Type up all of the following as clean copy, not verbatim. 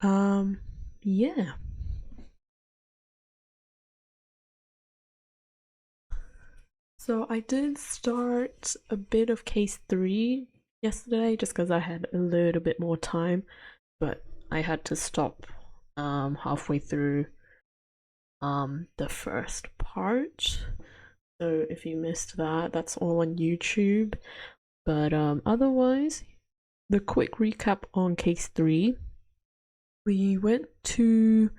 Yeah. So I did start a bit of case 3 yesterday just because I had a little bit more time, but I had to stop halfway through the first part. So if you missed that, that's all on YouTube. But otherwise, the quick recap on case 3. We went to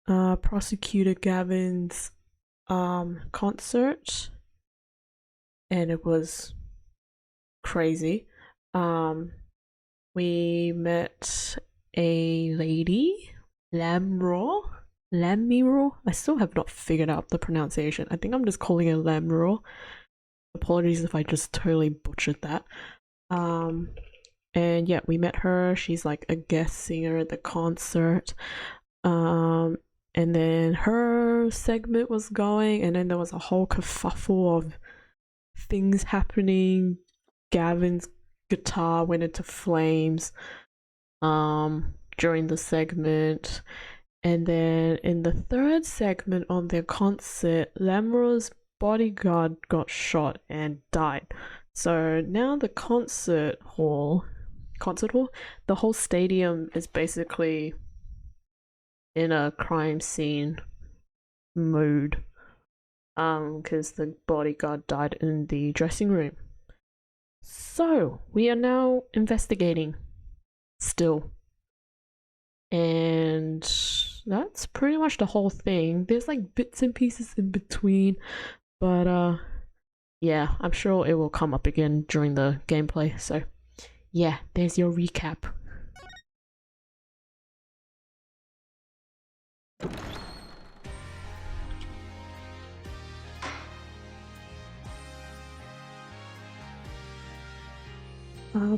Prosecutor Gavin's concert, and it was crazy. Um, we met a lady, Lamro. Lamiro? I still have not figured out the pronunciation. I think I'm just calling it Lamro. Apologies if I just totally butchered that. And yeah, we met her. She's like a guest singer at the concert. And then her segment was going, and then there was a whole kerfuffle of things happening. Gavin's guitar went into flames during the segment. And then in the third segment on their concert, Lamro's bodyguard got shot and died. So now the concert hall, the whole stadium is basically in a crime scene mood. Because the bodyguard died in the dressing room. So we are now investigating still. And that's pretty much the whole thing. There's like bits and pieces in between, but yeah, I'm sure it will come up again during the gameplay. So yeah, there's your recap.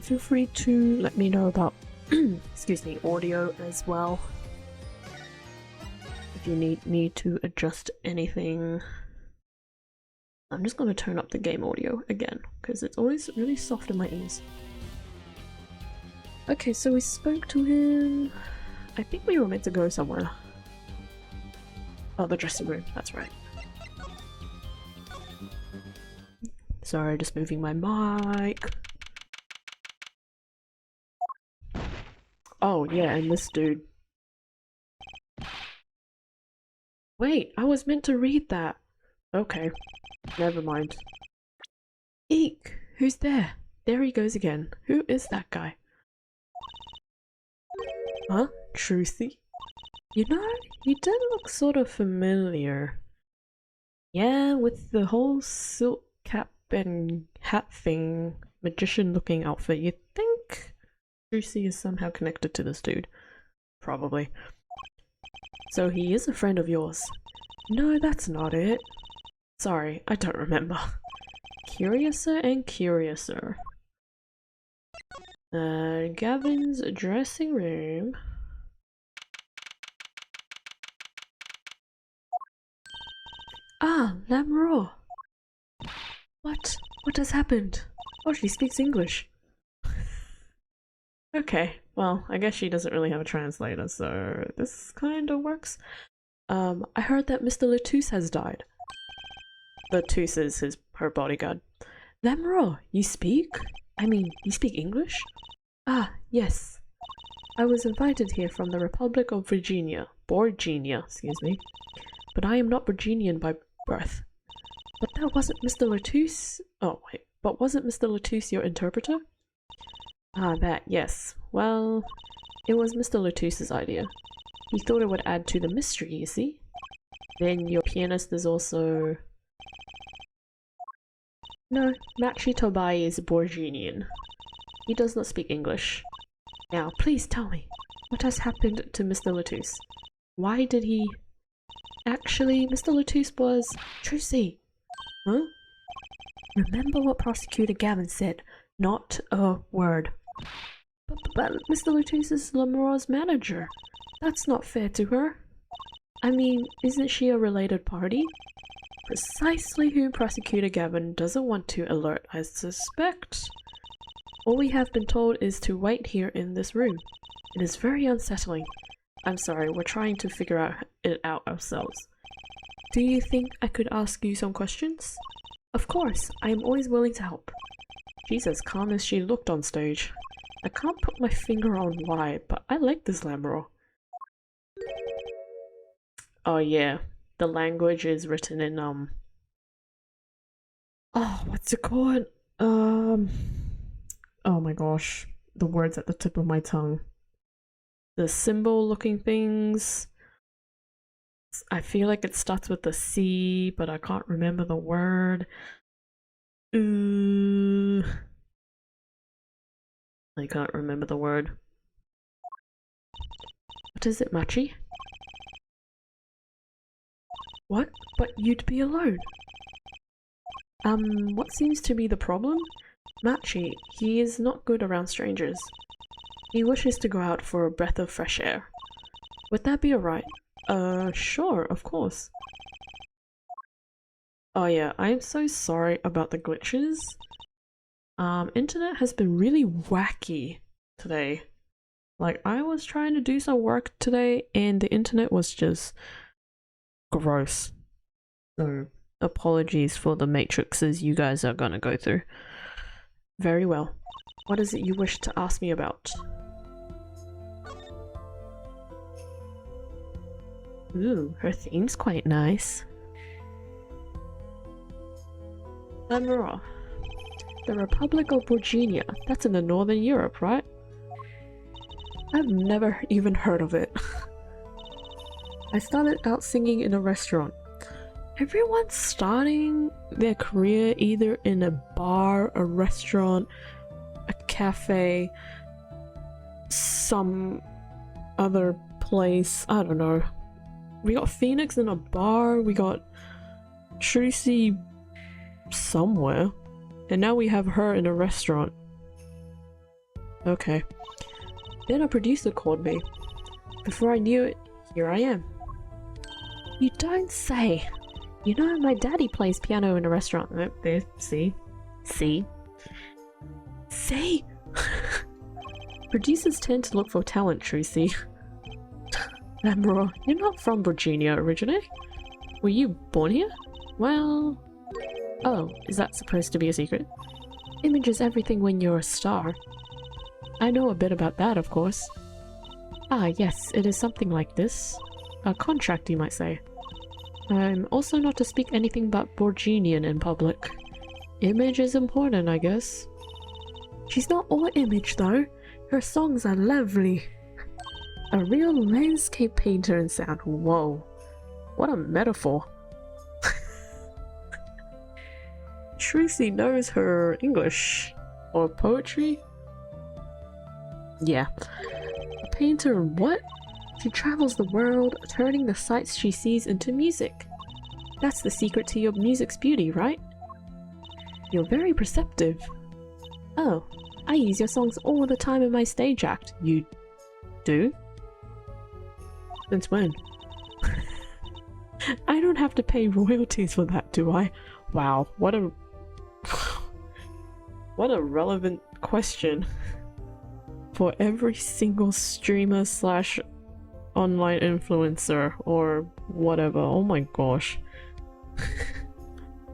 Feel free to let me know about excuse me, audio as well. If you need me to adjust anything. I'm just going to turn up the game audio again because it's always really soft in my ears. Okay, so we spoke to him. I think we were meant to go somewhere. Oh, the dressing room, that's right. Sorry, just moving my mic. Oh yeah, and this dude. Wait, I was meant to read that. Okay, never mind. Eek! Who's there? There he goes again. Who is that guy? Huh? Truthy? You know, he did look sort of familiar. Yeah, with the whole silk cap and hat thing, magician looking outfit, you'd think Truthy is somehow connected to this dude. Probably. So he is a friend of yours? No, that's not it. Sorry, I don't remember. Curiouser and curiouser. Gavin's dressing room. Ah, Lamro. What? What has happened? Oh, she speaks English. Okay, well, I guess she doesn't really have a translator, so this kind of works. I heard that Mr. Latouche has died. Latouche is her bodyguard. Lamro, you speak? I mean, you speak English? Ah, yes. I was invited here from the Republic of Virginia. Borginia, excuse me. But I am not Virginian by birth. But that wasn't Mr. Latouche. Oh, wait. But wasn't Mr. Latouche your interpreter? Ah, that, yes. Well, it was Mr. Latouche's idea. He thought it would add to the mystery, you see? Then your pianist is also... No, Machi Tobai is Borginian. He does not speak English. Now, please tell me, what has happened to Mr. Latouche? Why did he... Actually, Mr. Latouche was... Trusy! Huh? Remember what Prosecutor Gavin said. Not a word. But Mr. Latouche is Lamora's manager. That's not fair to her. I mean, isn't she a related party? Precisely who Prosecutor Gavin doesn't want to alert, I suspect. All we have been told is to wait here in this room. It is very unsettling. I'm sorry, we're trying to figure it out ourselves. Do you think I could ask you some questions? Of course, I am always willing to help. She's as calm as she looked on stage. I can't put my finger on why, but I like this Lamro. Oh yeah, the language is written in oh, what's it called? Oh my gosh, the words at the tip of my tongue. The symbol looking things. I feel like it starts with the C, but I can't remember the word. I can't remember the word. What is it, Machi? What? But you'd be alone. What seems to be the problem? Machi, he is not good around strangers. He wishes to go out for a breath of fresh air. Would that be alright? Sure, of course. Oh yeah, I am so sorry about the glitches. Internet has been really wacky today. Like, I was trying to do some work today and the internet was just gross. So, apologies for the matrices you guys are gonna go through. Very well. What is it you wish to ask me about? Ooh, her theme's quite nice. Amara. The Republic of Virginia. That's in the Northern Europe, right? I've never even heard of it. I started out singing in a restaurant. Everyone's starting their career either in a bar, a restaurant, a cafe, some other place. I don't know. We got Phoenix in a bar, we got Tracy somewhere, and now we have her in a restaurant. Okay. Then a producer called me. Before I knew it, here I am. You don't say. You know, my daddy plays piano in a restaurant. Oh, there, see? See? See? Producers tend to look for talent, Tracy. Amber, you're not from Virginia originally. Were you born here? Well... Oh, is that supposed to be a secret? Image is everything when you're a star. I know a bit about that, of course. Ah, yes, it is something like this. A contract, you might say. I'm also not to speak anything but Borginian in public. Image is important, I guess. She's not all image, though. Her songs are lovely. A real landscape painter in sound. Whoa. What a metaphor. Tracy knows her English. Or poetry? Yeah. A painter what? She travels the world, turning the sights she sees into music. That's the secret to your music's beauty, right? You're very perceptive. Oh, I use your songs all the time in my stage act. You do? Since when? I don't have to pay royalties for that, do I? Wow, what a... what a relevant question for every single streamer slash online influencer or whatever. Oh my gosh.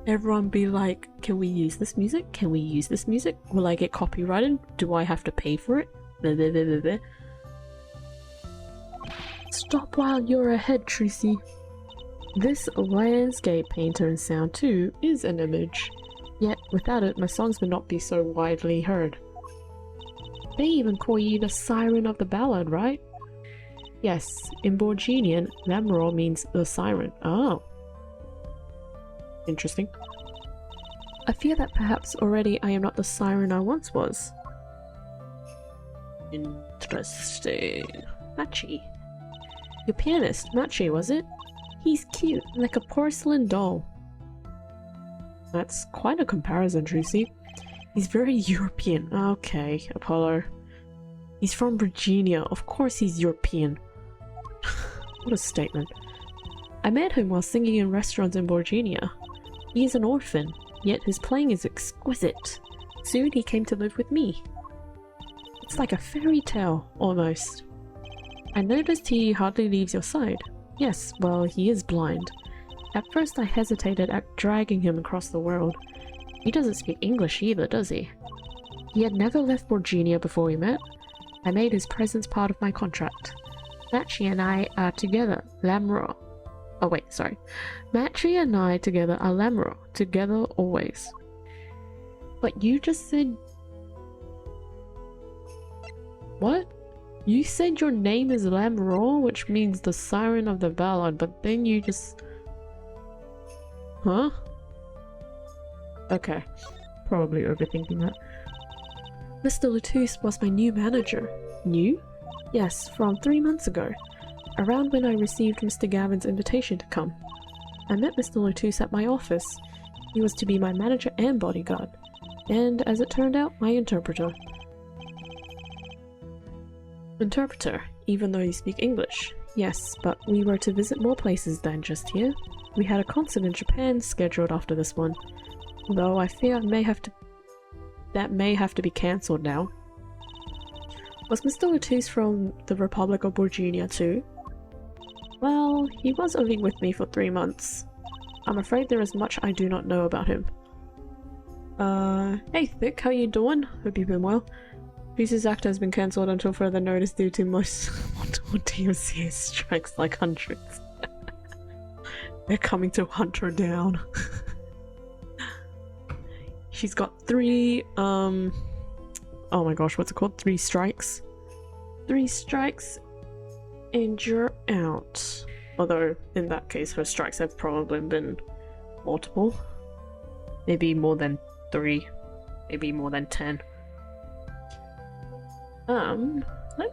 Everyone be like, can we use this music? Can we use this music? Will I get copyrighted? Do I have to pay for it? Blah, blah, blah, blah, blah. Stop while you're ahead, Tracy. This landscape painter in sound too is an image. Yet without it, my songs would not be so widely heard. They even call you the siren of the ballad, right? Yes, in Borginian, Lamro means the siren. Oh. Interesting. I fear that perhaps already I am not the siren I once was. Interesting. Machi. Your pianist, Machi, was it? He's cute, like a porcelain doll. That's quite a comparison, Tracy. He's very European. Okay, Apollo. He's from Virginia. Of course he's European. What a statement. I met him while singing in restaurants in Virginia. He is an orphan, yet his playing is exquisite. Soon he came to live with me. It's like a fairy tale, almost. I noticed he hardly leaves your side. Yes, well, he is blind. At first I hesitated at dragging him across the world. He doesn't speak English either, does he? He had never left Virginia before we met. I made his presence part of my contract. Matchy and I are together, Lamro. Oh wait, sorry. Matchy and I together are Lamro, together always. But you just said... What? You said your name is Lamro, which means the Siren of the Ballad, but then you just... Huh? Okay. Probably overthinking that. Mr. Latouche was my new manager. New? Yes, from 3 months ago. Around when I received Mr. Gavin's invitation to come. I met Mr. Latouche at my office. He was to be my manager and bodyguard. And, as it turned out, my interpreter. Interpreter, even though you speak English. Yes, but we were to visit more places than just here. We had a concert in Japan scheduled after this one. Though I fear that may have to be cancelled now. Was Mr. Latouche from the Republic of Virginia too? Well, he was only with me for 3 months. I'm afraid there is much I do not know about him. Hey Thick, how you doing? Hope you've been well. Peace's act has been cancelled until further notice due to most DMCA strikes like hundreds. They're coming to hunt her down. She's got 3, oh my gosh, what's it called? 3 strikes? 3 strikes and you're out. Although, in that case, her strikes have probably been multiple. Maybe more than 3. Maybe more than 10. Let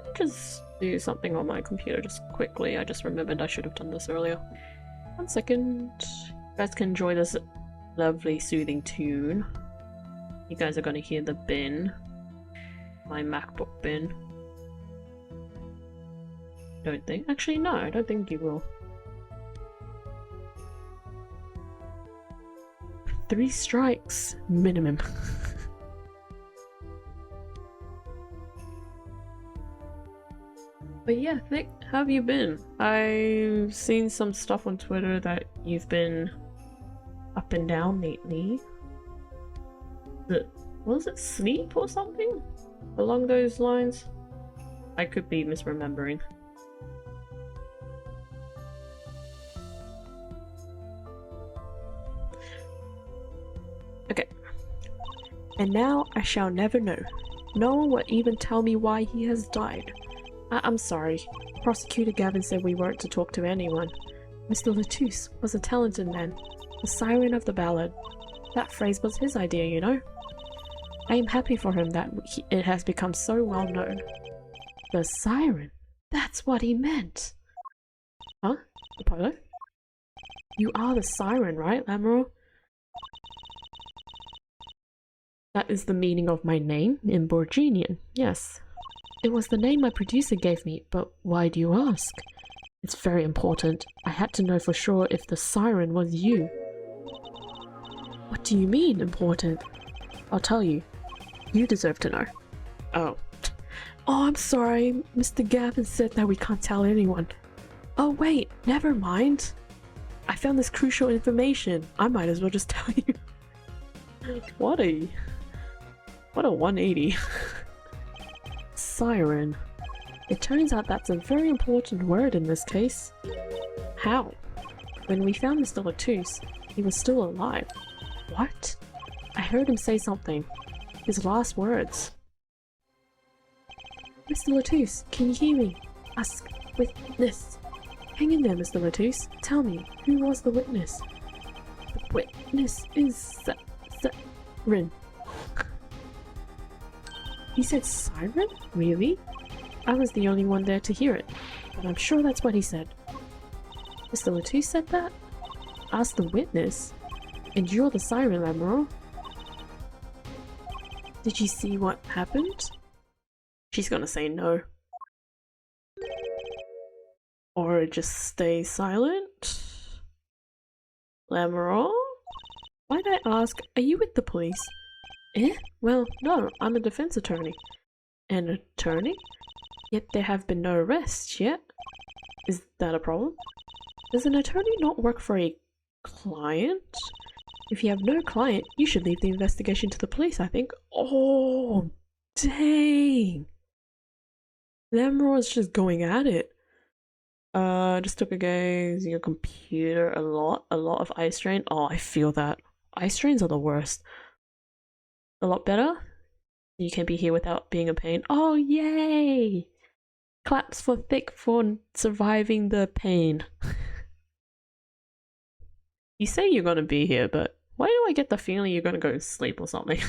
me just do something on my computer just quickly. I just remembered I should have done this earlier. 1 second. You guys can enjoy this lovely soothing tune. You guys are gonna hear the bin. My MacBook bin. Don't think. Actually, no, I don't think you will. 3 strikes minimum. But yeah, Nick, how have you been? I've seen some stuff on Twitter that you've been up and down lately. Was it sleep or something along those lines? I could be misremembering. Okay. And now I shall never know. No one will even tell me why he has died. I'm sorry. Prosecutor Gavin said we weren't to talk to anyone. Mr. Latouche was a talented man. The siren of the ballad. That phrase was his idea, you know. I am happy for him that it has become so well known. The siren? That's what he meant! Huh? Apollo? You are the siren, right, Lamro? That is the meaning of my name in Borginian, yes. It was the name my producer gave me, but why do you ask? It's very important. I had to know for sure if the siren was you. What do you mean, important? I'll tell you. You deserve to know. Oh. Oh, I'm sorry. Mr. Gavin said that we can't tell anyone. Oh wait, never mind. I found this crucial information. I might as well just tell you. What a 180. Siren. It turns out that's a very important word in this case. How? When we found Mr. Latouche, he was still alive. What? I heard him say something. His last words. Mr. Latouche, can you hear me? Ask witness. Hang in there, Mr. Latouche. Tell me, who was the witness? The witness is Siren. He said siren? Really? I was the only one there to hear it, but I'm sure that's what he said. Mr. Latouche said that? Ask the witness? And you're the siren, Admiral? Did you see what happened? She's gonna say no. Or just stay silent? Admiral? Why'd I ask, are you with the police? Eh? Well, no, I'm a defense attorney. An attorney? Yet there have been no arrests yet. Is that a problem? Does an attorney not work for a client? If you have no client, you should leave the investigation to the police, I think. Oh, dang! Lamro's just going at it. Just took a gaze. Your computer a lot of eye strain. Oh, I feel that. Eye strains are the worst. A lot better? You can be here without being in pain. Oh, yay! Claps for Thick for surviving the pain. You say you're gonna be here, but why do I get the feeling you're gonna go to sleep or something?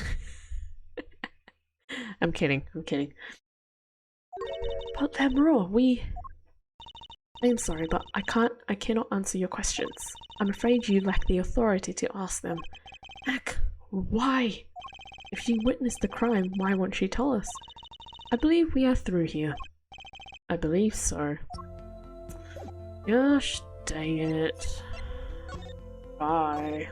I'm kidding, I'm kidding. But Lamro, I'm sorry, but I cannot answer your questions. I'm afraid you lack the authority to ask them. Heck, why? If she witnessed the crime, why won't she tell us? I believe we are through here. I believe so. Gosh dang it. Bye.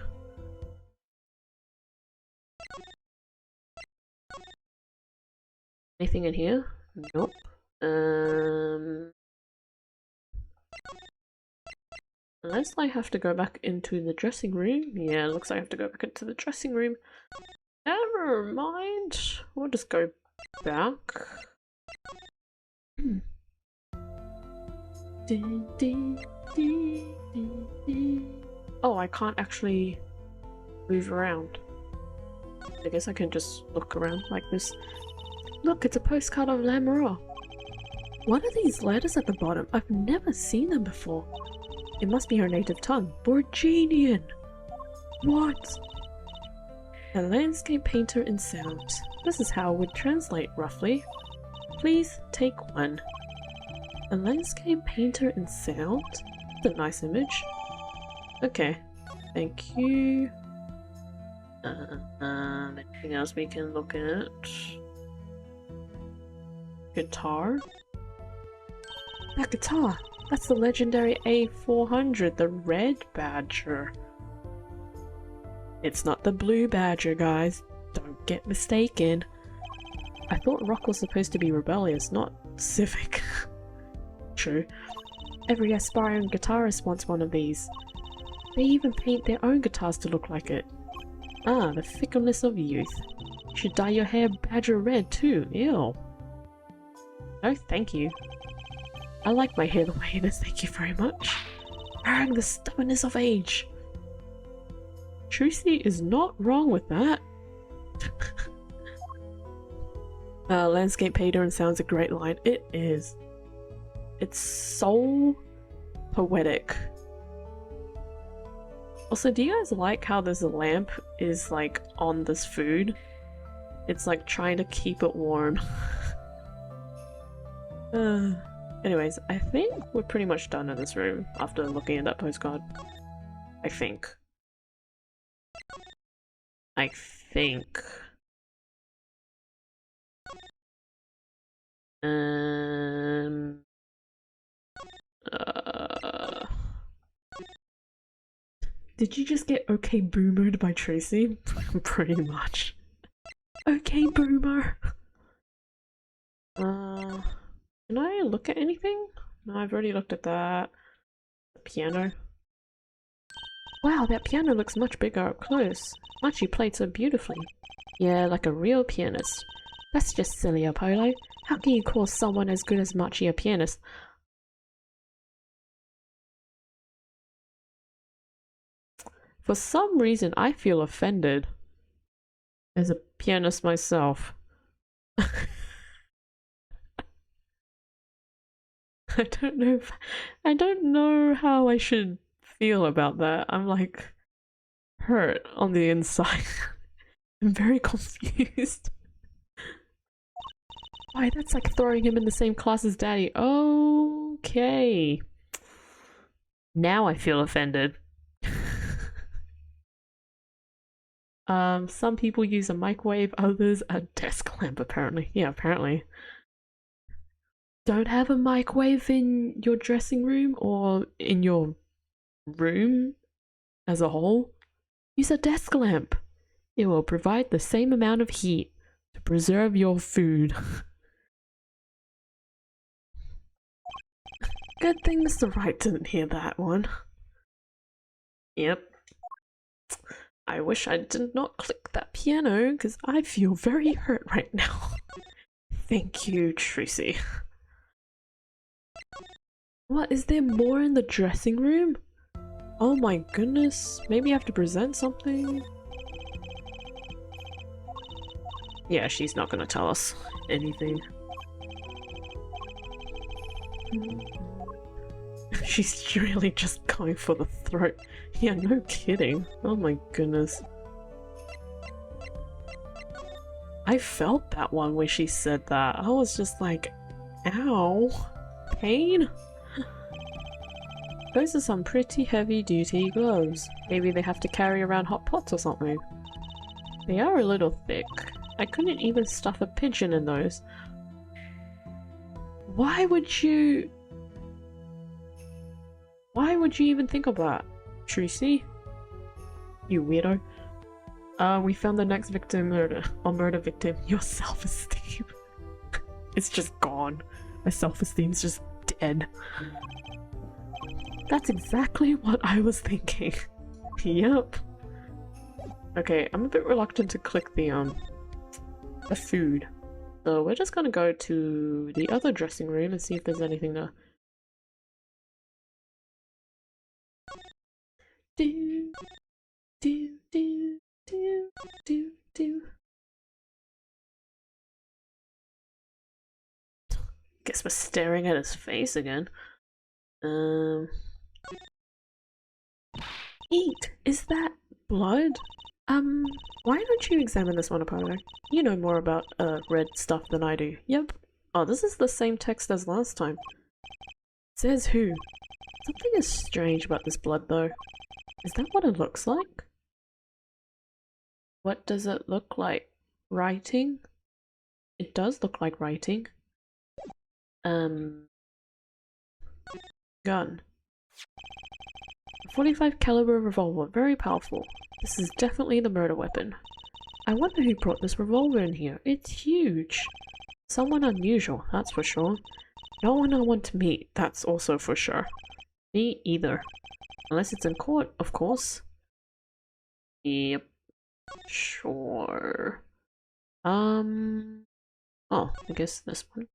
Anything in here? Nope. Unless I have to go back into the dressing room. Yeah, looks like I have to go back into the dressing room. Never mind. We'll just go back. Oh, I can't actually move around. I guess I can just look around like this. Look, it's a postcard of Lamora. What are these letters at the bottom? I've never seen them before. It must be her native tongue. Borginian! What? A landscape painter in sound. This is how it would translate, roughly. Please take one. A landscape painter in sound? That's a nice image. Okay. Thank you. Anything else we can look at? Guitar? That guitar! That's the legendary A400, the red badger. It's not the blue badger, guys. Don't get mistaken. I thought rock was supposed to be rebellious, not civic. True. Every aspiring guitarist wants one of these. They even paint their own guitars to look like it. Ah, the fickleness of youth. You should dye your hair badger red too. Ew. No, thank you. I like my hair the way it is, thank you very much. Arrgh, the stubbornness of age. Trucy is not wrong with that. Landscape painter and sounds a great line. It is. It's so poetic. Also, do you guys like how this lamp is like on this food? It's like trying to keep it warm. Anyways, I think we're pretty much done in this room after looking at that postcard. I think. Did you just get okay boomered by Tracy? Pretty much. Okay boomer! Can I look at anything? No, I've already looked at that. The piano. Wow, that piano looks much bigger up close. Machi played so beautifully. Yeah, like a real pianist. That's just silly, Apollo. How can you call someone as good as Machi a pianist? For some reason, I feel offended. As a pianist myself. I don't know how I should feel about that. I'm like hurt on the inside. I'm very confused. Why, that's like throwing him in the same class as Daddy. Okay. Now I feel offended. Some people use a microwave, others a desk lamp apparently. Yeah, apparently. Don't have a microwave in your dressing room or in your room as a whole? Use a desk lamp. It will provide the same amount of heat to preserve your food. Good thing Mr. Wright didn't hear that one. Yep. I wish I did not click that piano, because I feel very hurt right now. Thank you, Tracy. What, is there more in the dressing room? Oh my goodness, maybe I have to present something? Yeah, she's not gonna tell us anything. She's really just going for the throat. Yeah, no kidding. Oh my goodness. I felt that one when she said that. I was just like, ow. Pain? Those are some pretty heavy-duty gloves. Maybe they have to carry around hot pots or something. They are a little thick. I couldn't even stuff a pigeon in those. Why would you even think of that, Tracy? You weirdo. We found the next victim, murder victim. Your self-esteem. It's just gone. My self-esteem's just dead. That's exactly what I was thinking. Yep. Okay, I'm a bit reluctant to click the food. So we're just gonna go to the other dressing room and see if there's anything there. Do, do, do, do, do, do. Guess we're staring at his face again. Eat! Is that blood? Why don't you examine this one, Apollo? You know more about, red stuff than I do. Yep. Oh, this is the same text as last time. Says who? Something is strange about this blood, though. Is that what it looks like? What does it look like? Writing? It does look like writing. Gun. A 45 caliber revolver, very powerful. This is definitely the murder weapon. I wonder who brought this revolver in here. It's huge. Someone unusual, that's for sure. No one I want to meet, that's also for sure. Me either. Unless it's in court, of course. Yep. Sure. Oh, I guess this one.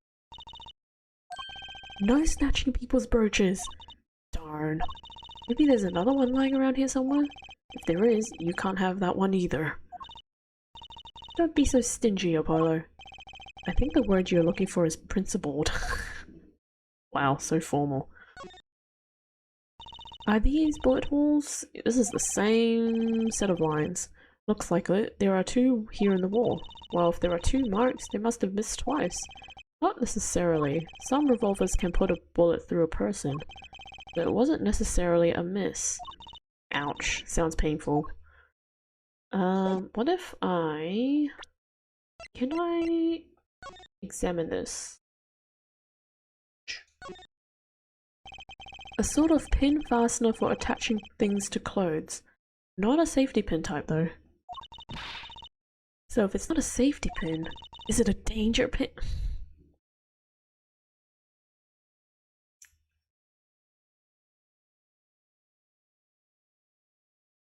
No snatching people's brooches. Darn. Maybe there's another one lying around here somewhere? If there is, you can't have that one either. Don't be so stingy, Apollo. I think the word you're looking for is principled. Wow, so formal. Are these bullet holes? This is the same set of lines. Looks like it. There are two here in the wall. Well, if there are two marks, they must have missed twice. Not necessarily. Some revolvers can put a bullet through a person. But it wasn't necessarily a miss. Ouch. Sounds painful. What if I... Can I examine this? A sort of pin fastener for attaching things to clothes. Not a safety pin type though. So if it's not a safety pin, is it a danger pin?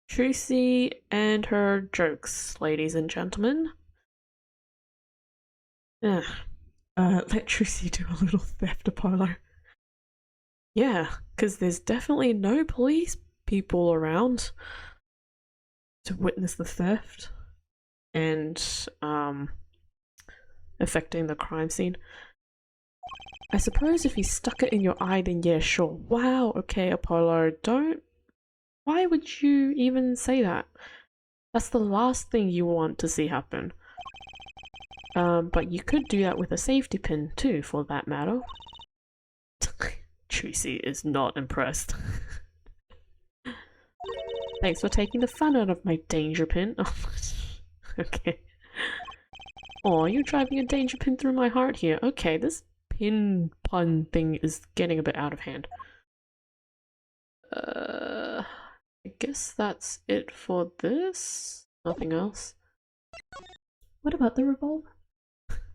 Tracy and her jokes, ladies and gentlemen. Let Tracy do a little theft, Apollo. Yeah, because there's definitely no police people around to witness the theft and affecting the crime scene. I suppose if you stuck it in your eye, then yeah, sure. Wow, okay, Apollo, don't... Why would you even say that? That's the last thing you want to see happen. But you could do that with a safety pin too, for that matter. Tracy is not impressed. Thanks for taking the fun out of my danger pin. Okay. Oh, you're driving a danger pin through my heart here. Okay, this pin pun thing is getting a bit out of hand. I guess that's it for this. Nothing else. What about the revolver?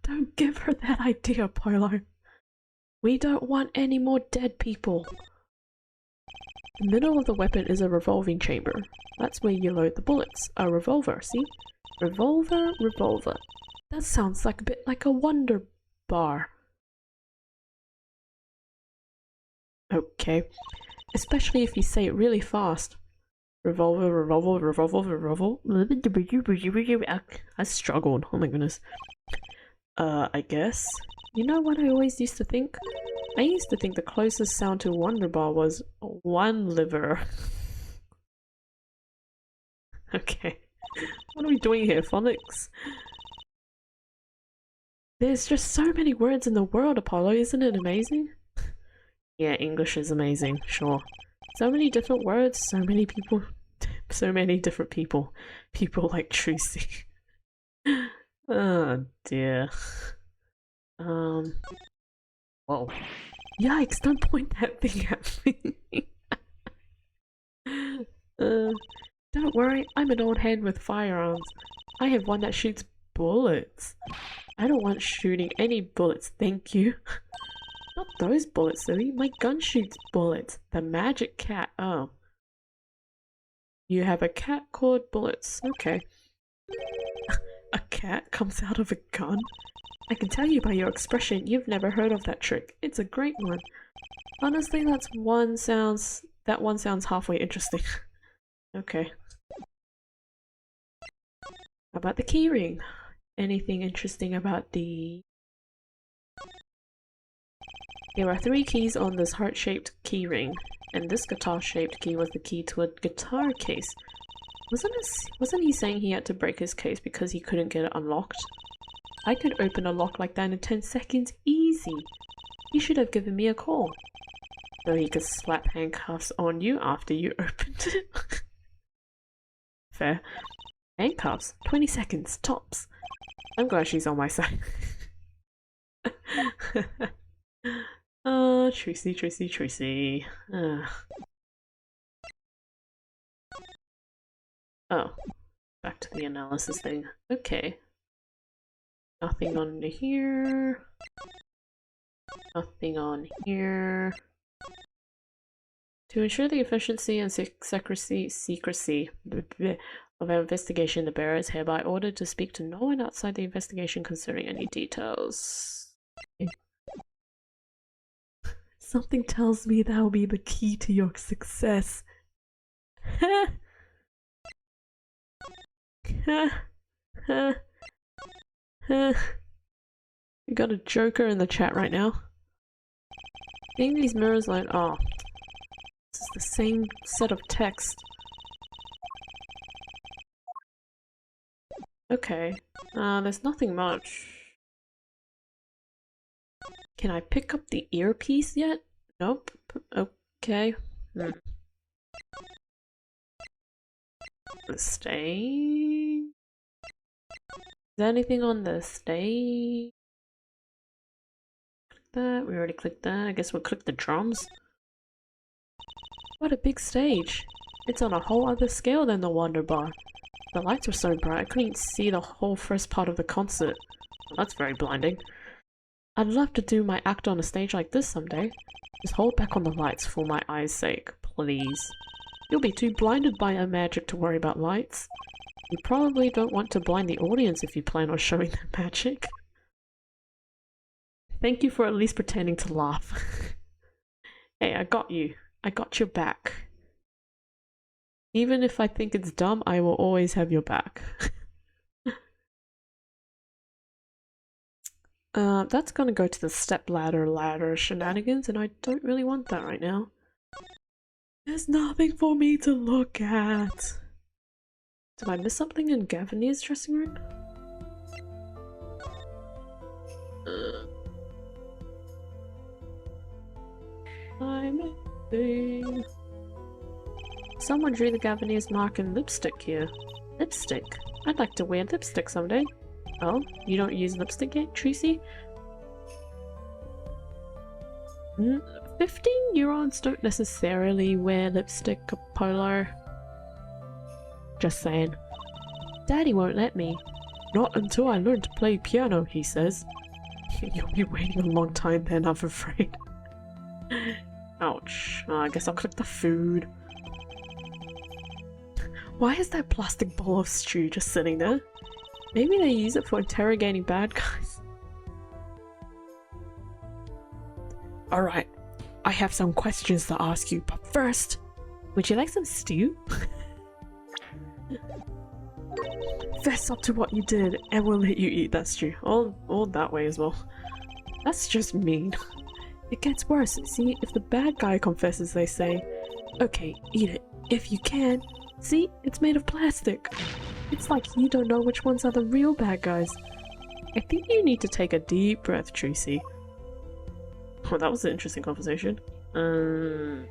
Don't give her that idea, Polo. We don't want any more dead people. The middle of the weapon is a revolving chamber. That's where you load the bullets. A revolver, see? Revolver, revolver. That sounds like a bit like a wonder bar. Okay. Especially if you say it really fast. Revolver, revolver, revolver, revolver. I struggled. Oh my goodness. I guess. You know what I always used to think? I used to think the closest sound to Wonder Bar was one liver. Okay. What are we doing here, phonics? There's just so many words in the world, Apollo, isn't it amazing? Yeah, English is amazing, sure. So many different words, so many people, so many different people. People like Trucy. Oh dear. Whoa. Yikes, don't point that thing at me. Don't worry, I'm an old hand with firearms. I have one that shoots bullets. I don't want shooting any bullets, thank you. Not those bullets, silly. My gun shoots bullets. The magic cat. Oh. You have a cat called Bullets. Okay. A cat comes out of a gun? I can tell you by your expression you've never heard of that trick. It's a great one. Honestly, that one sounds halfway interesting. Okay. How about the keyring? Anything interesting about the... There are 3 keys on this heart-shaped keyring, and this guitar-shaped key was the key to a guitar case. Wasn't he saying he had to break his case because he couldn't get it unlocked? I could open a lock like that in 10 seconds easy. He should have given me a call. So he could slap handcuffs on you after you opened it. Fair. Handcuffs? 20 seconds, tops. I'm glad she's on my side. Tracy, Tracy, Tracy. Oh, back to the analysis thing. Okay. Nothing on here. Nothing on here. To ensure the efficiency and secrecy of our investigation, the bearer is hereby ordered to speak to no one outside the investigation concerning any details. Something tells me that will be the key to your success. We got a joker in the chat right now. Seeing these mirrors like, oh, this is the same set of text. Okay, there's nothing much. Can I pick up the earpiece yet? Nope. Okay. The stage? Is there anything on the stage? Click that. We already clicked that. I guess we'll click the drums. What a big stage. It's on a whole other scale than the Wonder Bar. The lights were so bright I couldn't see the whole first part of the concert. Well, that's very blinding. I'd love to do my act on a stage like this someday. Just hold back on the lights for my eyes' sake, please. You'll be too blinded by our magic to worry about lights. You probably don't want to blind the audience if you plan on showing them magic. Thank you for at least pretending to laugh. Hey, I got you. I got your back. Even if I think it's dumb, I will always have your back. That's gonna go to the step ladder shenanigans, and I don't really want that right now. There's nothing for me to look at. Did I miss something in Gavinier's dressing room? I'm missing. Someone drew the Gavinier's mark in lipstick here. Lipstick? I'd like to wear lipstick someday. Oh, you don't use lipstick yet, Tracy? 15-year-olds don't necessarily wear lipstick, Apollo. Just saying. Daddy won't let me. Not until I learn to play piano, he says. You'll be waiting a long time then, I'm afraid. Ouch. I guess I'll click the food. Why is that plastic bowl of stew just sitting there? Maybe they use it for interrogating bad guys. Alright, I have some questions to ask you, but first, would you like some stew? Fess up to what you did, and we'll let you eat that stew. All that way as well. That's just mean. It gets worse. See, if the bad guy confesses, they say, okay, eat it. If you can. See, it's made of plastic. It's like you don't know which ones are the real bad guys. I think you need to take a deep breath, Tracy. Oh, that was an interesting conversation. Ooh,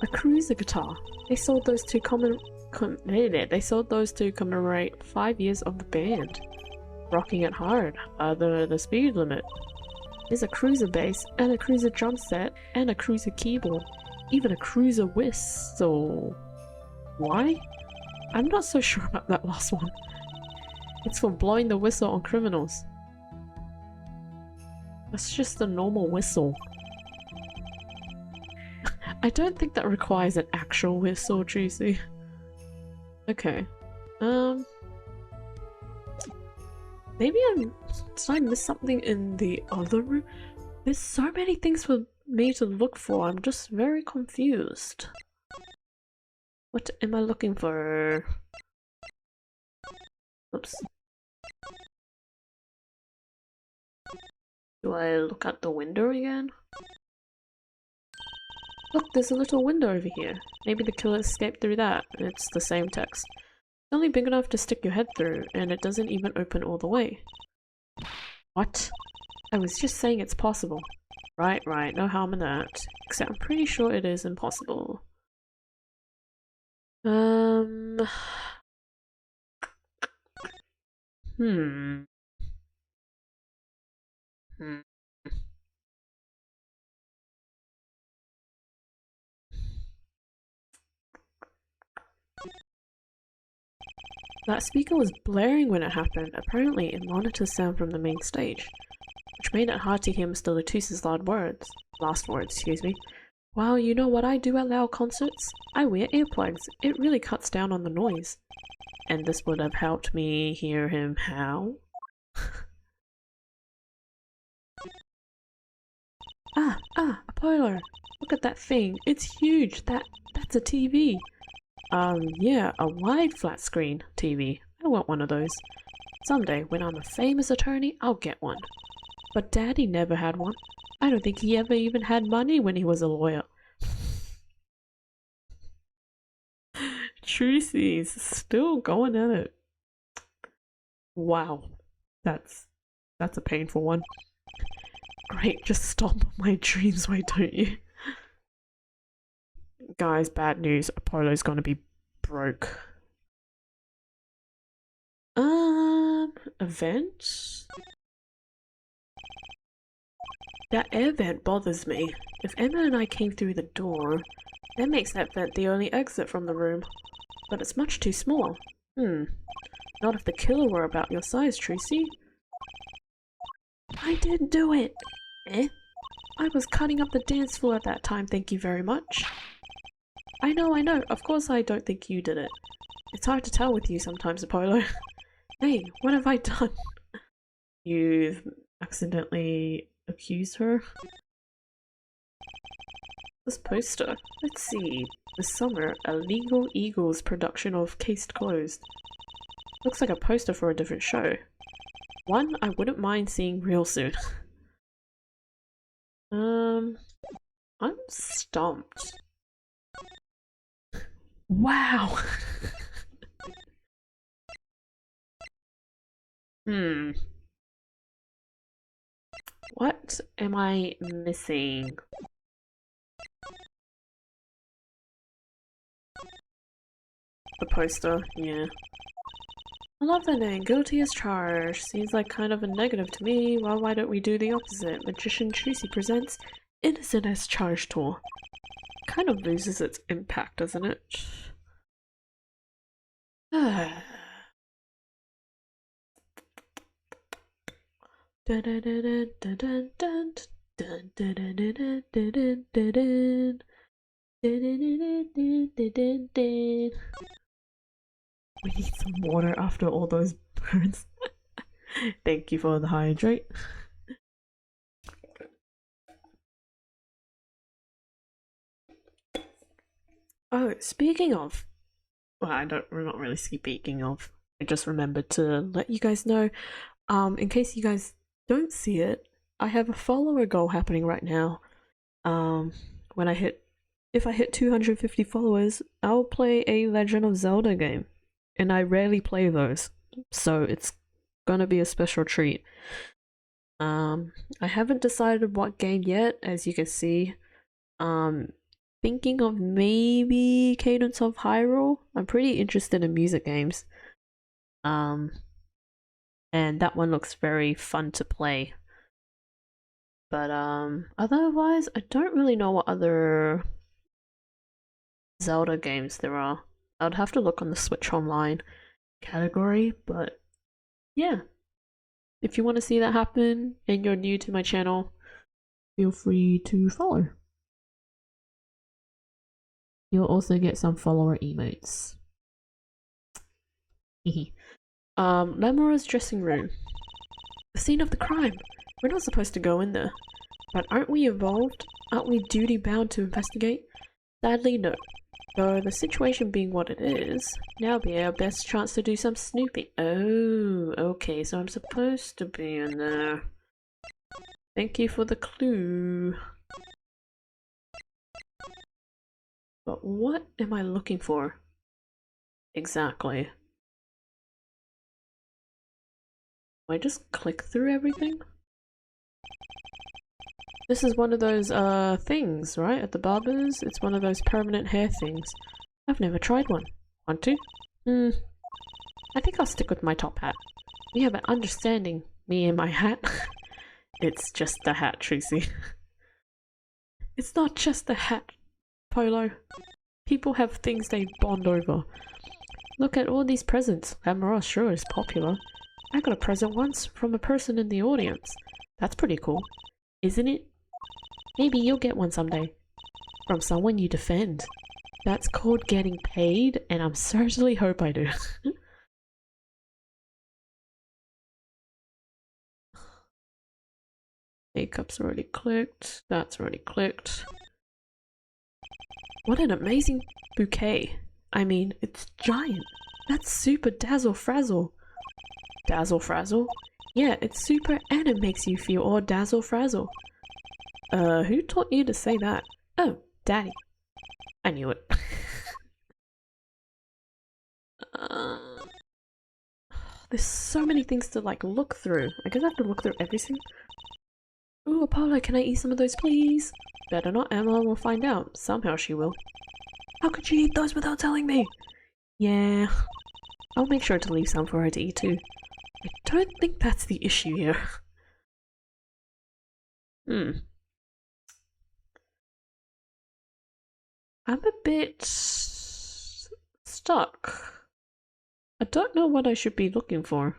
a cruiser guitar. They sold those to commemorate 5 years of the band. Rocking it hard, the speed limit. There's a cruiser bass, and a cruiser drum set, and a cruiser keyboard. Even a cruiser whistle. Why? I'm not so sure about that last one. It's for blowing the whistle on criminals. That's just a normal whistle. I don't think that requires an actual whistle, Tracy. Okay. Maybe did I miss something in the other room? There's so many things for me to look for, I'm just very confused. What am I looking for? Oops. Do I look out the window again? Look, there's a little window over here. Maybe the killer escaped through that. It's the same text. It's only big enough to stick your head through, and it doesn't even open all the way. What? I was just saying it's possible. Right, no harm in that. Except I'm pretty sure it is impossible. That speaker was blaring when it happened. Apparently, it monitors sound from the main stage, which made it hard to hear Mr. Latusse's last words, excuse me. Well, you know what I do at loud concerts? I wear earplugs. It really cuts down on the noise. And this would have helped me hear him how? Apollo! Look at that thing. It's huge. That's a TV. Yeah, a wide flat screen TV. I want one of those. Someday, when I'm a famous attorney, I'll get one. But Daddy never had one. I don't think he ever even had money when he was a lawyer. Tracy's still going at it. Wow. That's a painful one. Great, just stomp on my dreams, why don't you? Guys, bad news. Apollo's gonna be broke. Event? That air vent bothers me. If Emma and I came through the door, that makes that vent the only exit from the room. But it's much too small. Not if the killer were about your size, Tracy. I didn't do it! Eh? I was cutting up the dance floor at that time, thank you very much. I know, of course I don't think you did it. It's hard to tell with you sometimes, Apollo. Hey, what have I done? You've accidentally accused her? This poster. Let's see. This summer, a Legal Eagles production of Case Closed. Looks like a poster for a different show. One I wouldn't mind seeing real soon. I'm stumped. Wow! What am I missing? The poster, yeah. I love that name. Guilty as charged. Seems like kind of a negative to me. Well, why don't we do the opposite? Magician Tracy presents Innocent as Charged tour. Kind of loses its impact, doesn't it? Dun, dun, dun, dun, dun, dun, dun, dun, dun, dun, dun, dun, dun, dun, dun, dun. We need some water after all those burns. Thank you for the hydrate. Oh, speaking of, well, we're not really speaking of. I just remembered to let you guys know, in case you guys don't see it, I have a follower goal happening right now. When if I hit 250 followers, I'll play a Legend of Zelda game, and I rarely play those, so it's gonna be a special treat. I haven't decided what game yet, as you can see. Thinking of maybe Cadence of Hyrule. I'm pretty interested in music games. And that one looks very fun to play. But otherwise, I don't really know what other Zelda games there are. I'd have to look on the Switch Online category, but yeah. If you want to see that happen and you're new to my channel, feel free to follow. You'll also get some follower emotes. Lemura's dressing room. The scene of the crime. We're not supposed to go in there. But aren't we involved? Aren't we duty bound to investigate? Sadly, no. Though the situation being what it is, now be our best chance to do some snooping. Oh, okay, so I'm supposed to be in there. Thank you for the clue. But what am I looking for? Exactly. Do I just click through everything? This is one of those things, right? At the barber's? It's one of those permanent hair things. I've never tried one. Want to? I think I'll stick with my top hat. We have an understanding, me and my hat. It's just the hat, Tracy. It's not just the hat, Polo. People have things they bond over. Look at all these presents. Amara sure is popular. I got a present once from a person in the audience. That's pretty cool, isn't it? Maybe you'll get one someday. From someone you defend. That's called getting paid, and I certainly hope I do. Makeup's already clicked. That's already clicked. What an amazing bouquet. I mean, it's giant. That's super dazzle frazzle. Dazzle frazzle? Yeah, it's super and it makes you feel all dazzle frazzle. Who taught you to say that? Oh, Daddy. I knew it. There's so many things to like look through. I guess I have to look through everything. Ooh, Apollo, can I eat some of those, please? Better not, Emma will find out. Somehow she will. How could she eat those without telling me? Yeah. I'll make sure to leave some for her to eat too. I don't think that's the issue here. I'm a bit stuck. I don't know what I should be looking for.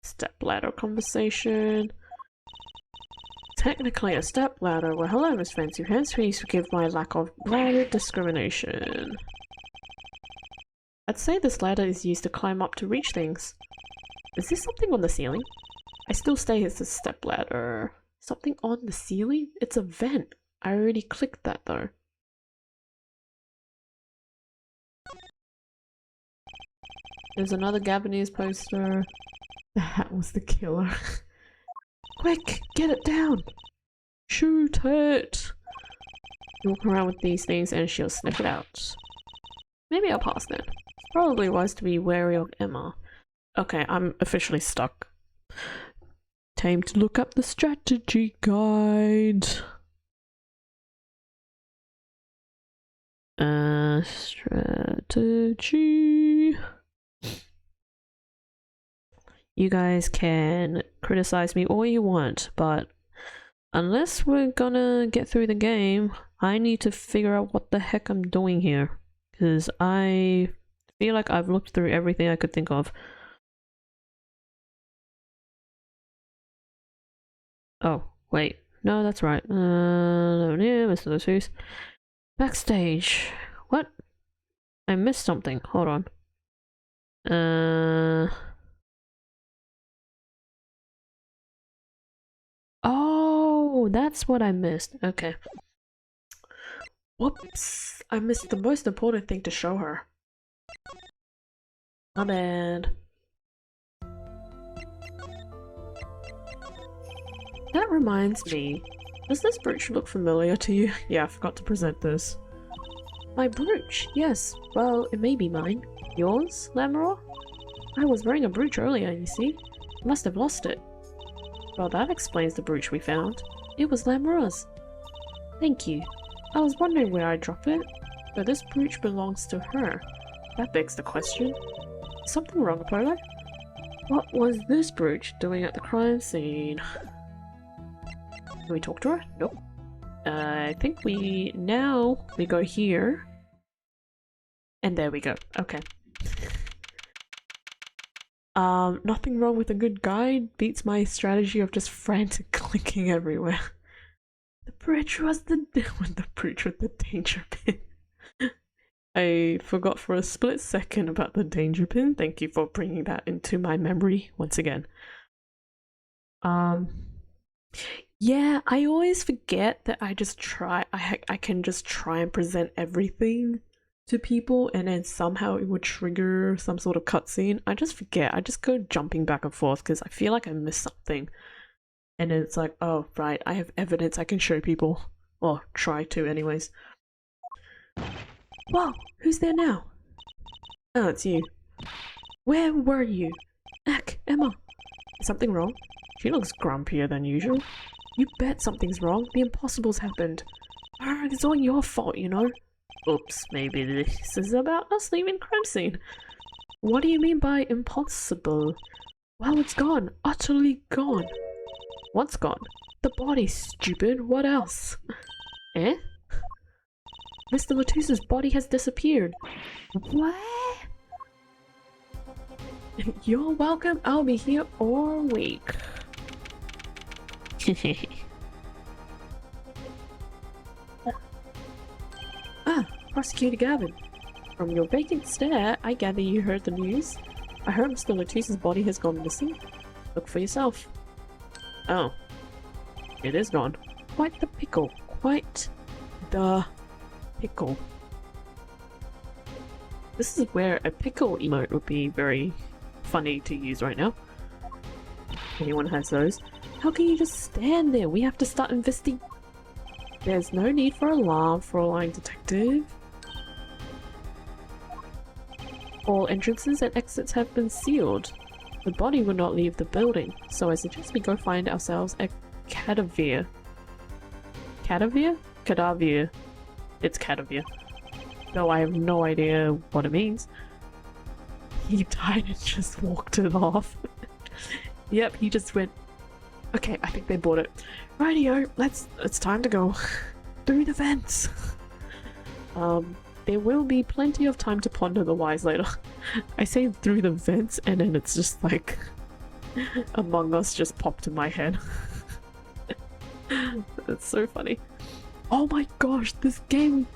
Stepladder conversation. Technically a stepladder. Well, hello, Miss Fancy Hands. Please forgive my lack of ladder discrimination. I'd say this ladder is used to climb up to reach things. Is there something on the ceiling? I still stay as a stepladder. Something on the ceiling? It's a vent. I already clicked that though. There's another Gabonese poster. That was the killer. Quick, get it down! Shoot it! You walk around with these things and she'll sniff it out. Maybe I'll pass then. It's probably wise to be wary of Emma. Okay, I'm officially stuck. Time to look up the strategy guide. Strategy. You guys can criticize me all you want, but unless we're gonna get through the game, I need to figure out what the heck I'm doing here. Because I feel like I've looked through everything I could think of. Oh, wait. No, that's right. Yeah, Mr. Lutus. Backstage. What? I missed something. Hold on. Oh, that's what I missed. Okay. Whoops. I missed the most important thing to show her. My bad. That reminds me. Does this brooch look familiar to you? Yeah, I forgot to present this. My brooch? Yes. Well, it may be mine. Yours, Lamora? I was wearing a brooch earlier, you see. I must have lost it. Well, that explains the brooch we found. It was Lamora's. Thank you. I was wondering where I dropped it, but this brooch belongs to her. That begs the question. Is something wrong, Apollo? What was this brooch doing at the crime scene? Can we talk to her? Nope. I think we go here. And there we go. Okay. Nothing wrong with a good guide. Beats my strategy of just frantic clicking everywhere. The bridge was the bridge with the danger pin. I forgot for a split second about the danger pin. Thank you for bringing that into my memory once again. Yeah, I always forget that I can just try and present everything to people and then somehow it would trigger some sort of cutscene. I just forget. I just go jumping back and forth because I feel like I missed something. And then it's like, oh, right, I have evidence I can show people. Or try to anyways. Whoa, who's there now? Oh, it's you. Where were you? Ack, Emma. Is something wrong? She looks grumpier than usual. You bet something's wrong. The impossible's happened. It's all your fault, you know. Oops, maybe this is about us leaving crime scene. What do you mean by impossible? Well, it's gone. Utterly gone. What's gone? The body, stupid. What else? Eh? Mr. Latus's body has disappeared. What? You're welcome. I'll be here all week. Prosecutor Gavin. From your vacant stare, I gather you heard the news. I heard Mr. Latus's body has gone missing. Look for yourself. Oh. It is gone. Quite the pickle. Quite the pickle. This is where a pickle emote would be very funny to use right now. Anyone has those. How can you just stand there? We have to start investigating. There's no need for alarm for a lying detective. All entrances and exits have been sealed. The body will not leave the building, so I suggest we go find ourselves a cadaver. Cadaver? Cadaver. It's cadaver. No, I have no idea what it means. He died and just walked it off. Yep, he just went, okay, I think they bought it. Rightio, it's time to go through the vents. There will be plenty of time to ponder the whys later. I say through the vents and then it's just like Among Us just popped in my head. That's so funny. Oh my gosh, this game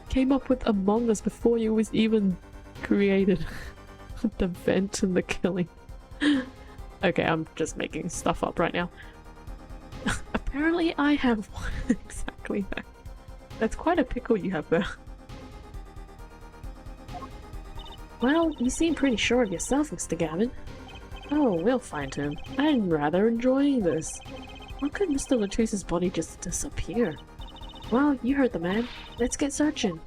came up with Among Us before it was even created. The vent and the killing. Okay, I'm just making stuff up right now. Apparently I have one exactly that. That's quite a pickle you have there. Well, you seem pretty sure of yourself, Mr. Gavin. Oh, we'll find him. I'm rather enjoying this. How could Mr. Latus's body just disappear? Well, you heard the man. Let's get searching.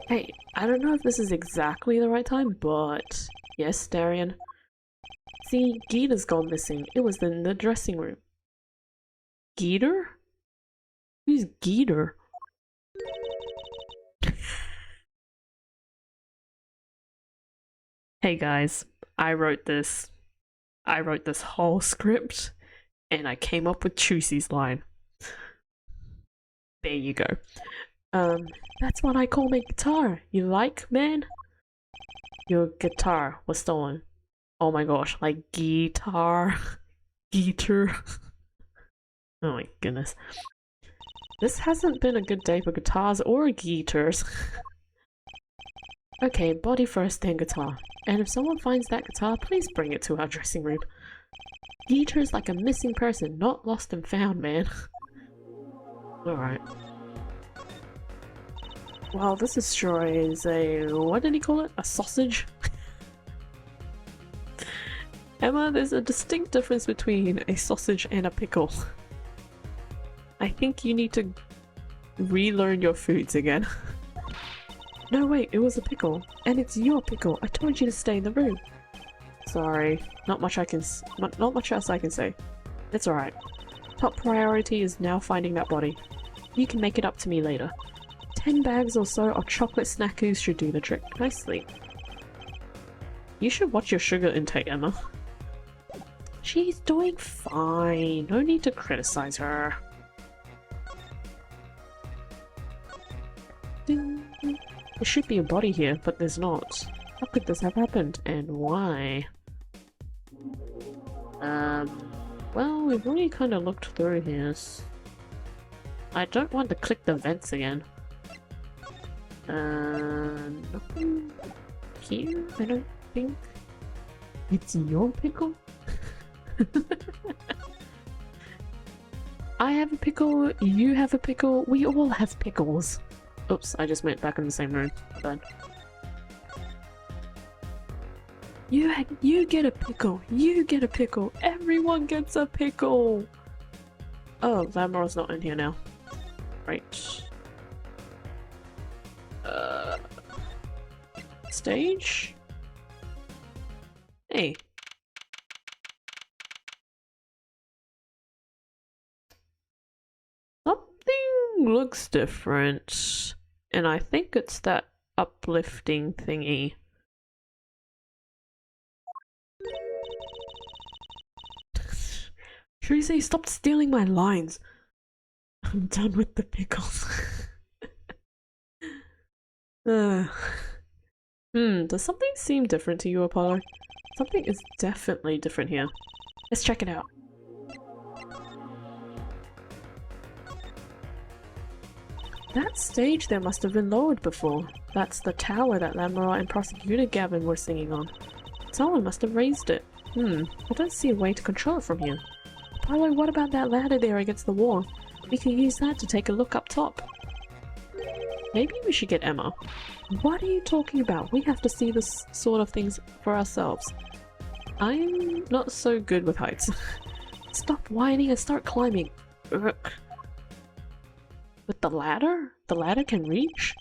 Hey, I don't know if this is exactly the right time, but... Yes, Darian. See, Geeta's gone missing. It was in the dressing room. Geeta? Who's Geeta? Hey guys, I wrote this whole script and I came up with Chusey's line. There you go. That's what I call my guitar. You like, man? Your guitar was stolen. Oh my gosh, like guitar. Guitar. Oh my goodness. This hasn't been a good day for guitars or guitars. Okay, body first, then guitar. And if someone finds that guitar, please bring it to our dressing room. Guitar's like a missing person, not lost and found, man. Alright. Well, this is sure is a... what did he call it? A sausage? Emma, there's a distinct difference between a sausage and a pickle. I think you need to relearn your foods again. No wait, it was a pickle. And it's your pickle. I told you to stay in the room. Sorry, not much else I can say. It's alright. Top priority is now finding that body. You can make it up to me later. 10 bags or so of chocolate snackoos should do the trick nicely. You should watch your sugar intake, Emma. She's doing fine. No need to criticize her. There should be a body here, but there's not. How could this have happened, and why? Well, we've already kind of looked through here. I don't want to click the vents again. Nothing here, I don't think. It's your pickle? I have a pickle, you have a pickle, we all have pickles. Oops, I just went back in the same room. Bad. You get a pickle, you get a pickle, everyone gets a pickle! Oh, Lamro's not in here now. Right. Stage? Hey. Something looks different. And I think it's that uplifting thingy. Tracy, stop stealing my lines. I'm done with the pickles. Does something seem different to you, Apollo? Something is definitely different here. Let's check it out. That stage there must have been lowered before. That's the tower that Lamora and Prosecutor Gavin were singing on. Someone must have raised it. I don't see a way to control it from here. Apollo, what about that ladder there against the wall? We can use that to take a look up top. Maybe we should get Emma. What are you talking about? We have to see this sort of things for ourselves. I'm not so good with heights. Stop whining and start climbing. Ugh. With the ladder? The ladder can reach?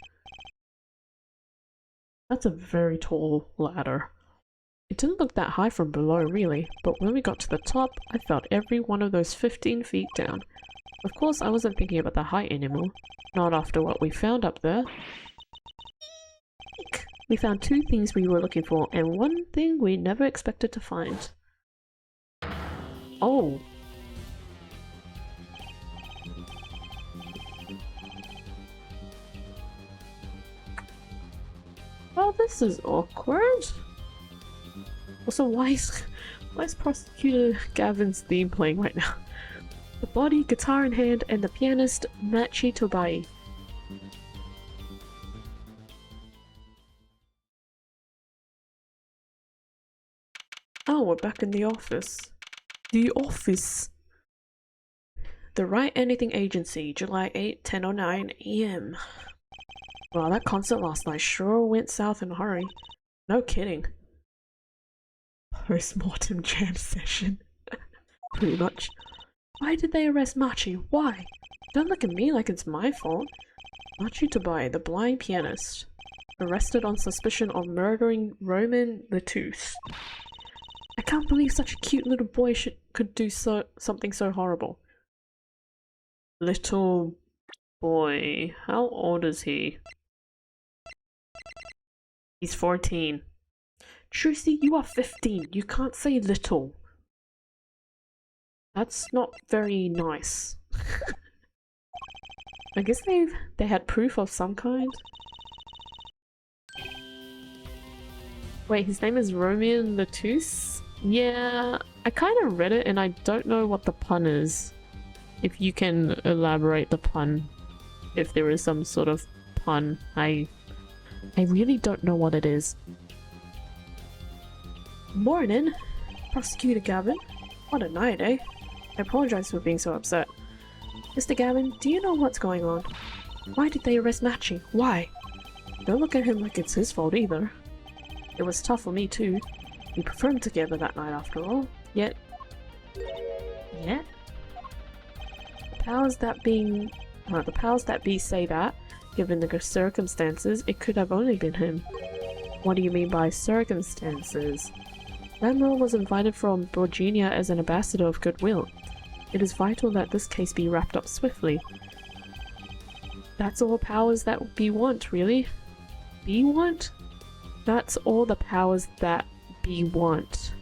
That's a very tall ladder. It didn't look that high from below, really, but when we got to the top, I felt every one of those 15 feet down. Of course, I wasn't thinking about the height anymore. Not after what we found up there. We found two things we were looking for, and one thing we never expected to find. Oh. Well, this is awkward. Also, why is Prosecutor Gavin's theme playing right now? The body, guitar in hand, and the pianist, Machi Tobai. Oh, we're back in the office. The office. The Write Anything Agency, July 8, 10:09 AM. Wow, that concert last night sure went south in a hurry. No kidding. Post-mortem jam session. Pretty much. Why did they arrest Machi? Why? Don't look at me like it's my fault. Machi Tobai, the blind pianist. Arrested on suspicion of murdering Roman Lettuce. I can't believe such a cute little boy could do something so horrible. Little boy. How old is he? He's 14. Trucy, you are 15. You can't say little. That's not very nice. I guess they had proof of some kind. Wait, his name is Romain Lettuce? Yeah, I kind of read it and I don't know what the pun is. If you can elaborate the pun. If there is some sort of pun. I really don't know what it is. Morning, Prosecutor Gavin. What a night, eh? I apologize for being so upset. Mr. Gavin, do you know what's going on? Why did they arrest Matchy? Why? Don't look at him like it's his fault either. It was tough for me too. We performed together that night after all. Yet... The powers that be say that, given the circumstances, it could have only been him. What do you mean by circumstances? Admiral was invited from Borginia as an ambassador of goodwill. It is vital that this case be wrapped up swiftly. That's all powers that be want, really? Be want? That's all the powers that be want.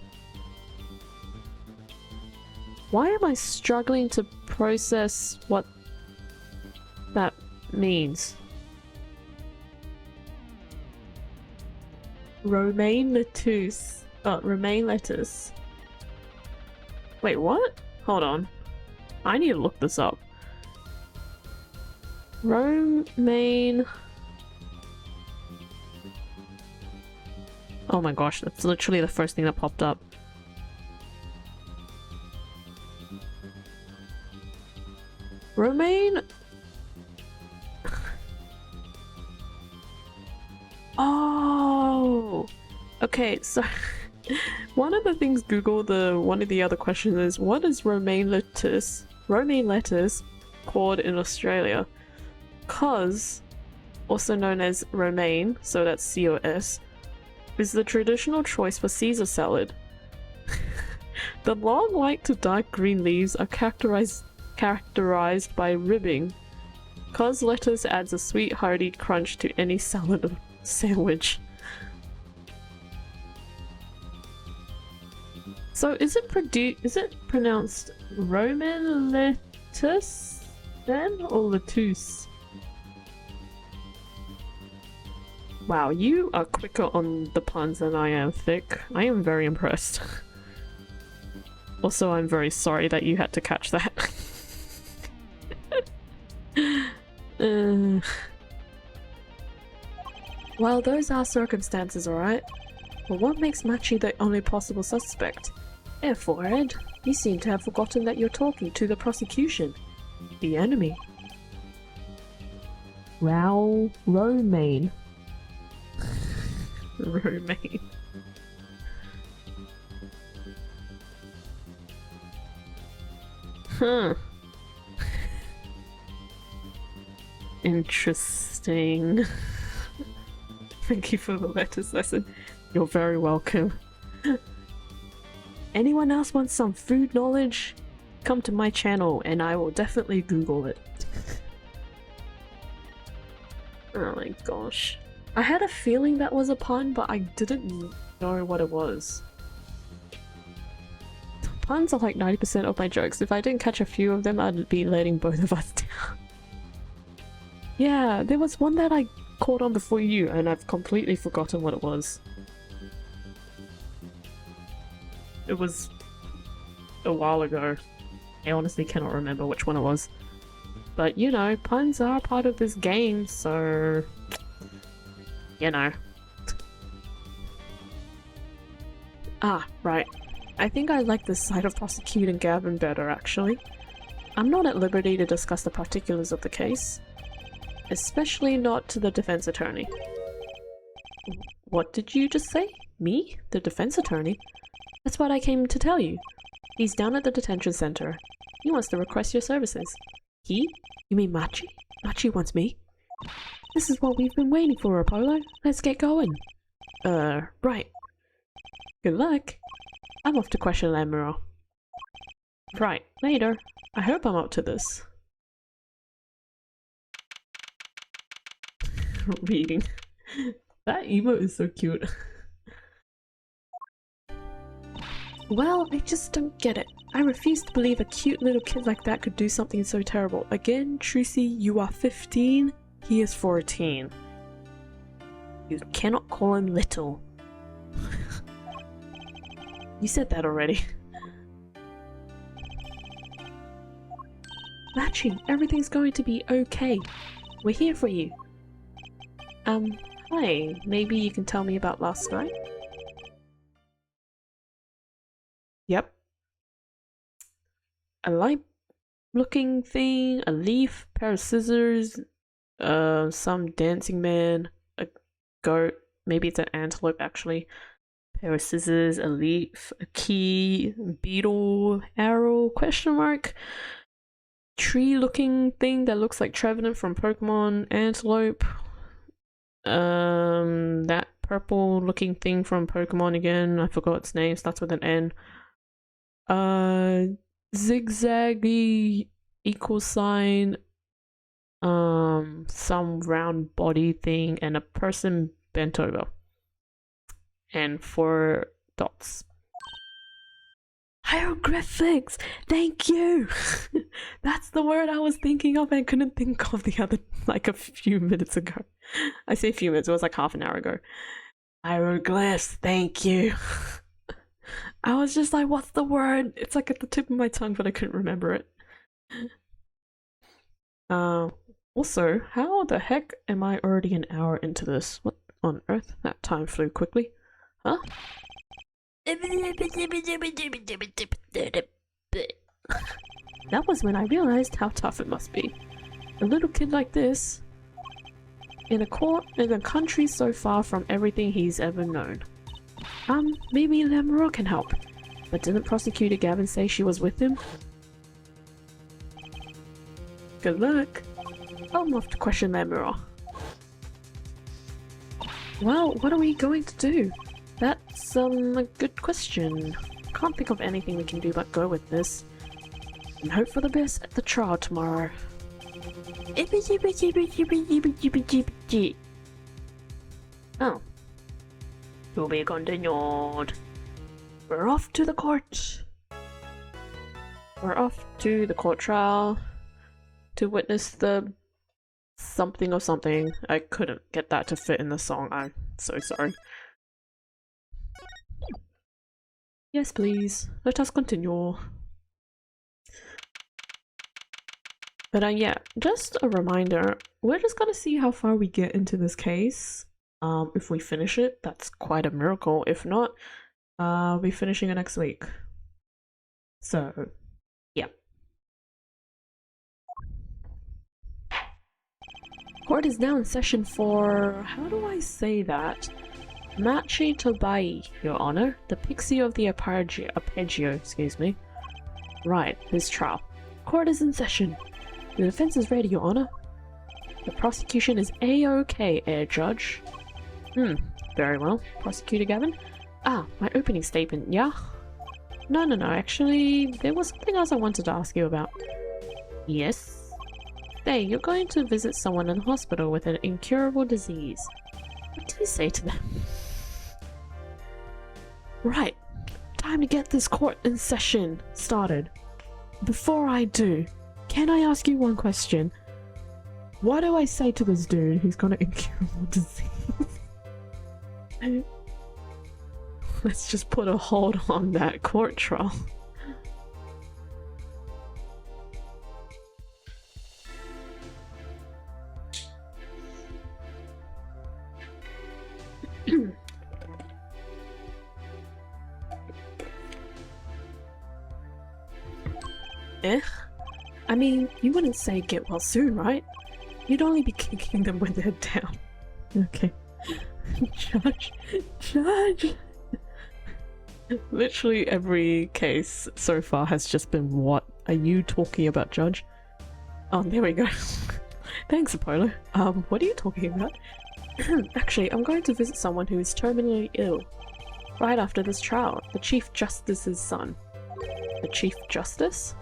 Why am I struggling to process what that means? Romain Lettuce. Oh, Romain Lettuce. Wait, what? Hold on. I need to look this up. Romain... Oh my gosh, that's literally the first thing that popped up. Romain... Oh! Okay, so... one of the things one of the other questions is, what is Romain lettuce called in Australia? Cos, also known as romaine, so that's C-O-S, is the traditional choice for Caesar salad. The long light to dark green leaves are characterized by ribbing. Cos lettuce adds a sweet hearty crunch to any salad or sandwich. So is it pronounced Roman lettuce then, or lettuce? Wow, you are quicker on the puns than I am, Thick. I am very impressed. Also, I'm very sorry that you had to catch that. Well, those are circumstances, alright? But what makes Matchy the only possible suspect? Therefore, Ed, you seem to have forgotten that you're talking to the prosecution. The enemy. Wow, Romain. Romain. Huh. Interesting. Thank you for the letters lesson. You're very welcome. Anyone else want some food knowledge? Come to my channel and I will definitely Google it. Oh my gosh. I had a feeling that was a pun, but I didn't know what it was. Puns are like 90% of my jokes. If I didn't catch a few of them, I'd be letting both of us down. Yeah, there was one that I caught on before you, and I've completely forgotten what it was. It was a while ago. I honestly cannot remember which one it was. But you know, puns are part of this game, so... you know. Ah, right. I think I like this side of prosecuting Gavin better, actually. I'm not at liberty to discuss the particulars of the case. Especially not to the defense attorney. What did you just say? Me? The defense attorney? That's what I came to tell you. He's down at the detention center. He wants to request your services. He? You mean Matchy? Matchy wants me? This is what we've been waiting for, Apollo. Let's get going. Right. Good luck. I'm off to question Admiral. Right, later. I hope I'm up to this. Reading. That emote is so cute. Well, I just don't get it. I refuse to believe a cute little kid like that could do something so terrible. Again, Trucy, you are 15, he is 14. You cannot call him little. You said that already. Matching, everything's going to be okay. We're here for you. Hi, maybe you can tell me about last night? Yep. A light looking thing, a leaf, pair of scissors, some dancing man, a goat, maybe it's an antelope actually, pair of scissors, a leaf, a key, beetle, arrow, question mark, tree looking thing that looks like Trevenant from Pokemon, antelope, that purple looking thing from Pokemon again, I forgot its name, starts with an N, zigzaggy equal sign, some round body thing, and a person bent over. And 4 dots. Hieroglyphics! Thank you! That's the word I was thinking of and couldn't think of the other, like a few minutes ago. I say a few minutes, it was like half an hour ago. Hieroglyphs, thank you. I was just like, what's the word? It's like at the tip of my tongue, but I couldn't remember it. Also, how the heck am I already an hour into this? What on earth? That time flew quickly. Huh? That was when I realized how tough it must be. A little kid like this, in a country so far from everything he's ever known. Maybe Lemura can help. But didn't Prosecutor Gavin say she was with him? Good luck. I'm off to question Lemura. Well, what are we going to do? That's a good question. Can't think of anything we can do but go with this. And hope for the best at the trial tomorrow. Oh. To be continued. We're off to the court. We're off to the court trial to witness the something or something. I couldn't get that to fit in the song. I'm so sorry. Yes, please. Let us continue. But yeah, just a reminder, we're just gonna see how far we get into this case. If we finish it, that's quite a miracle. If not, we'll be finishing it next week. So, yeah. Court is now in session for... how do I say that? Machi Tobai, Your Honor. The pixie of the arpeggio, excuse me. Right, his trial. Court is in session. The defense is ready, Your Honor. The prosecution is A-OK, Air Judge. Very well. Prosecutor Gavin? Ah, my opening statement, yeah? No, actually, there was something else I wanted to ask you about. Yes? Hey, you're going to visit someone in the hospital with an incurable disease. What did you say to them? Right. Time to get this court in session started. Before I do, can I ask you one question? What do I say to this dude who's got an incurable disease? Let's just put a hold on that court trial. I mean, you wouldn't say get well soon, right? You'd only be kicking them when they're down. Okay. Judge! Literally every case so far has just been, what are you talking about, Judge? Oh, there we go. Thanks, Apollo. What are you talking about? Actually, I'm going to visit someone who is terminally ill. Right after this trial, the Chief Justice's son. The Chief Justice?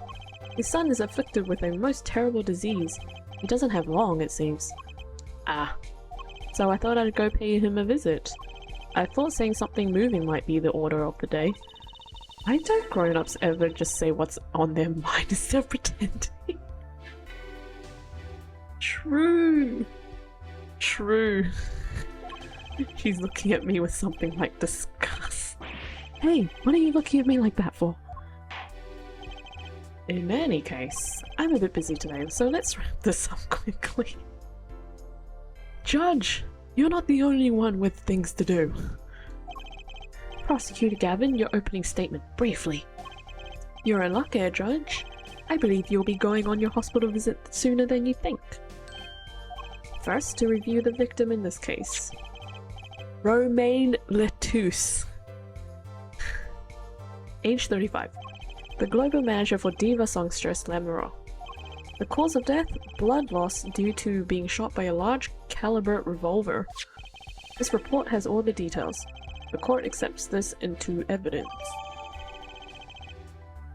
His son is afflicted with a most terrible disease. He doesn't have long, it seems. Ah. So I thought I'd go pay him a visit. I thought saying something moving might be the order of the day. Why don't grown-ups ever just say what's on their mind instead of pretending? True. She's looking at me with something like disgust. Hey, what are you looking at me like that for? In any case, I'm a bit busy today, so let's wrap this up quickly. Judge, you're not the only one with things to do. Prosecutor Gavin, your opening statement, briefly. You're in luck here, Judge. I believe you'll be going on your hospital visit sooner than you think. First, to review the victim in this case. Romaine Lettuce. Age 35. The global manager for diva songstress Lamero. The cause of death? Blood loss due to being shot by a large caliber revolver. This report has all the details. The court accepts this into evidence.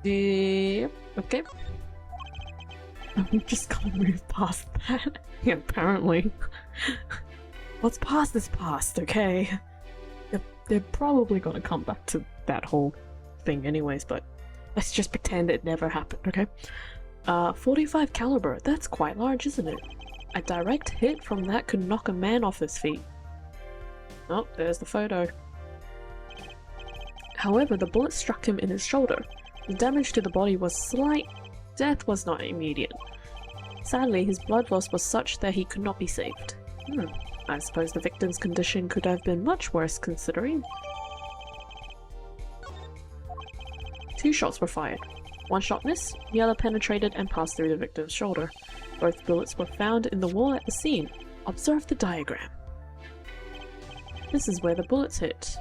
Okay. We just gotta move past that. Yeah, apparently. What's past is past, okay? They're probably gonna come back to that whole thing anyways, but let's just pretend it never happened, okay? 45 caliber, that's quite large, isn't it? A direct hit from that could knock a man off his feet. Oh, there's the photo. However, the bullet struck him in his shoulder. The damage to the body was slight. Death was not immediate. Sadly, his blood loss was such that he could not be saved. I suppose the victim's condition could have been much worse considering. 2 shots were fired. One shot missed, the other penetrated and passed through the victim's shoulder. Both bullets were found in the wall at the scene. Observe the diagram. This is where the bullets hit.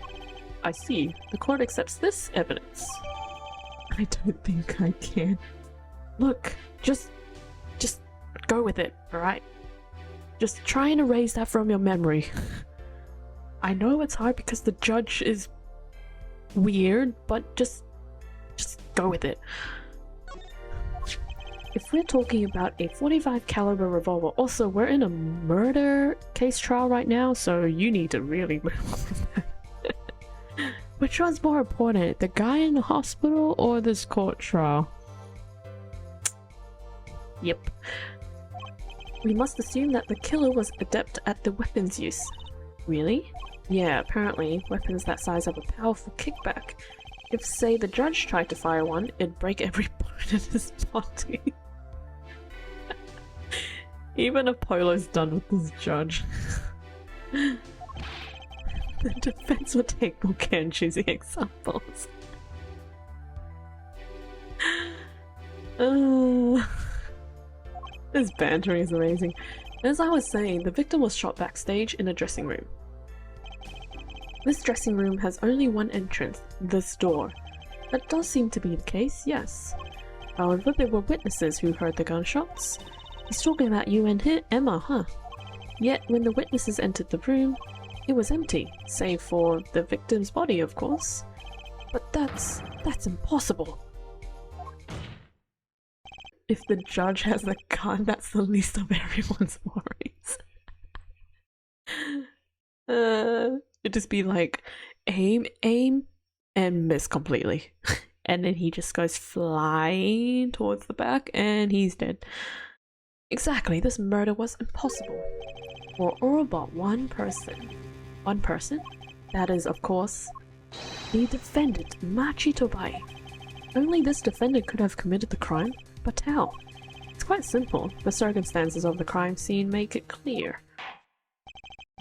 I see. The court accepts this evidence. I don't think I can. Look, just go with it, alright? Just try and erase that from your memory. I know it's hard because the judge is weird, but just go with it. If we're talking about a 45 caliber revolver, also we're in a murder case trial right now, so you need to really move on from that. Which one's more important, the guy in the hospital or this court trial? Yep. We must assume that the killer was adept at the weapons use. Really? Yeah, apparently, weapons that size have a powerful kickback. If, say, the judge tried to fire one, it'd break every bone in his body. Even Apollo's done with this judge. The defense would take more care in choosing examples. This bantering is amazing. As I was saying, the victim was shot backstage in a dressing room. This dressing room has only one entrance, this door. That does seem to be the case, yes. However, there were witnesses who heard the gunshots. He's talking about you and Emma, huh? Yet, when the witnesses entered the room, it was empty, save for the victim's body, of course. But that's impossible. If the judge has a gun, that's the least of everyone's worries. It'd just be like, aim, and miss completely. And then he just goes flying towards the back, and he's dead. Exactly, this murder was impossible. Or about one person. One person? That is, of course, the defendant, Machi Tobai. Only this defendant could have committed the crime, but how? It's quite simple. The circumstances of the crime scene make it clear.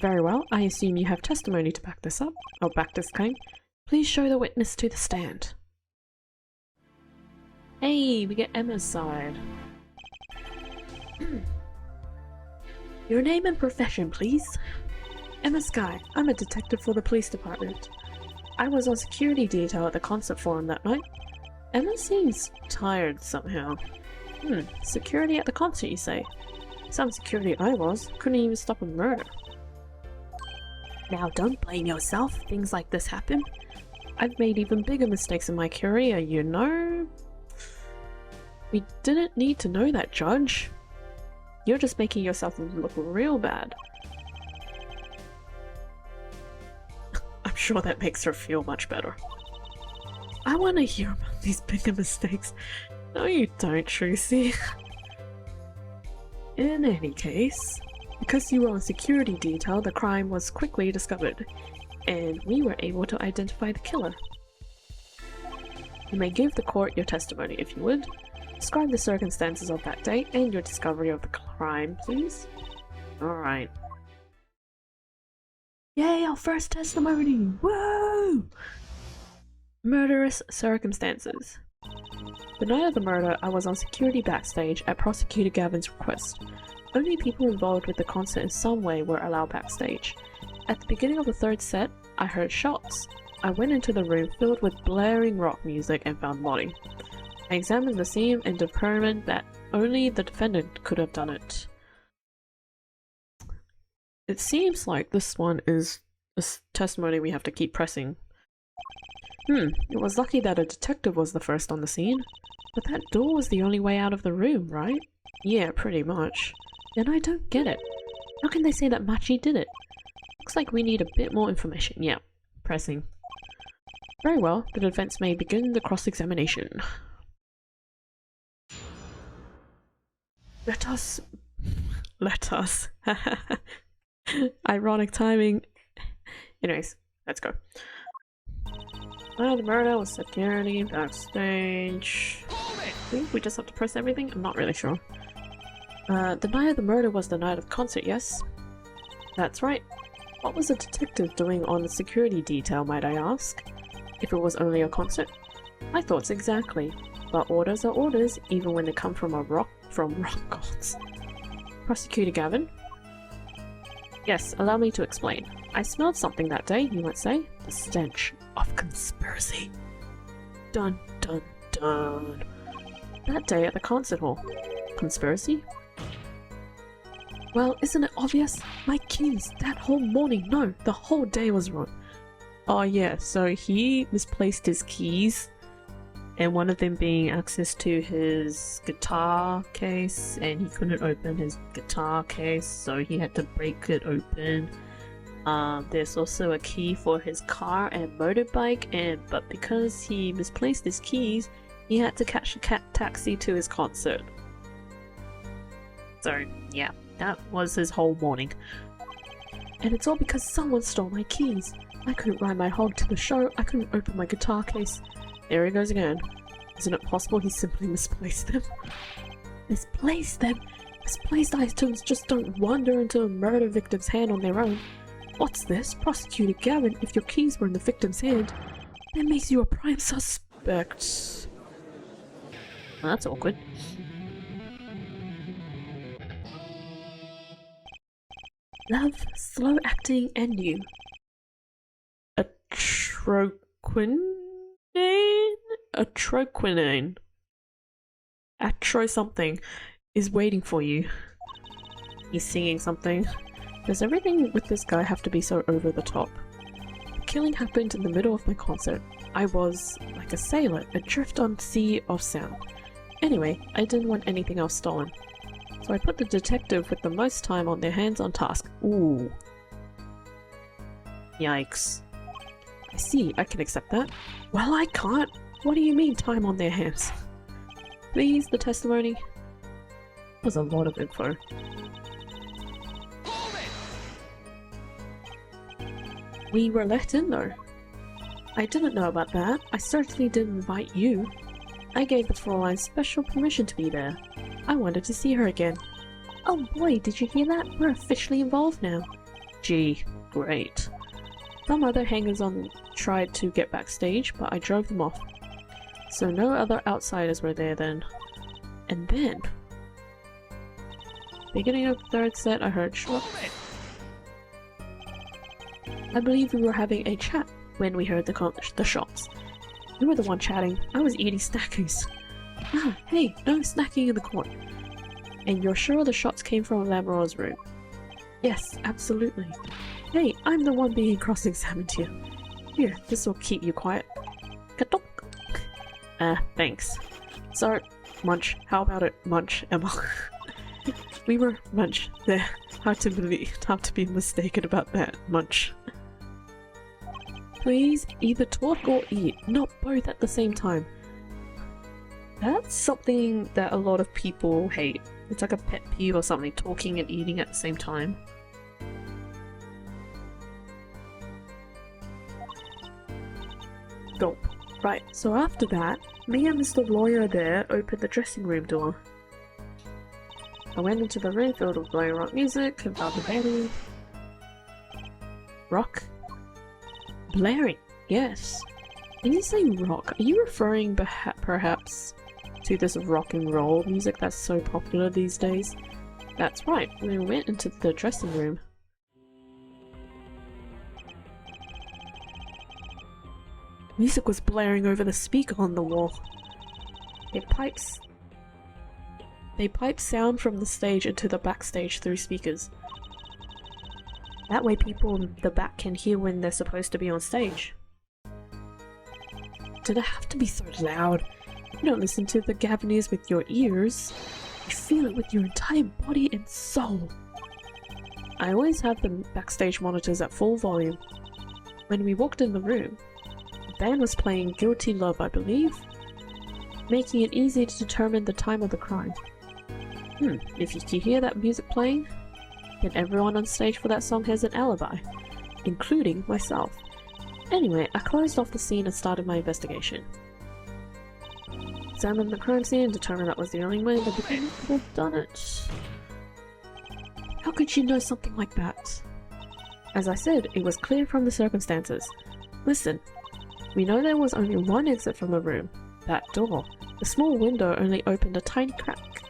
Very well, I assume you have testimony to back this up, or back this claim. Please show the witness to the stand. Hey, we get Emma's side. Your name and profession, please. Emma Sky. I'm a detective for the police department. I was on security detail at the concert forum that night. Emma seems tired somehow. Security at the concert, you say? Some security I was. Couldn't even stop a murder. Now don't blame yourself. Things like this happen. I've made even bigger mistakes in my career, you know? We didn't need to know that, Judge. You're just making yourself look real bad. I'm sure that makes her feel much better. I want to hear about these bigger mistakes. No, you don't, Tracy. In any case, because you were on security detail, the crime was quickly discovered, and we were able to identify the killer. You may give the court your testimony if you would. Describe the circumstances of that day and your discovery of the crime, please. Alright. Yay, our first testimony! Woo! Murderous circumstances. The night of the murder, I was on security backstage at Prosecutor Gavin's request. Only people involved with the concert in some way were allowed backstage. At the beginning of the third set, I heard shots. I went into the room filled with blaring rock music and found Molly. I examined the scene and determined that only the defendant could have done it. It seems like this one is a testimony we have to keep pressing. It was lucky that a detective was the first on the scene. But that door was the only way out of the room, right? Yeah, pretty much. And I don't get it. How can they say that Machi did it? Looks like we need a bit more information. Yeah, pressing. Very well, the defense may begin the cross-examination. Let us. Ironic timing. Anyways, let's go. The murder was security backstage. I think we just have to press everything? I'm not really sure. The night of the murder was the night of the concert, yes? That's right. What was the detective doing on the security detail, might I ask? If it was only a concert? My thoughts exactly. But orders are orders, even when they come from rock gods. Prosecutor Gavin? Yes, allow me to explain. I smelled something that day, you might say. The stench of conspiracy. Dun dun dun. That day at the concert hall. Conspiracy? Well, isn't it obvious? My keys, that whole morning, no, the whole day was wrong. Oh yeah, so he misplaced his keys, and one of them being access to his guitar case, and he couldn't open his guitar case, so he had to break it open. There's also a key for his car and motorbike, but because he misplaced his keys, he had to catch a taxi to his concert. So yeah, that was his whole morning. And it's all because someone stole my keys. I couldn't ride my hog to the show, I couldn't open my guitar case. There he goes again. Isn't it possible he simply misplaced them? Misplaced them? Misplaced items just don't wander into a murder victim's hand on their own. What's this? Prosecutor Gavin, if your keys were in the victim's hand, that makes you a prime suspect. Well, that's awkward. Love, slow acting, and you. Atroquinine? Atro something is waiting for you. He's singing something. Does everything with this guy have to be so over the top? The killing happened in the middle of my concert. I was like a sailor, adrift on sea of sound. Anyway, I didn't want anything else stolen. So I put the detective with the most time on their hands on task. Ooh. Yikes. I see, I can accept that. Well, I can't. What do you mean, time on their hands? Please, the testimony. That was a lot of info. We were let in though. I didn't know about that. I certainly didn't invite you. I gave the Fraulein special permission to be there. I wanted to see her again. Oh boy, did you hear that? We're officially involved now. Gee, great. Some other hangers-on tried to get backstage, but I drove them off. So no other outsiders were there then. And then... beginning of the third set, I heard shots. I believe we were having a chat when we heard the shots. You were the one chatting. I was eating snackies. Ah, hey, no snacking in the court. And you're sure the shots came from Lamoureux's room? Yes, absolutely. Hey, I'm the one being cross-examined here. Here, this will keep you quiet. Katok. Thanks. So, Munch, how about it, Munch, Emma? We were Munch. There. Hard to be mistaken about that, Munch. Please, either talk or eat, not both at the same time. That's something that a lot of people hate. It's like a pet peeve or something, talking and eating at the same time. Gulp. Right, so after that, me and Mr. Lawyer there opened the dressing room door. I went into the room filled with blaring rock music and found the body. Rock? Blaring, yes. When you say rock, are you referring perhaps to this rock and roll music that's so popular these days? That's right, we went into the dressing room. Music was blaring over the speaker on the wall. They pipe sound from the stage into the backstage through speakers. That way people in the back can hear when they're supposed to be on stage. Did it have to be so loud? You don't listen to the Gaviniers with your ears. You feel it with your entire body and soul. I always have the backstage monitors at full volume. When we walked in the room, the band was playing Guilty Love, I believe, making it easy to determine the time of the crime. If you can hear that music playing, then everyone on stage for that song has an alibi, including myself. Anyway, I closed off the scene and started my investigation. Examined the crime scene and determined that was the only way that the criminal could have done it. How could you know something like that? As I said, it was clear from the circumstances. Listen, we know there was only one exit from the room, that door. The small window only opened a tiny crack,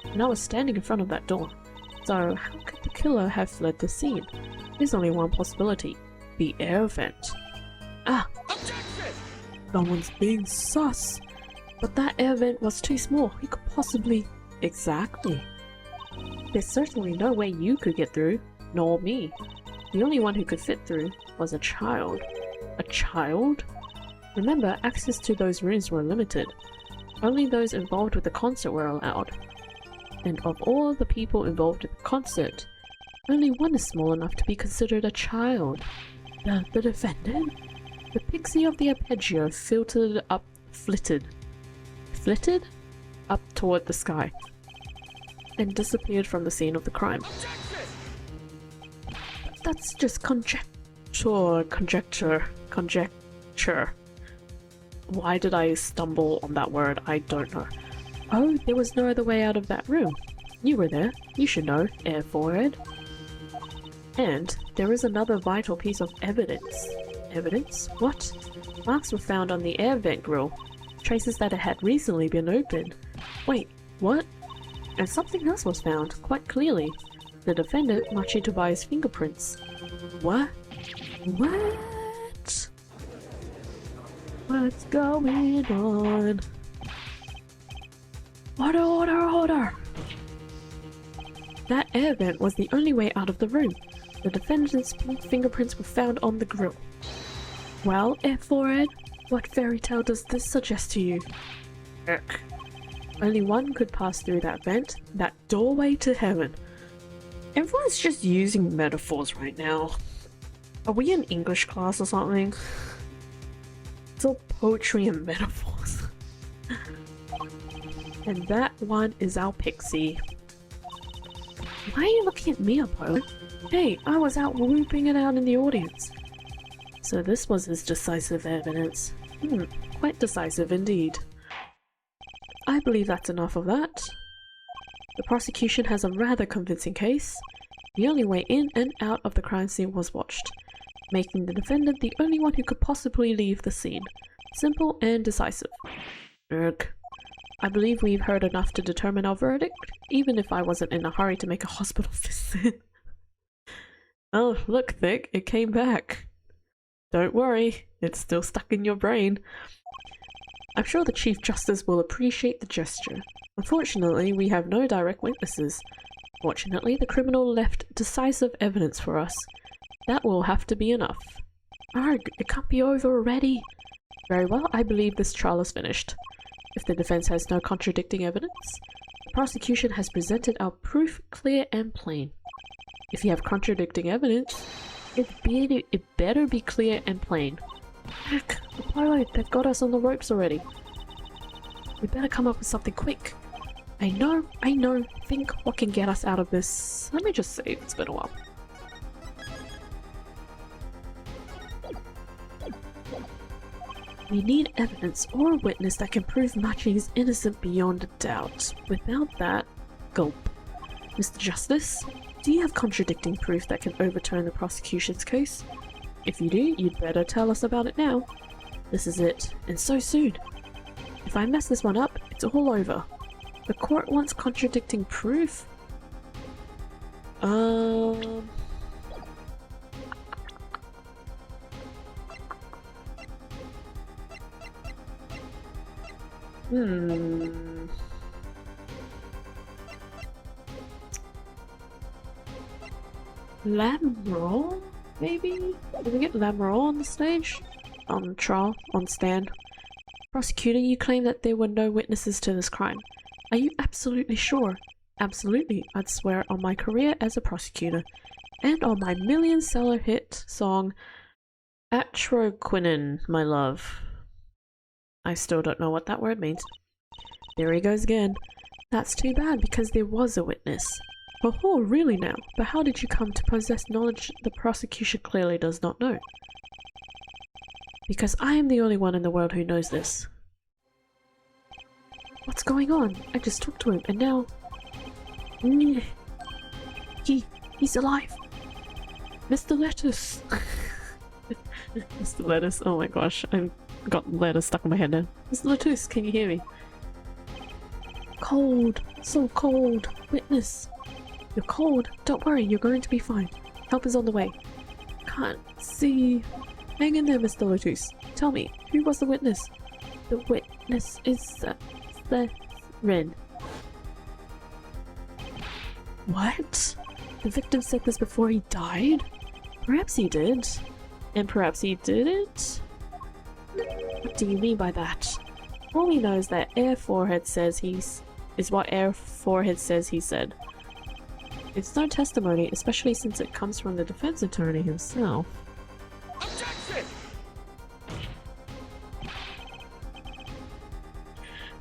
and I was standing in front of that door. So how could the killer have fled the scene? There's only one possibility, the air vent. Ah! No one's being sus! But that air vent was too small, he could possibly... Exactly. There's certainly no way you could get through, nor me. The only one who could fit through was a child. A child? Remember, access to those rooms were limited. Only those involved with the concert were allowed. And of all the people involved in the concert, only one is small enough to be considered a child. The defendant? The pixie of the arpeggio flitted up toward the sky and disappeared from the scene of the crime. But that's just conjecture. Why did I stumble on that word? I don't know. Oh, there was no other way out of that room. You were there. You should know, air forward. And there is another vital piece of evidence. Evidence? What? Marks were found on the air vent grill. Traces that it had recently been opened. Wait, what? And something else was found, quite clearly. The defendant, Machi Tobias' fingerprints. What? What? What's going on? Order! That air vent was the only way out of the room. The defendant's fingerprints were found on the grill. Well, Air Forward, what fairy tale does this suggest to you? Heck. Only one could pass through that vent, that doorway to heaven. Everyone's just using metaphors right now. Are we in English class or something? It's all poetry and metaphors. And that one is our pixie. Why are you looking at me, Apollo? Hey, I was out whooping it out in the audience. So this was his decisive evidence. Quite decisive indeed. I believe that's enough of that. The prosecution has a rather convincing case. The only way in and out of the crime scene was watched, making the defendant the only one who could possibly leave the scene. Simple and decisive. Ugh. I believe we've heard enough to determine our verdict, even if I wasn't in a hurry to make a hospital visit. Oh, look, Thick, it came back. Don't worry, it's still stuck in your brain. I'm sure the Chief Justice will appreciate the gesture. Unfortunately, we have no direct witnesses. Fortunately, the criminal left decisive evidence for us. That will have to be enough. Arg, it can't be over already. Very well, I believe this trial is finished. If the defense has no contradicting evidence, the prosecution has presented our proof clear and plain. If you have contradicting evidence, it better be clear and plain. Heck, the pilot that got us on the ropes already. We better come up with something quick. I know, think what can get us out of this. Let me just save, it's been a while. We need evidence or a witness that can prove Machi is innocent beyond a doubt. Without that, gulp. Mr. Justice, do you have contradicting proof that can overturn the prosecution's case? If you do, you'd better tell us about it now. This is it, and so soon. If I mess this one up, it's all over. The court wants contradicting proof? Lamroll? Maybe? Did we get Lamroll on the stage? On trial? On stand? Prosecutor, you claim that there were no witnesses to this crime. Are you absolutely sure? Absolutely, I'd swear on my career as a prosecutor. And on my million-seller hit song, Atroquinin, my love. I still don't know what that word means. There he goes again. That's too bad because there was a witness. Oh, really now? But how did you come to possess knowledge the prosecution clearly does not know? Because I am the only one in the world who knows this. What's going on? I just talked to him and now... He's alive! Mr. Lettuce! Mr. Lettuce, oh my gosh, I've got lettuce stuck in my head now. Mr. Lettuce, can you hear me? Cold! So cold! Witness! You're cold? Don't worry, you're going to be fine. Help is on the way. Can't see... Hang in there, Mr. Lettuce. Tell me, who was the witness? The witness is... Ren. What? The victim said this before he died? Perhaps he did. And perhaps he didn't? What do you mean by that? All we know is that Air Forehead says is what Air Forehead says he said. It's no testimony, especially since it comes from the defense attorney himself. Objection!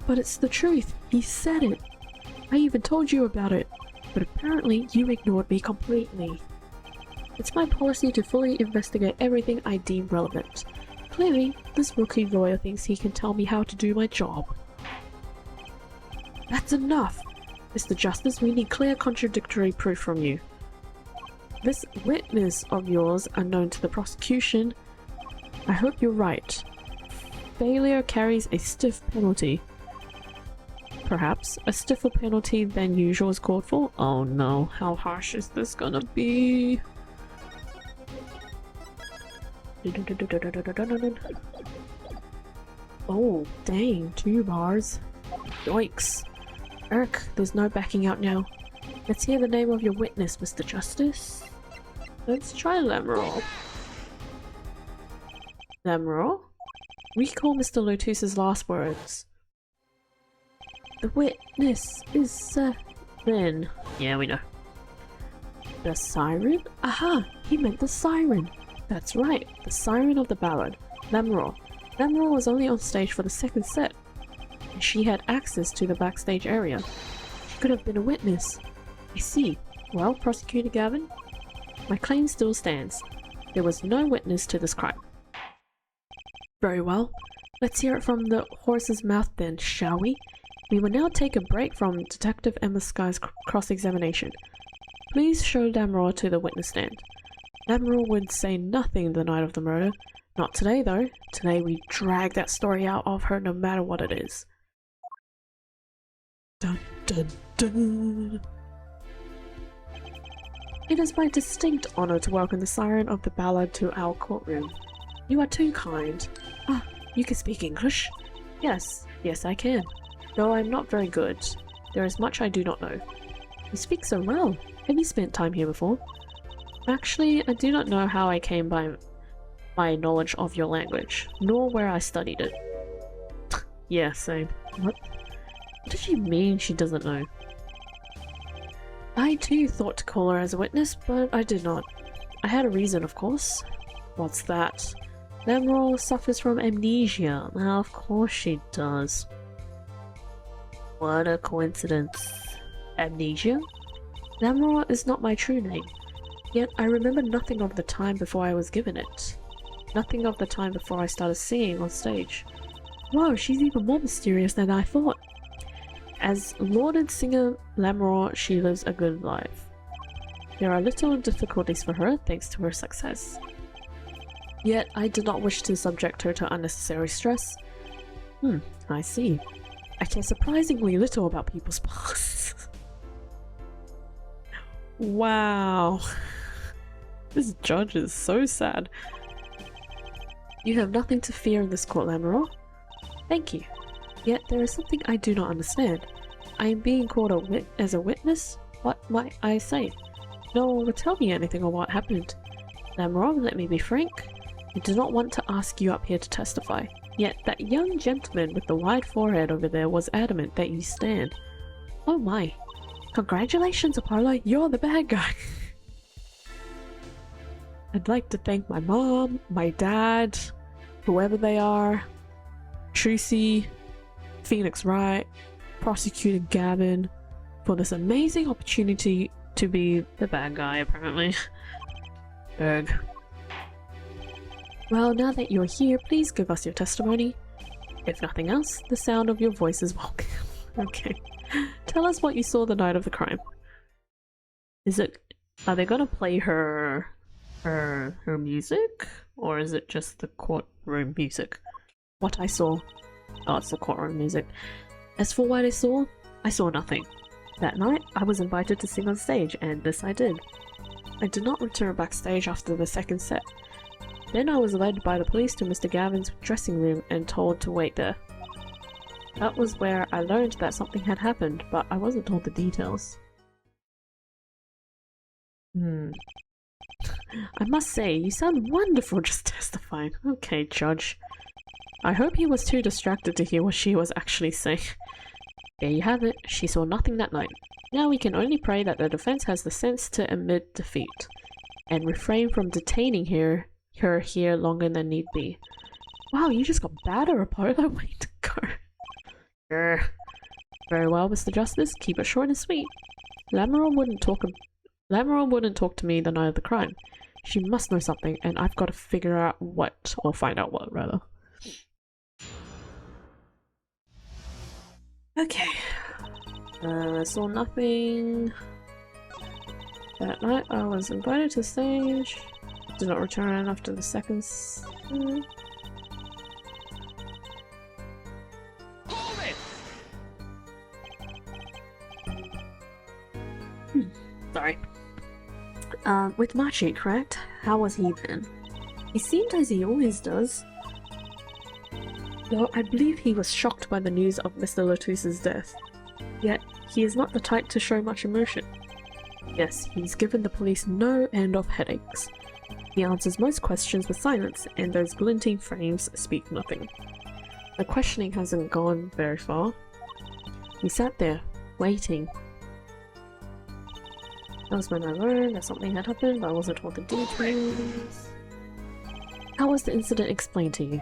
But it's the truth. He said it. I even told you about it. But apparently you ignored me completely. It's my policy to fully investigate everything I deem relevant. Clearly, this rookie lawyer thinks he can tell me how to do my job. That's enough! Mr. Justice, we need clear contradictory proof from you. This witness of yours, unknown to the prosecution, I hope you're right. Failure carries a stiff penalty. Perhaps a stiffer penalty than usual is called for? Oh no, how harsh is this gonna be? Oh, dang, 2 bars. Yikes. Eric, there's no backing out now. Let's hear the name of your witness, Mr. Justice. Let's try Lamroll. Lamroll? Recall Mr. Lotus's last words. The witness is, Ren. Yeah, we know. The siren? Aha! He meant the siren! That's right, the siren of the ballad. Lamroll. Lamroll was only on stage for the second set. And she had access to the backstage area. She could have been a witness. I see. Well, Prosecutor Gavin, my claim still stands. There was no witness to this crime. Very well. Let's hear it from the horse's mouth then, shall we? We will now take a break from Detective Emma Sky's cross-examination. Please show Lamroll to the witness stand. Lamroll would say nothing the night of the murder. Not today, though. Today we drag that story out of her no matter what it is. Dun dun dun. It is my distinct honor to welcome the siren of the ballad to our courtroom. You are too kind. Ah, you can speak English? Yes, yes I can. Though I'm not very good. There is much I do not know. You speak so well. Have you spent time here before? Actually, I do not know how I came by my knowledge of your language, nor where I studied it. Yeah, same. What does she mean she doesn't know? I too thought to call her as a witness, but I did not. I had a reason, of course. What's that? Lamroll suffers from amnesia. Now, of course she does. What a coincidence. Amnesia? Lamroll is not my true name, yet I remember nothing of the time before I was given it. Nothing of the time before I started singing on stage. Whoa, she's even more mysterious than I thought. As lauded singer Lamora, she lives a good life. There are little difficulties for her thanks to her success. Yet, I did not wish to subject her to unnecessary stress. I see. I care surprisingly little about people's pasts. Wow. This judge is so sad. You have nothing to fear in this court, Lamora. Thank you. Yet there is something I do not understand. I am being called as a witness? What might I say? No one would tell me anything of what happened. Lamora, let me be frank. I do not want to ask you up here to testify. Yet that young gentleman with the wide forehead over there was adamant that you stand. Oh my. Congratulations, Apollo, you're the bad guy. I'd like to thank my mom, my dad, whoever they are, Trucy, Phoenix Wright, Prosecutor Gavin, for this amazing opportunity to be the bad guy, apparently. Ugh. Well, now that you're here, please give us your testimony. If nothing else, the sound of your voice is welcome. Okay. Tell us what you saw the night of the crime. Are they gonna play her music? Or is it just the courtroom music? What I saw. Oh, it's the courtroom music. As for what I saw nothing. That night, I was invited to sing on stage, and this I did. I did not return backstage after the second set. Then I was led by the police to Mr. Gavin's dressing room and told to wait there. That was where I learned that something had happened, but I wasn't told the details. I must say, you sound wonderful just testifying. Okay, Judge. I hope he was too distracted to hear what she was actually saying. There you have it. She saw nothing that night. Now we can only pray that the defense has the sense to admit defeat, and refrain from detaining her here longer than need be. Wow, you just got badder, Apollo. Way to go. Very well, Mr. Justice. Keep it short and sweet. Lamora wouldn't talk to me the night of the crime. She must know something, and I've got to figure out what, or find out what, rather. Okay. I saw nothing. That night I was invited to stage. Did not return after the second Sorry. With Machi, correct? How was he then? He seemed as he always does. Though I believe he was shocked by the news of Mr. Lotus's death. Yet, he is not the type to show much emotion. Yes, he's given the police no end of headaches. He answers most questions with silence, and those glinting frames speak nothing. The questioning hasn't gone very far. He sat there, waiting. That was when I learned that something had happened, but I wasn't told the details. How was the incident explained to you?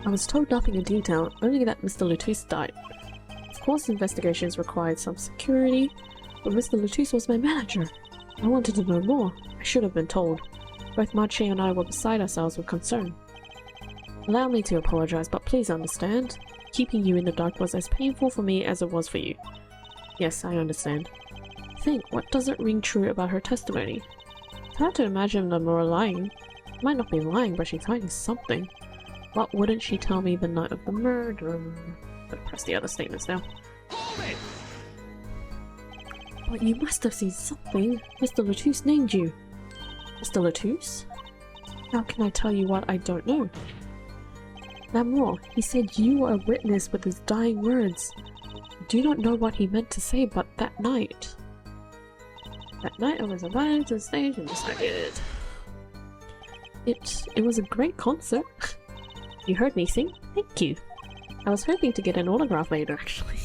I was told nothing in detail, only that Mr. Lotus died. Of course, investigations required some security, but Mr. Lotus was my manager. I wanted to know more. I should have been told. Both Machi and I were beside ourselves with concern. Allow me to apologize, but please understand. Keeping you in the dark was as painful for me as it was for you. Yes, I understand. Think, what doesn't ring true about her testimony? It's hard to imagine Lamora lying. She might not be lying, but she's hiding something. What wouldn't she tell me the night of the murder? I'll press the other statements now. But you must have seen something. Mr. Lotus named you. Mr. Lotus? How can I tell you what I don't know? Lamora, he said you were a witness with his dying words. I do not know what he meant to say, but that night. That night I was invited to the stage and decided. It was a great concert. You heard me sing? Thank you. I was hoping to get an autograph later, actually.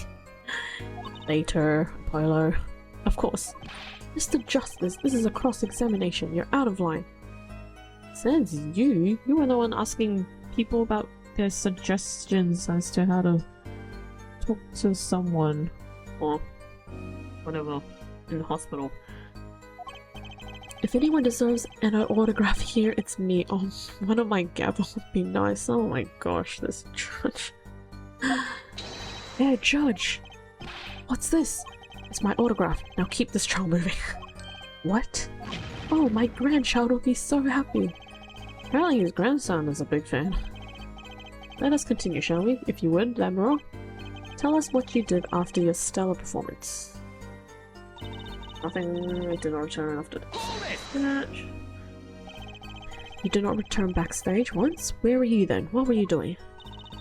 Later, Apollo. Of course. Mr. Justice, this is a cross-examination. You're out of line. Says you? You were the one asking people about their suggestions as to how to talk to someone. Or whatever. In the hospital. If anyone deserves an autograph here, it's me. Oh, one of my gavel would be nice. Oh my gosh, this judge. Hey, judge! What's this? It's my autograph. Now keep this child moving. What? Oh, my grandchild will be so happy. Apparently his grandson is a big fan. Let us continue, shall we? If you would, Admiral. Tell us what you did after your stellar performance. Nothing. I did not return after the match. You did not return backstage once? Where were you then? What were you doing?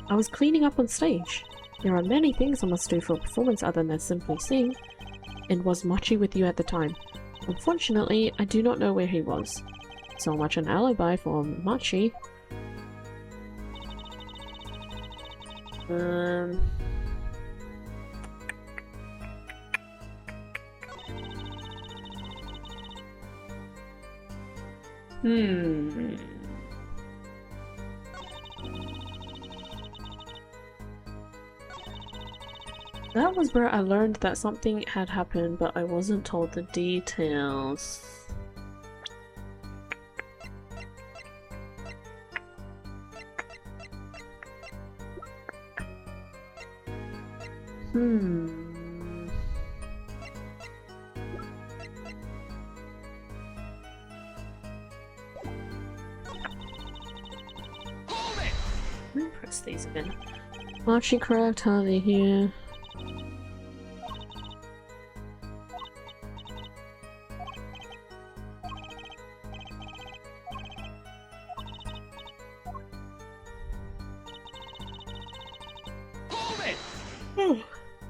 I was cleaning up on stage. There are many things I must do for a performance other than simply sing. And was Machi with you at the time? Unfortunately, I do not know where he was. So much an alibi for Machi. That was where I learned that something had happened, but I wasn't told the details. Let me press these again. Machi correct, how are they here?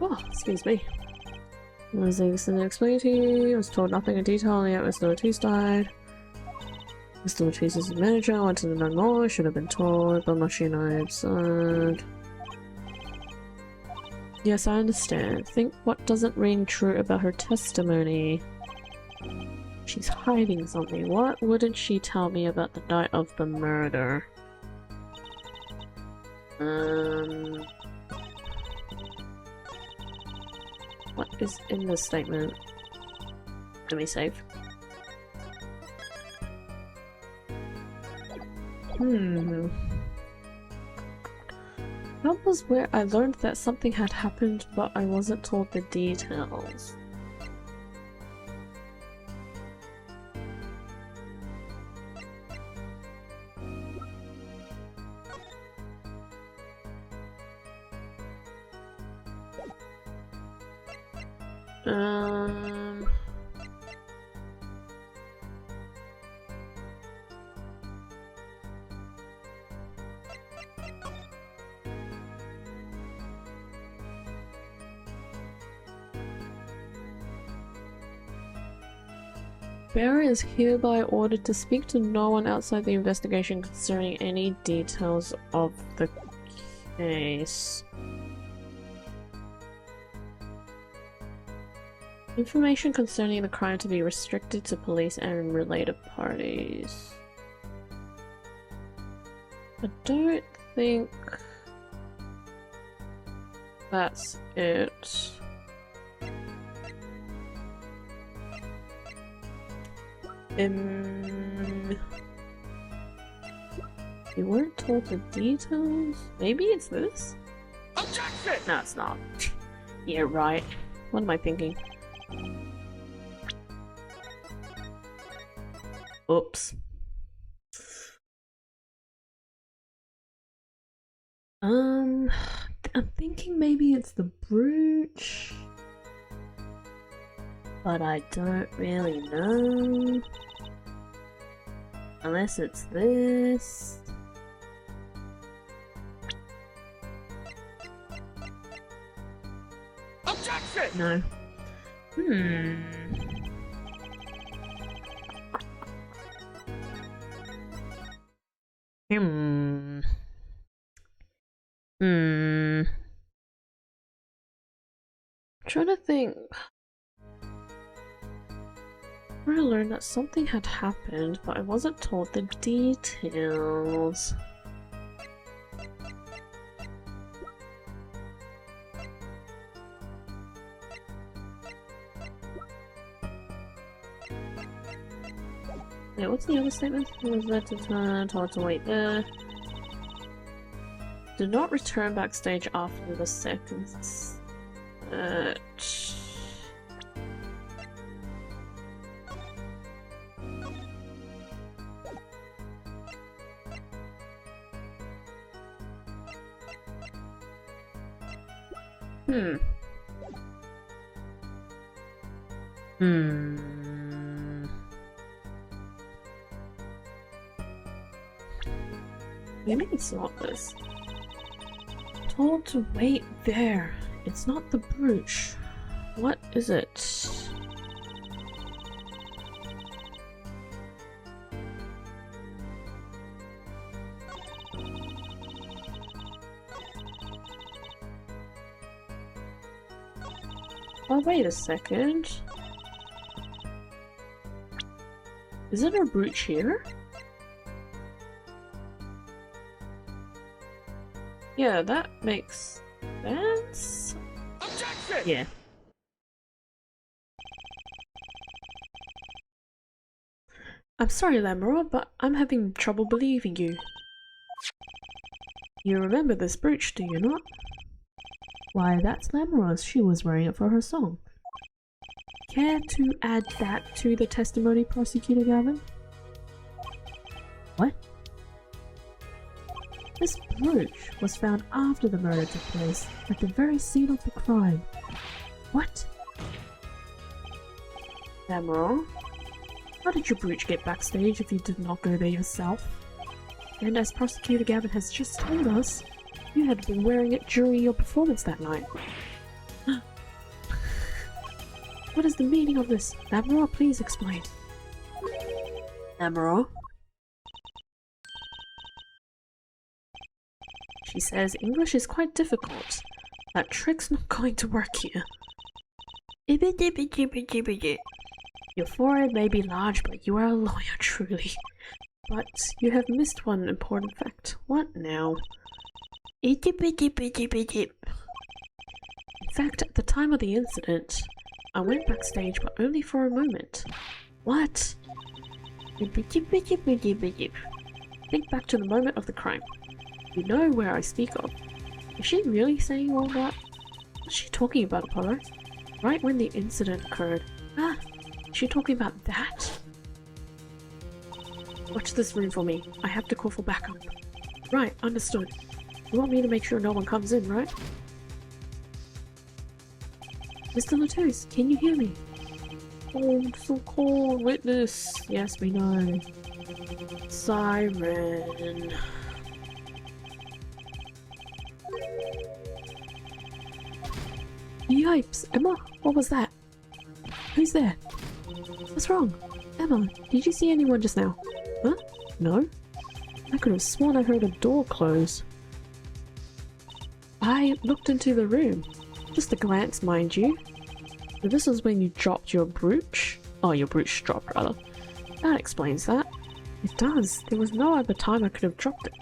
Oh, excuse me. As I explained to you, I was told nothing in detail, yet Mr. Ortiz died. Mr. Ortiz is the manager, I wanted to know more, should have been told, but Machi and I absurd. Yes, I understand. Think what doesn't ring true about her testimony. She's hiding something. What wouldn't she tell me about the night of the murder? What is in this statement? Let me save. That was where I learned that something had happened, but I wasn't told the details. Barry is hereby ordered to speak to no one outside the investigation concerning any details of the case. Information concerning the crime to be restricted to police and related parties. I don't think that's it. You weren't told the details? Maybe it's this? Objection! No, it's not. Yeah, right. What am I thinking? Oops. I'm thinking maybe it's the brooch, but I don't really know. Unless it's this. Objection! No. I'm trying to think. I learned that something had happened, but I wasn't told the details. Yeah, what's the other statement? Was that to turn, told to wait there. Do not return backstage after the second search. Maybe it's not this. Told to wait there. It's not the brooch. What is it? Oh, wait a second. Is it a brooch here? Yeah, that makes sense. Objection! Yeah. I'm sorry, Lamora, but I'm having trouble believing you. You remember this brooch, do you not? Why, that's Lamora's. She was wearing it for her song. Care to add that to the testimony, Prosecutor Gavin? What? This brooch was found after the murder took place, at the very scene of the crime. What? Lamora? How did your brooch get backstage if you did not go there yourself? And as Prosecutor Gavin has just told us, you had been wearing it during your performance that night. What is the meaning of this? Lamora, please explain. Lamora? She says English is quite difficult. That trick's not going to work here. Your forehead may be large, but you are a lawyer, truly. But you have missed one important fact. What now? In fact, at the time of the incident, I went backstage, but only for a moment. What? Think back to the moment of the crime. You know where I speak of. Is she really saying all that? What's she talking about, Apollo? Right when the incident occurred. Ah, is she talking about that? Watch this room for me. I have to call for backup. Right, understood. You want me to make sure no one comes in, right? Mr. Latouche, can you hear me? Oh, so cold. Witness. Yes, we know. Siren. Yipes! Emma, what was that? Who's there? What's wrong? Emma, did you see anyone just now? Huh? No? I could have sworn I heard a door close. I looked into the room. Just a glance, mind you. So this is when you dropped your brooch? Oh, your brooch dropped, rather. That explains that. It does. There was no other time I could have dropped it.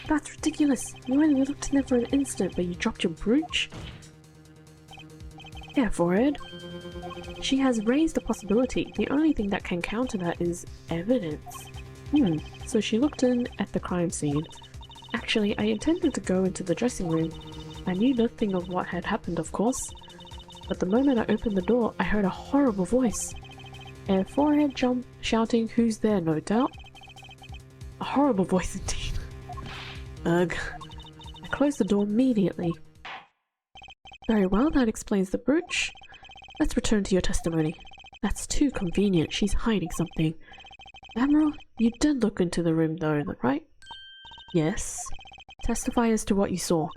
That's ridiculous. You only looked in there for an instant, but you dropped your brooch? Yeah, forehead. She has raised a possibility. The only thing that can counter that is evidence. So she looked in at the crime scene. Actually, I intended to go into the dressing room. I knew nothing of what had happened, of course. But the moment I opened the door, I heard a horrible voice. A forehead jump shouting, "Who's there?" no doubt. A horrible voice indeed. Ugh. I closed the door immediately. Very well, that explains the brooch. Let's return to your testimony. That's too convenient. She's hiding something. Admiral, you did look into the room though, right? Yes. Testify as to what you saw.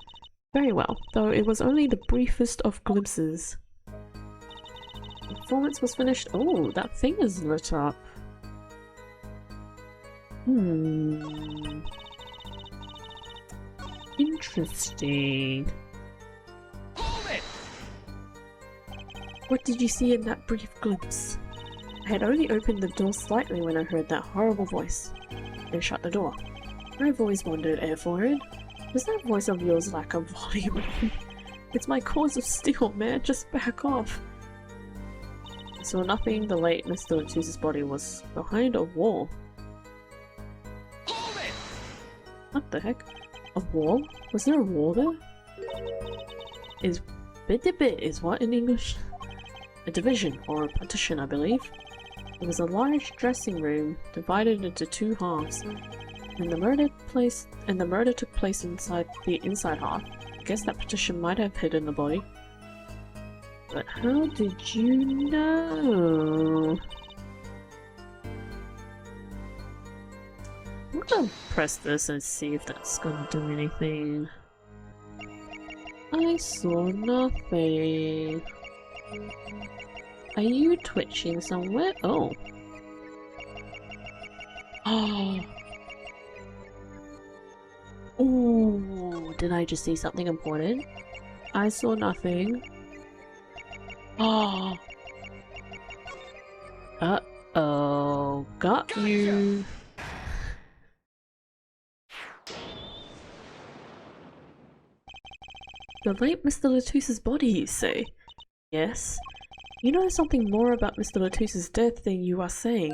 Very well, though it was only the briefest of glimpses. The performance was finished. Oh, that thing is lit up. Interesting. Hold it! What did you see in that brief glimpse? I had only opened the door slightly when I heard that horrible voice, and shut the door. I've always wondered, Air Forehead, does that voice of yours lack a volume? It's my cause of steel, man, just back off. I saw nothing. The late Mr. Latouche's body was behind a wall. What the heck? A wall? Was there a wall there? Is bit is what in English? A division or a partition, I believe. It was a large dressing room divided into two halves. And the murder took place inside the inside half. I guess that partition might have hidden the body. But how did you know? I'm gonna press this and see if that's gonna do anything. I saw nothing. Are you twitching somewhere? Oh. Oh. Ooh, did I just see something important? I saw nothing. Oh. Uh-oh. Got you. The late Mr. Latouse's body, you say? Yes. You know something more about Mr. Latouse's death than you are saying.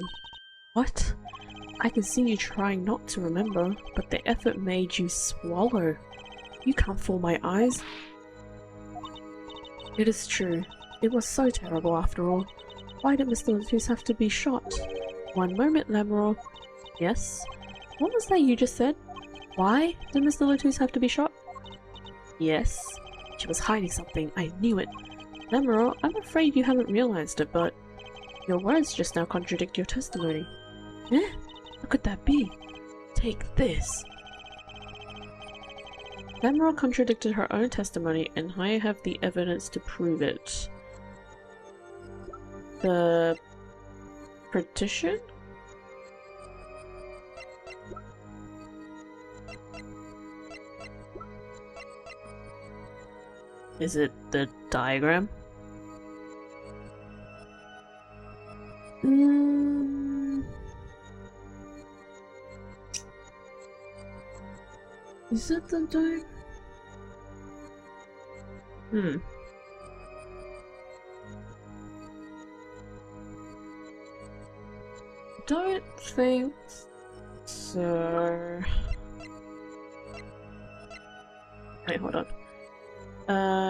What? I can see you trying not to remember, but the effort made you swallow. You can't fool my eyes. It is true. It was so terrible after all. Why did Mr. Latouse have to be shot? One moment, Lamoureux. Yes? What was that you just said? Why did Mr. Latouce have to be shot? Yes. She was hiding something. I knew it. Lamoureux, I'm afraid you haven't realized it, but your words just now contradict your testimony. Eh? How could that be? Take this. Lamoureux contradicted her own testimony, and I have the evidence to prove it. The petition? Is it the diagram? Is it the diagram? Don't think so. Wait, hold on.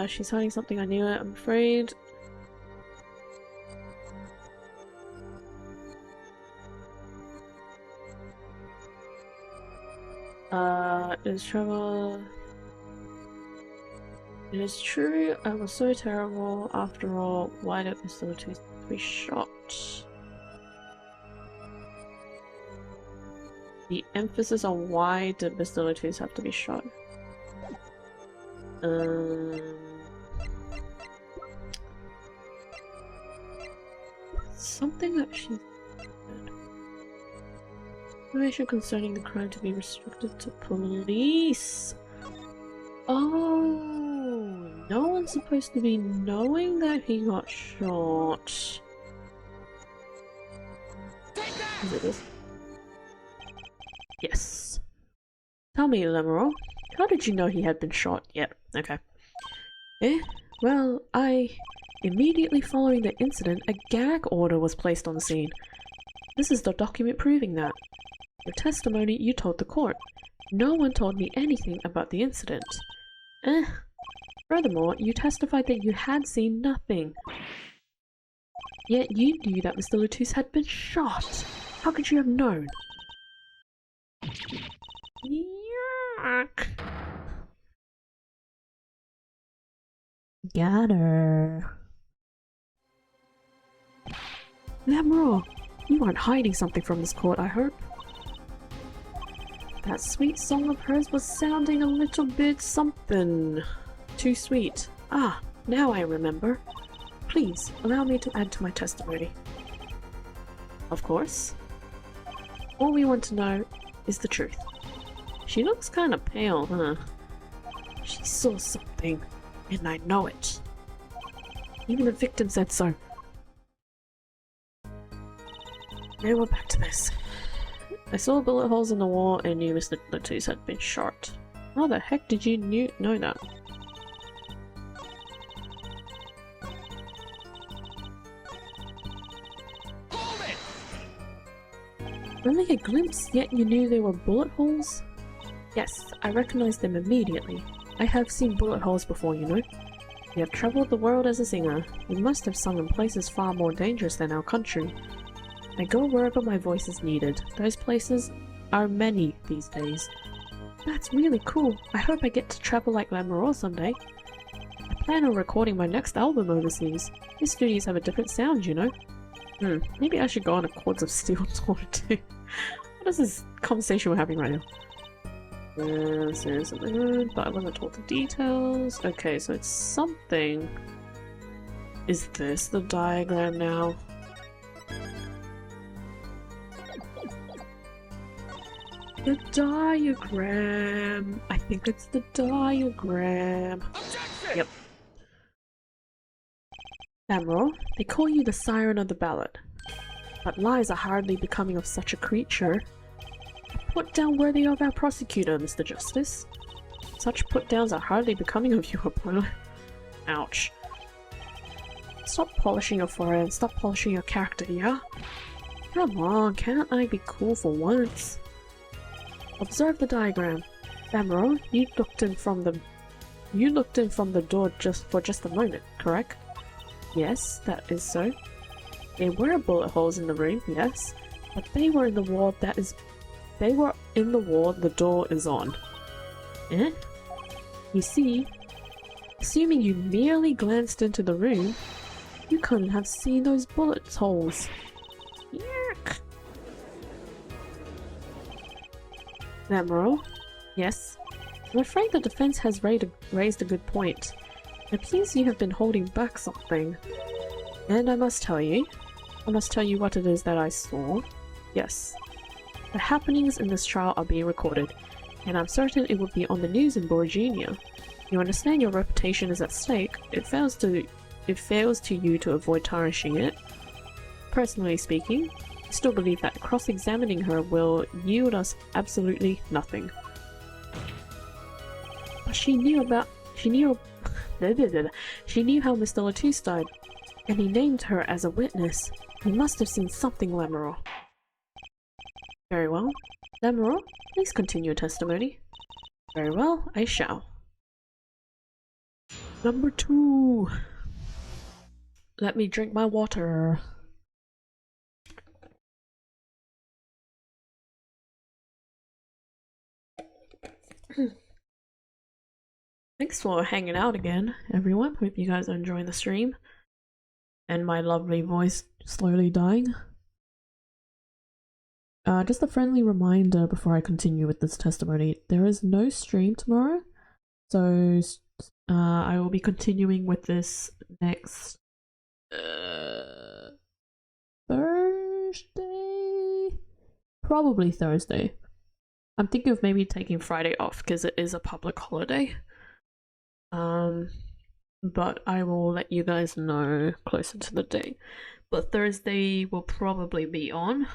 She's hiding something, I knew it, I'm afraid. Is trouble. It is true, I was so terrible. After all, why did Mr. Latouce be shot? The emphasis on why did Mr. Latouce have to be shot? Something that she said. Information concerning the crime to be restricted to police. Oh, no one's supposed to be knowing that he got shot. Is it this? Yes. Tell me, Lamoureux, how did you know he had been shot? Yep, okay. Well, immediately following the incident, a gag order was placed on the scene. This is the document proving that. Your testimony you told the court. No one told me anything about the incident. Furthermore, you testified that you had seen nothing. Yet you knew that Mr. Latouce had been shot. How could you have known? Yuck. Got her. Lamoureux, you aren't hiding something from this court, I hope. That sweet song of hers was sounding a little bit something. Too sweet. Ah, now I remember. Please, allow me to add to my testimony. Of course. All we want to know is the truth. She looks kind of pale, huh? She saw something, and I know it. Even the victim said so. Now we're back to this. I saw bullet holes in the wall and knew Mr. Latouce had been shot. How the heck did you know that? Hold it! Only a glimpse, yet you knew there were bullet holes? Yes, I recognized them immediately. I have seen bullet holes before, you know. You have traveled the world as a singer. You must have sung in places far more dangerous than our country. I go wherever my voice is needed. Those places are many these days. That's really cool. I hope I get to travel like Lamoureux someday. I plan on recording my next album overseas. These studios have a different sound, you know. Maybe I should go on a Chords of Steel tour too. What is this conversation we're having right now? But I wasn't told the details. Okay, so it's something. Is this the diagram now? The diagram! I think it's the diagram. Objection! Yep. Admiral, they call you the Siren of the Ballad. But lies are hardly becoming of such a creature. Put down worthy of our prosecutor, Mr. Justice. Such put-downs are hardly becoming of you, Apollo. Ouch. Stop polishing your forehead and stop polishing your character, yeah? Come on, can't I be cool for once? Observe the diagram. Admiral, you looked in from the door for just a moment, correct? Yes, that is so. There were bullet holes in the room, yes, but they were in the wall the door is on. Eh? You see, assuming you merely glanced into the room, you couldn't have seen those bullet holes. Yuck! Admiral? Yes? I'm afraid the defense has raised a good point. It appears you have been holding back something. And I must tell you what it is that I saw. Yes. The happenings in this trial are being recorded, and I'm certain it will be on the news in Borginia. You understand your reputation is at stake. It fails to you to avoid tarnishing it. Personally speaking, I still believe that cross-examining her will yield us absolutely nothing. But she knew how Mr. Latouche died, and he named her as a witness. He must have seen something, Lamoureux. Very well. Lamoureux, please continue your testimony. Very well, I shall. Number 2. Let me drink my water. Thanks for hanging out again, everyone. Hope you guys are enjoying the stream. And my lovely voice slowly dying. Just a friendly reminder before I continue with this testimony. There is no stream tomorrow. So I will be continuing with this next Thursday? Probably Thursday. I'm thinking of maybe taking Friday off because it is a public holiday. But I will let you guys know closer to the day. But Thursday will probably be on,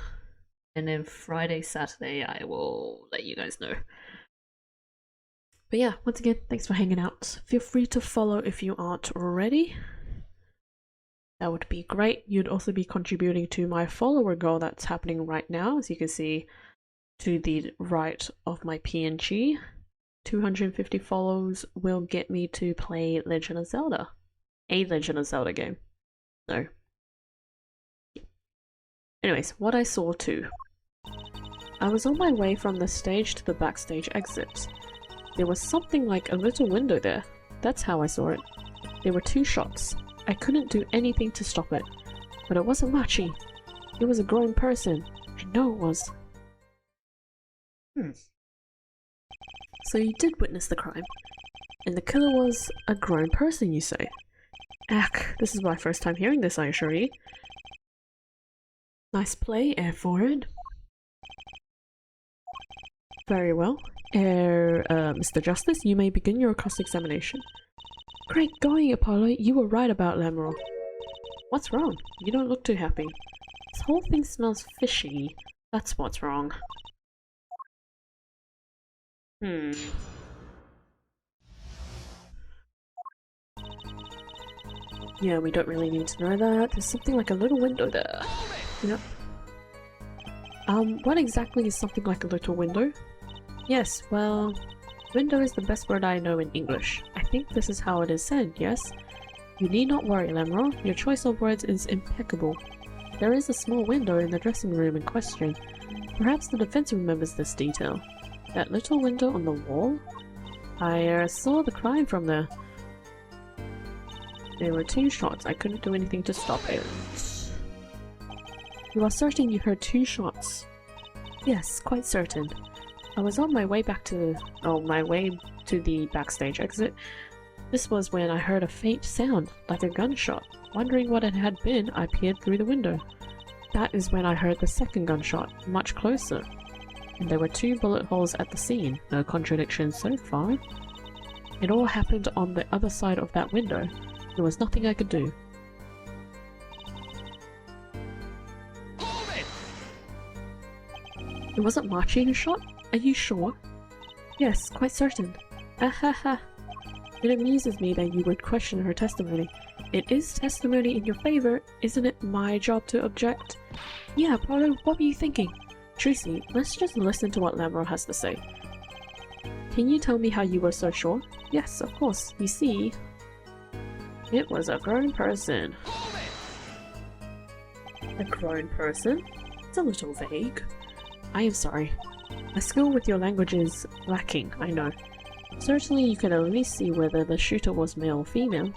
and then Friday, Saturday I will let you guys know. But yeah, once again, thanks for hanging out. Feel free to follow if you aren't already. That would be great. You'd also be contributing to my follower goal that's happening right now, as you can see to the right of my PNG. 250 follows will get me to play Legend of Zelda. A Legend of Zelda game. So, yeah. Anyways, what I saw too. I was on my way from the stage to the backstage exit. There was something like a little window there. That's how I saw it. There were 2 shots. I couldn't do anything to stop it. But it wasn't Machi. It was a grown person. I know it was. So you did witness the crime. And the killer was a grown person, you say? Ack, this is my first time hearing this, I assure you. Nice play, Air Forward. Very well. Mr. Justice, you may begin your cross-examination. Great going, Apollo. You were right about Lamoureux. What's wrong? You don't look too happy. This whole thing smells fishy. That's what's wrong. Yeah, we don't really need to know that. There's something like a little window there. Yep. What exactly is something like a little window? Yes, well, window is the best word I know in English. I think this is how it is said, yes? You need not worry, Lemro. Your choice of words is impeccable. There is a small window in the dressing room in question. Perhaps the defense remembers this detail. That little window on the wall? I saw the crime from there. There were 2 shots. I couldn't do anything to stop it. You are certain you heard 2 shots? Yes, quite certain. I was on my way to the backstage exit. This was when I heard a faint sound, like a gunshot. Wondering what it had been, I peered through the window. That is when I heard the second gunshot, much closer. And there were 2 bullet holes at the scene. No contradiction so far. It all happened on the other side of that window. There was nothing I could do. It wasn't Machi who shot? Are you sure? Yes, quite certain. Ahaha. It amuses me that you would question her testimony. It is testimony in your favor, isn't it my job to object? Yeah, Paolo, what were you thinking? Tracy, let's just listen to what Lamro has to say. Can you tell me how you were so sure? Yes, of course. You see, it was a grown person. A grown person? It's a little vague. I am sorry. My skill with your language is lacking, I know. Certainly you can at least see whether the shooter was male or female.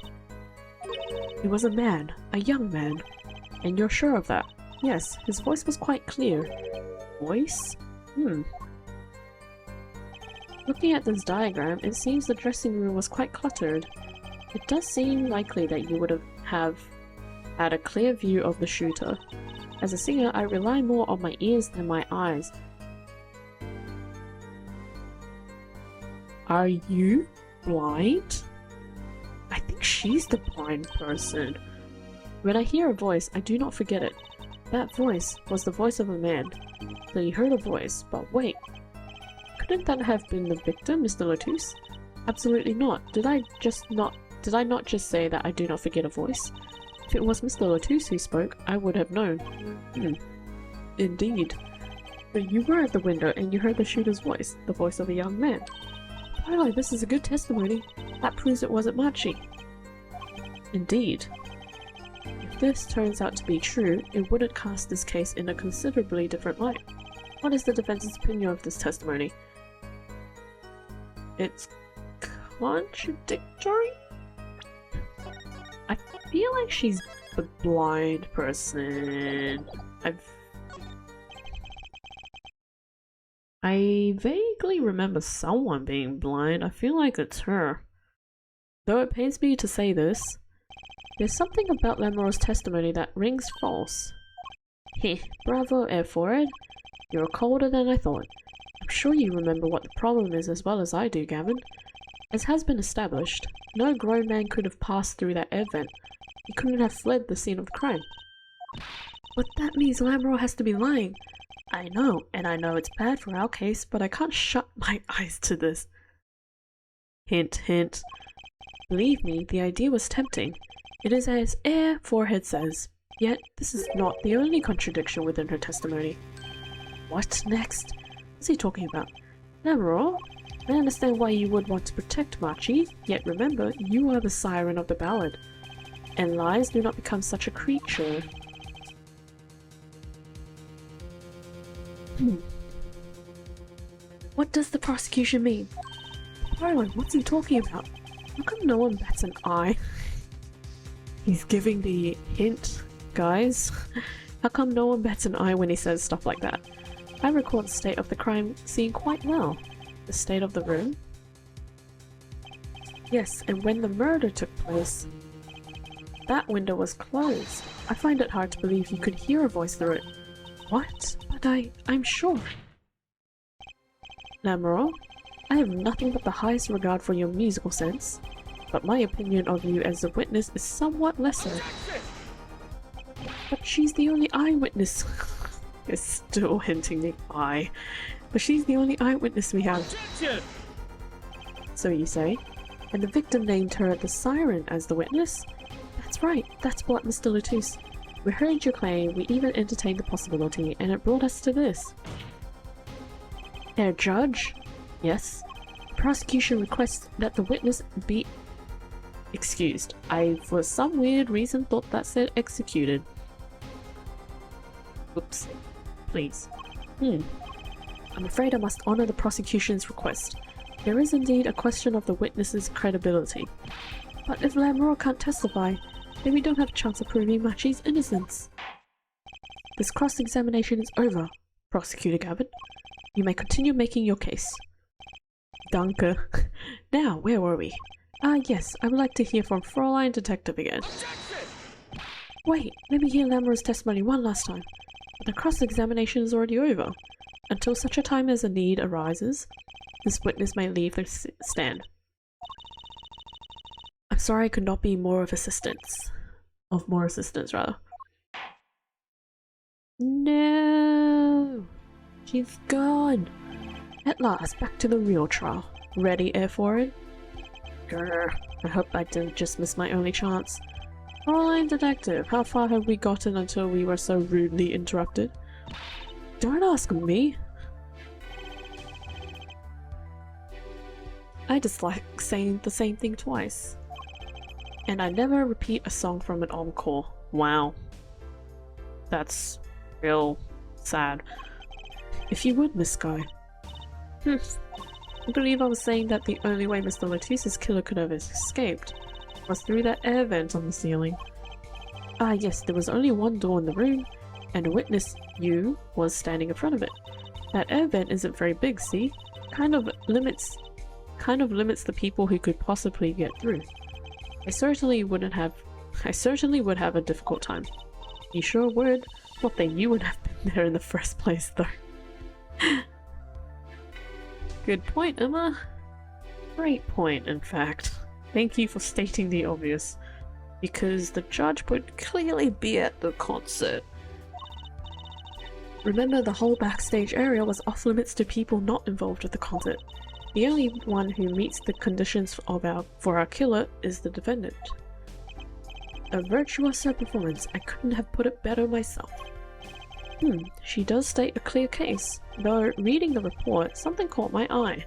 It was a man, a young man. And you're sure of that? Yes, his voice was quite clear. Voice? Looking at this diagram, it seems the dressing room was quite cluttered. It does seem likely that you would have had a clear view of the shooter. As a singer, I rely more on my ears than my eyes. Are you blind? I think she's the blind person. When I hear a voice, I do not forget it. That voice was the voice of a man. So you heard a voice, but wait. Couldn't that have been the victim, Mr. Lotus? Absolutely not. Did I not just say that I do not forget a voice? If it was Mr. Lotus who spoke, I would have known. Indeed. But you were at the window and you heard the shooter's voice, the voice of a young man. Twilight, this is a good testimony. That proves it wasn't Machi. Indeed. If this turns out to be true, it wouldn't cast this case in a considerably different light. What is the defense's opinion of this testimony? It's contradictory? I feel like she's the blind person. I vaguely remember someone being blind. I feel like it's her. Though it pains me to say this, there's something about Lamoro's testimony that rings false. Heh, bravo, Air Forward. You're colder than I thought. I'm sure you remember what the problem is as well as I do, Gavin. As has been established, no grown man could have passed through that air vent. He couldn't have fled the scene of the crime. But that means Lamoro has to be lying. I know, and I know it's bad for our case, but I can't shut my eyes to this. Hint, hint. Believe me, the idea was tempting. It is as Air Forehead says. Yet, this is not the only contradiction within her testimony. What next? What's he talking about? Lamoro? I understand why you would want to protect Machi, yet remember, you are the siren of the ballad. And lies do not become such a creature. What does the prosecution mean? Harlan, what's he talking about? How come no one bats an eye? He's giving the hint, guys. How come no one bats an eye when he says stuff like that? I recall the state of the crime scene quite well. The state of the room? Yes, and when the murder took place, that window was closed. I find it hard to believe you could hear a voice through it. What? But I'm sure. Lamoro, I have nothing but the highest regard for your musical sense, but my opinion of you as a witness is somewhat lesser. But she's the only eyewitness. It's still hinting the eye. But she's the only eyewitness we have. Objection! So you say? And the victim named her the Siren as the witness? That's right, that's what Mr. Lotus. We heard your claim, we even entertained the possibility, and it brought us to this. Herr Judge, Yes? Prosecution requests that the witness be excused. I, for some weird reason, thought that said executed. Oops. Please. I'm afraid I must honor the prosecution's request. There is indeed a question of the witness's credibility. But if Lamro can't testify, then we don't have a chance of proving Machi's innocence. This cross-examination is over, Prosecutor Gavin. You may continue making your case. Danke. Now, where were we? Yes, I would like to hear from Fräulein Detective again. Wait, let me hear Lamro's testimony one last time. But the cross-examination is already over. Until such a time as a need arises, this witness may leave the stand. I'm sorry I could not be more assistance, rather. No! She's gone! At last, back to the real trial. Ready, Air Forward? Grr, I hope I didn't just miss my only chance. Fräulein Detective, how far have we gotten until we were so rudely interrupted? Don't ask me! I dislike saying the same thing twice. And I never repeat a song from an encore. Wow. That's real sad. If you would, Miss Sky. I believe I was saying that the only way Mr. Letitia's killer could have escaped was through that air vent on the ceiling. Yes, there was only one door in the room, and a witness, you, was standing in front of it. That air vent isn't very big, see? Kind of limits the people who could possibly get through. I certainly would have a difficult time. You sure would. Not that you would have been there in the first place, though. Good point, Emma. Great point, in fact. Thank you for stating the obvious. Because the judge would clearly be at the concert. Remember, the whole backstage area was off limits to people not involved with the concert. The only one who meets the conditions for our killer is the defendant. A virtuoso performance. I couldn't have put it better myself. She does state a clear case, though reading the report, something caught my eye.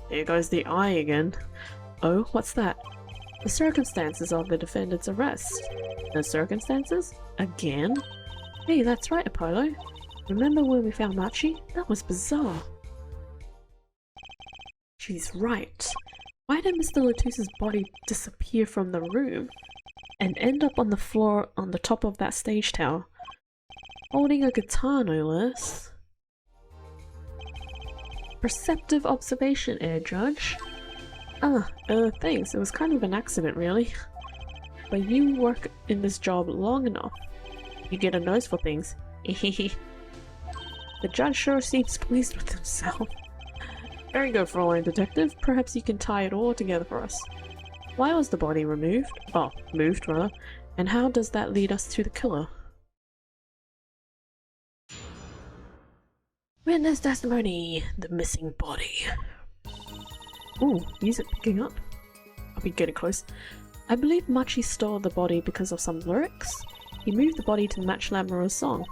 There goes the eye again. Oh, what's that? The circumstances of the defendant's arrest. The circumstances? Again? Hey, that's right, Apollo. Remember when we found Machi? That was bizarre. She's right. Why did Mr. Letitia's body disappear from the room and end up on the floor on the top of that stage tower? Holding a guitar, no less. Perceptive observation, Air Judge. Thanks. It was kind of an accident, really. But you work in this job long enough. You get a nose for things. The judge sure seems pleased with himself. Very good, Fräulein Detective. Perhaps you can tie it all together for us. Why was the body removed? Oh, moved, rather. And how does that lead us to the killer? Witness testimony. The missing body. Ooh, music picking up. I'll be getting close. I believe Machi stole the body because of some lyrics. He moved the body to match Lamoureux's song.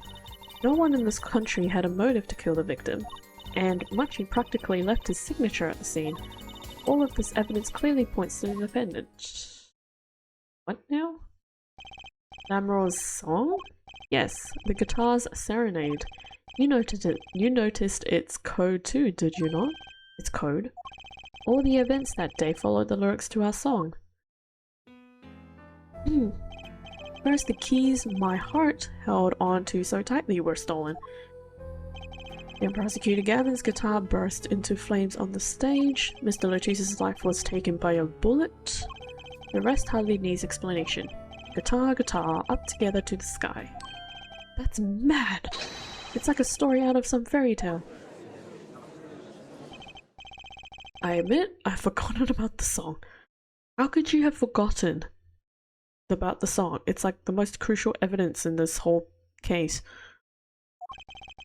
No one in this country had a motive to kill the victim, and Machi practically left his signature at the scene. All of this evidence clearly points to the defendant. What now? Lamoureux's song? Yes, the guitar's serenade. You noticed its code too, did you not? Its code. All the events that day followed the lyrics to our song. First, the keys my heart held on to so tightly were stolen. Then Prosecutor Gavin's guitar burst into flames on the stage. Mr. Letitia's life was taken by a bullet. The rest hardly needs explanation. Guitar, guitar, up together to the sky. That's mad! It's like a story out of some fairy tale. I admit, I've forgotten about the song. How could you have forgotten about the song? It's like the most crucial evidence in this whole case.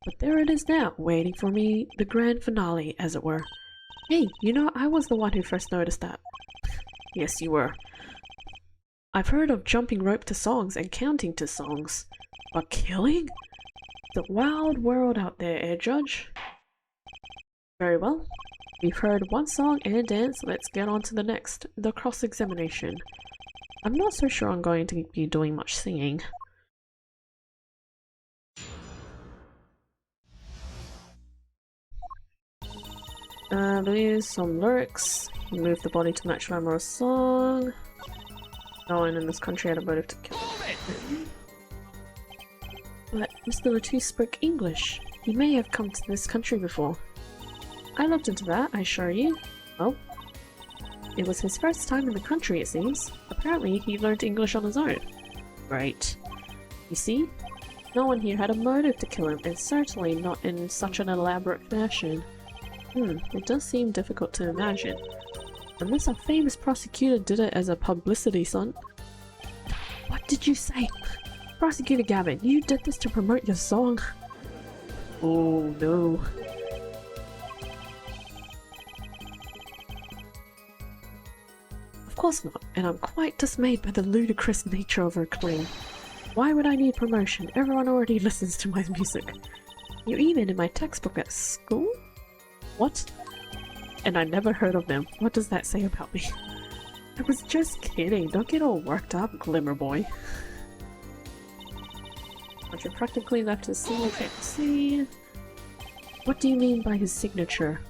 But there it is now, waiting for me, the grand finale, as it were. Hey, you know, I was the one who first noticed that. Yes, you were. I've heard of jumping rope to songs and counting to songs. But killing? The wild world out there, Air Judge. Very well. We've heard one song and dance, let's get on to the next, the cross-examination. I'm not so sure I'm going to be doing much singing. I believe some lyrics. Move the body to match rhyme or song. No one in this country had a motive to kill. But Mr. Latou spoke English. He may have come to this country before. I looked into that, I assure you. Well, it was his first time in the country, it seems. Apparently, he learned English on his own. Right. You see? No one here had a motive to kill him, and certainly not in such an elaborate fashion. It does seem difficult to imagine. Unless a famous prosecutor did it as a publicity stunt. What did you say? Prosecutor Gavin, you did this to promote your song? Oh no. Of course not, and I'm quite dismayed by the ludicrous nature of her claim. Why would I need promotion? Everyone already listens to my music. You're even in my textbook at school? What? And I never heard of them. What does that say about me? I was just kidding. Don't get all worked up, Glimmer Boy. But you're practically left to see what can't see. What do you mean by his signature?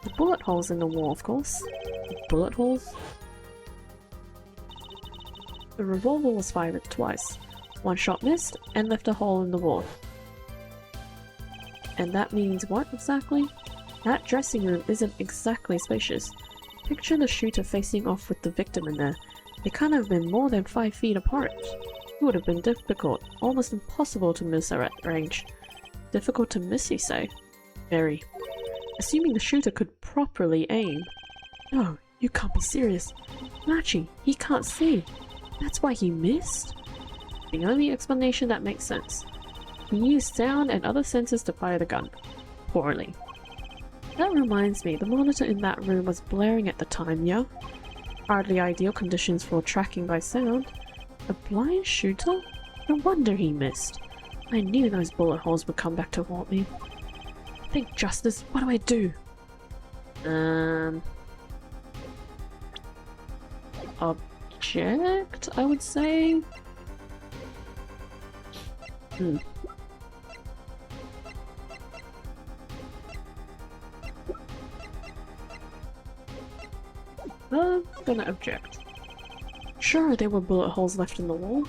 The bullet holes in the wall, of course. The bullet holes? The revolver was fired twice. One shot missed and left a hole in the wall. And that means what exactly? That dressing room isn't exactly spacious. Picture the shooter facing off with the victim in there. They can't have been more than 5 feet apart. It would have been difficult, almost impossible to miss her at range. Difficult to miss, you say? Very. Assuming the shooter could properly aim. No, you can't be serious. Machi, he can't see. That's why he missed? The only explanation that makes sense. He used sound and other senses to fire the gun. Poorly. That reminds me, the monitor in that room was blaring at the time, yeah? Hardly ideal conditions for tracking by sound. A blind shooter? No wonder he missed. I knew those bullet holes would come back to haunt me. Think justice, what do I do? Object, I would say? I'm gonna object. Sure, there were bullet holes left in the wall.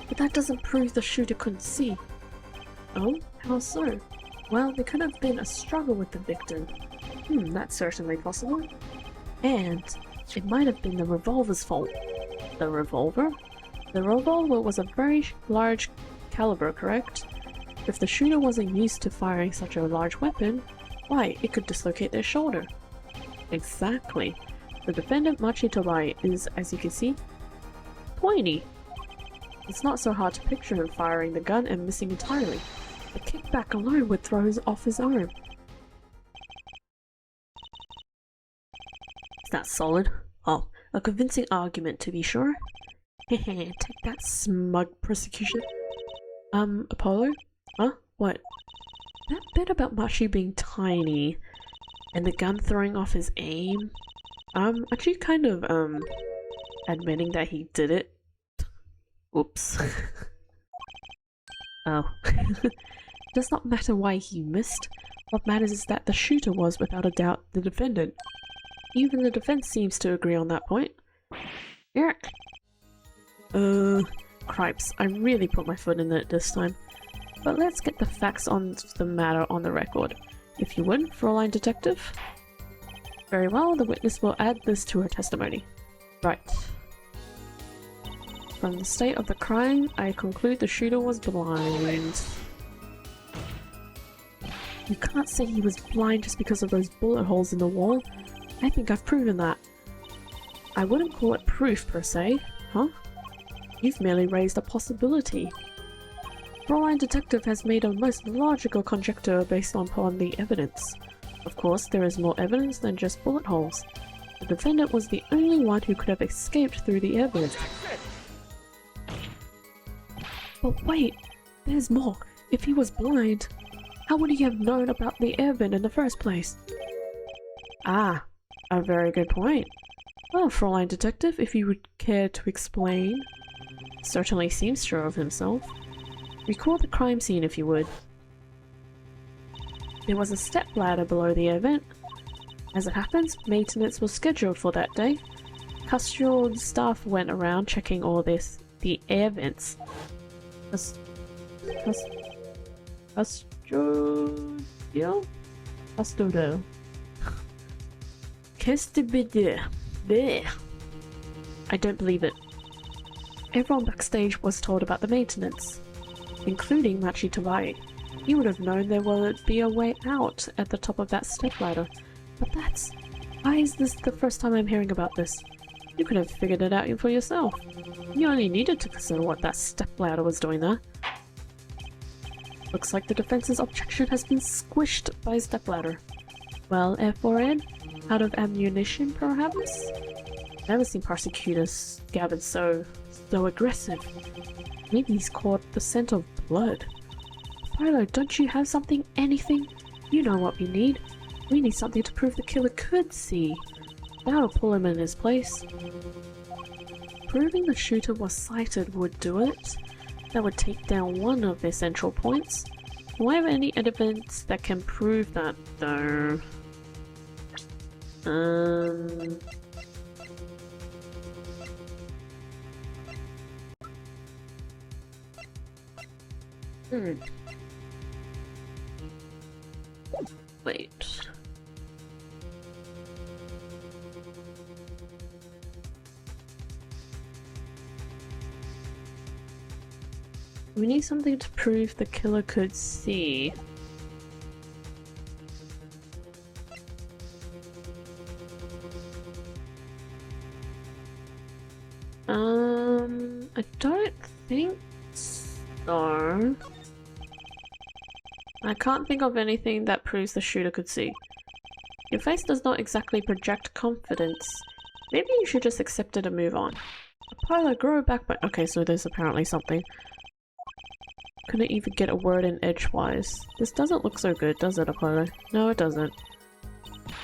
But that doesn't prove the shooter couldn't see. Oh? How so? Well, there could have been a struggle with the victim. That's certainly possible. And it might have been the revolver's fault. The revolver? The revolver was a very large caliber, correct? If the shooter wasn't used to firing such a large weapon, why, it could dislocate their shoulder. Exactly. The defendant Machi Tobai is, as you can see, pointy. It's not so hard to picture him firing the gun and missing entirely. A kickback alone would throw his off his arm. Is that solid? Oh, a convincing argument to be sure. Hehe, take that, smug prosecution. Apollo? Huh? What? That bit about Machi being tiny and the gun throwing off his aim? Aren't you kind of, admitting that he did it? Oops. Oh. Does not matter why he missed. What matters is that the shooter was, without a doubt, the defendant. Even the defense seems to agree on that point. Yuck. Cripes, I really put my foot in it this time. But let's get the facts on the matter on the record. If you would, Fraulein Detective? Very well, the witness will add this to her testimony. Right. From the state of the crime, I conclude the shooter was blind. You can't say he was blind just because of those bullet holes in the wall. I think I've proven that. I wouldn't call it proof per se, huh? You've merely raised a possibility. Fraulein Detective has made a most logical conjecture based upon the evidence. Of course, there is more evidence than just bullet holes. The defendant was the only one who could have escaped through the evidence. But wait, there's more. If he was blind, How would he have known about the air vent in the first place? Ah, a very good point. Well, Fräulein Detective, if you would care to explain. Certainly seems sure of himself. Recall the crime scene if you would. There was a stepladder below the air vent. As it happens, maintenance was scheduled for that day. Custodial staff went around checking all the air vents. Custodial? Custodial. I don't believe it. Everyone backstage was told about the maintenance, including Machi Tawai. He would have known there would be a way out at the top of that stepladder. But why is this the first time I'm hearing about this? You could have figured it out for yourself. You only needed to consider what that stepladder was doing there. Looks like the defense's objection has been squished by a stepladder. Well, F4N? Out of ammunition, perhaps? Never seen prosecutors Gavin so aggressive. Maybe he's caught the scent of blood. Philo, don't you have something? Anything? You know what we need. We need something to prove the killer could see. That'll pull him in his place. Proving the shooter was sighted would do it. That would take down one of their central points. Do I have any evidence that can prove that, though? Wait. We need something to prove the killer could see. I don't think so. I can't think of anything that proves the shooter could see. Your face does not exactly project confidence. Maybe you should just accept it and move on. Apollo, grow back, but okay, so there's apparently something. Couldn't even get a word in edgewise. This doesn't look so good, does it, Apollo? No, it doesn't.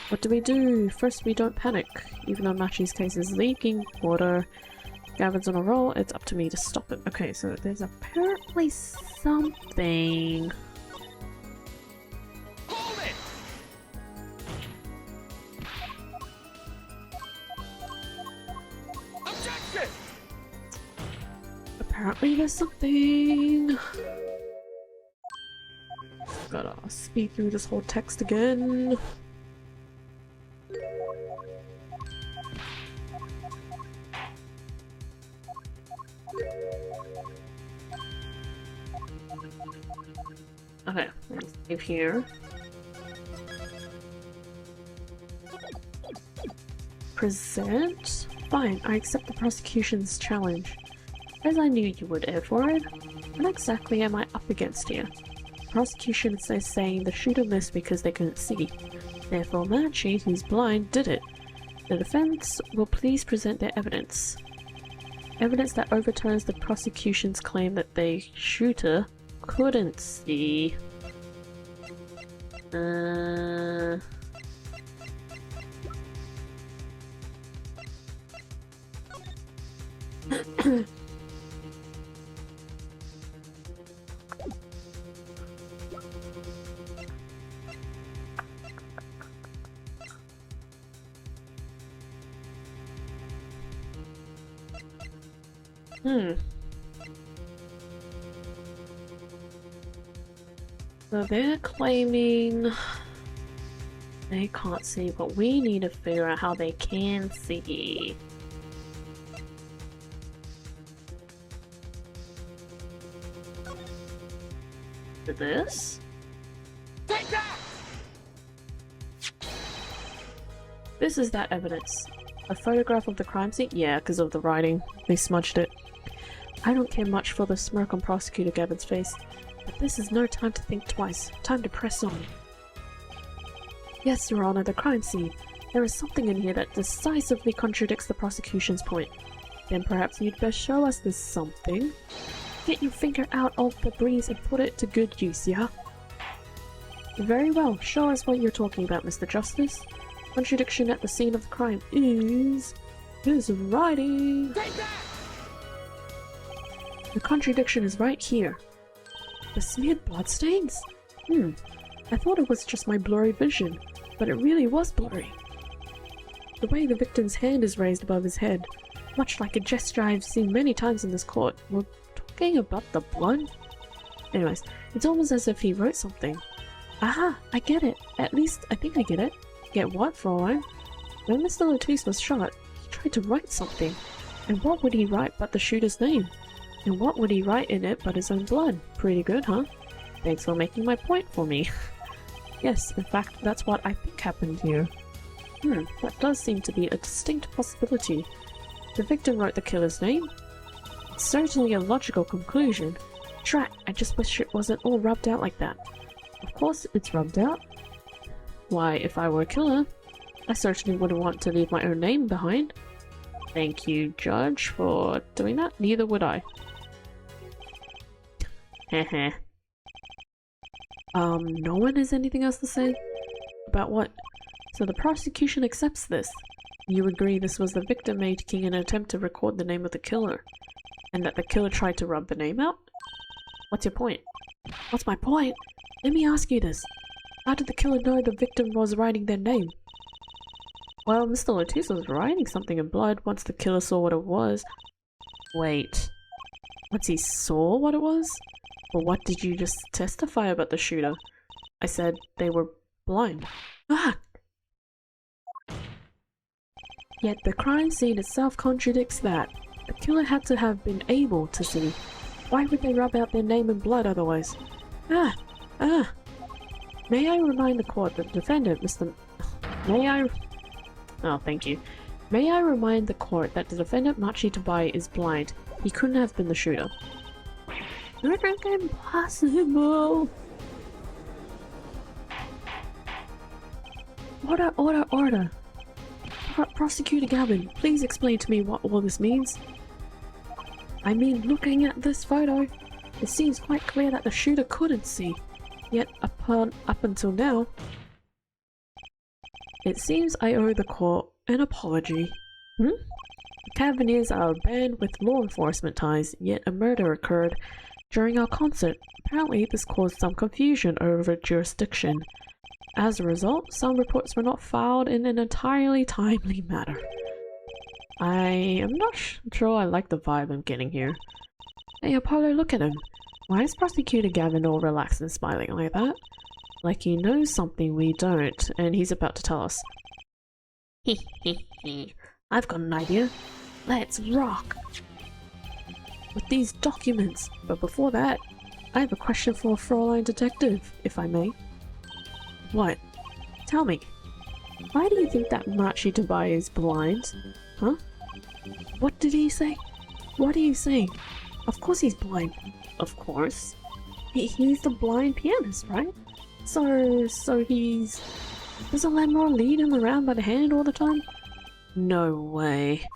What do we do? First, we don't panic. Even though Machi's case is leaking water, Gavin's on a roll, it's up to me to stop it. Okay, so there's apparently something. Hold it! Objection! Apparently there's something. Gotta speed through this whole text again. Okay, let's save here. Present? Fine, I accept the prosecution's challenge. As I knew you would, Edward. What exactly am I up against here? The prosecution is saying the shooter missed because they couldn't see. Therefore, Machi, who's blind, did it. The defense will please present their evidence. Evidence that overturns the prosecution's claim that the shooter couldn't see. So they're claiming they can't see, but we need to figure out how they can see. This? Take that! This is that evidence. A photograph of the crime scene? Yeah, because of the writing. They smudged it. I don't care much for the smirk on Prosecutor Gavin's face, but this is no time to think twice. Time to press on. Yes, Your Honor, the crime scene. There is something in here that decisively contradicts the prosecution's point. Then perhaps you'd best show us this something. Get your finger out of the breeze and put it to good use, yeah? Very well, show us what you're talking about, Mr. Justice. Contradiction at the scene of the crime is writing. Take that! The contradiction is right here. The smeared bloodstains? I thought it was just my blurry vision, but it really was blurry. The way the victim's hand is raised above his head, much like a gesture I've seen many times in this court. We're talking about the blood? Anyways, it's almost as if he wrote something. Aha, I get it. At least, I think I get it. Get what, Fraulein? When Mr. Latouche was shot, he tried to write something. And what would he write but the shooter's name? And what would he write in it but his own blood? Pretty good, huh? Thanks for making my point for me. Yes, in fact, that's what I think happened here. That does seem to be a distinct possibility. The victim wrote the killer's name? It's certainly a logical conclusion. Drat, I just wish it wasn't all rubbed out like that. Of course it's rubbed out. Why, if I were a killer, I certainly wouldn't want to leave my own name behind. Thank you, Judge, for doing that. Neither would I. Heh. No one has anything else to say? About what? So the prosecution accepts this. You agree this was the victim making an attempt to record the name of the killer, and that the killer tried to rub the name out? What's your point? What's my point? Let me ask you this. How did the killer know the victim was writing their name? Well, Mr. Latouche was writing something in blood once the killer saw what it was. Wait. Once he saw what it was? Well, what did you just testify about the shooter? I said they were blind. Ah! Yet the crime scene itself contradicts that. The killer had to have been able to see. Why would they rub out their name in blood otherwise? Ah! May I remind the court that the defendant, Oh, thank you. May I remind the court that the defendant Machi Tabai is blind. He couldn't have been the shooter. Impossible! Order! Prosecutor Gavin, please explain to me what all this means. I mean, looking at this photo, it seems quite clear that the shooter couldn't see. Yet, up until now, it seems I owe the court an apology. The Cavaliers are a band with law enforcement ties, yet a murder occurred during our concert. Apparently, this caused some confusion over jurisdiction. As a result, some reports were not filed in an entirely timely manner. I am not sure I like the vibe I'm getting here. Hey Apollo, look at him. Why is Prosecutor Gavin all relaxed and smiling like that? Like he knows something we don't, and he's about to tell us. I've got an idea. Let's rock! With these documents. But before that, I have a question for Fraulein Detective, if I may. What? Tell me. Why do you think that Machi Tabai is blind? Huh? What did he say? What are you saying? Of course he's blind. Of course. He's the blind pianist, right? So he's... Doesn't Lenmore lead him around by the hand all the time? No way.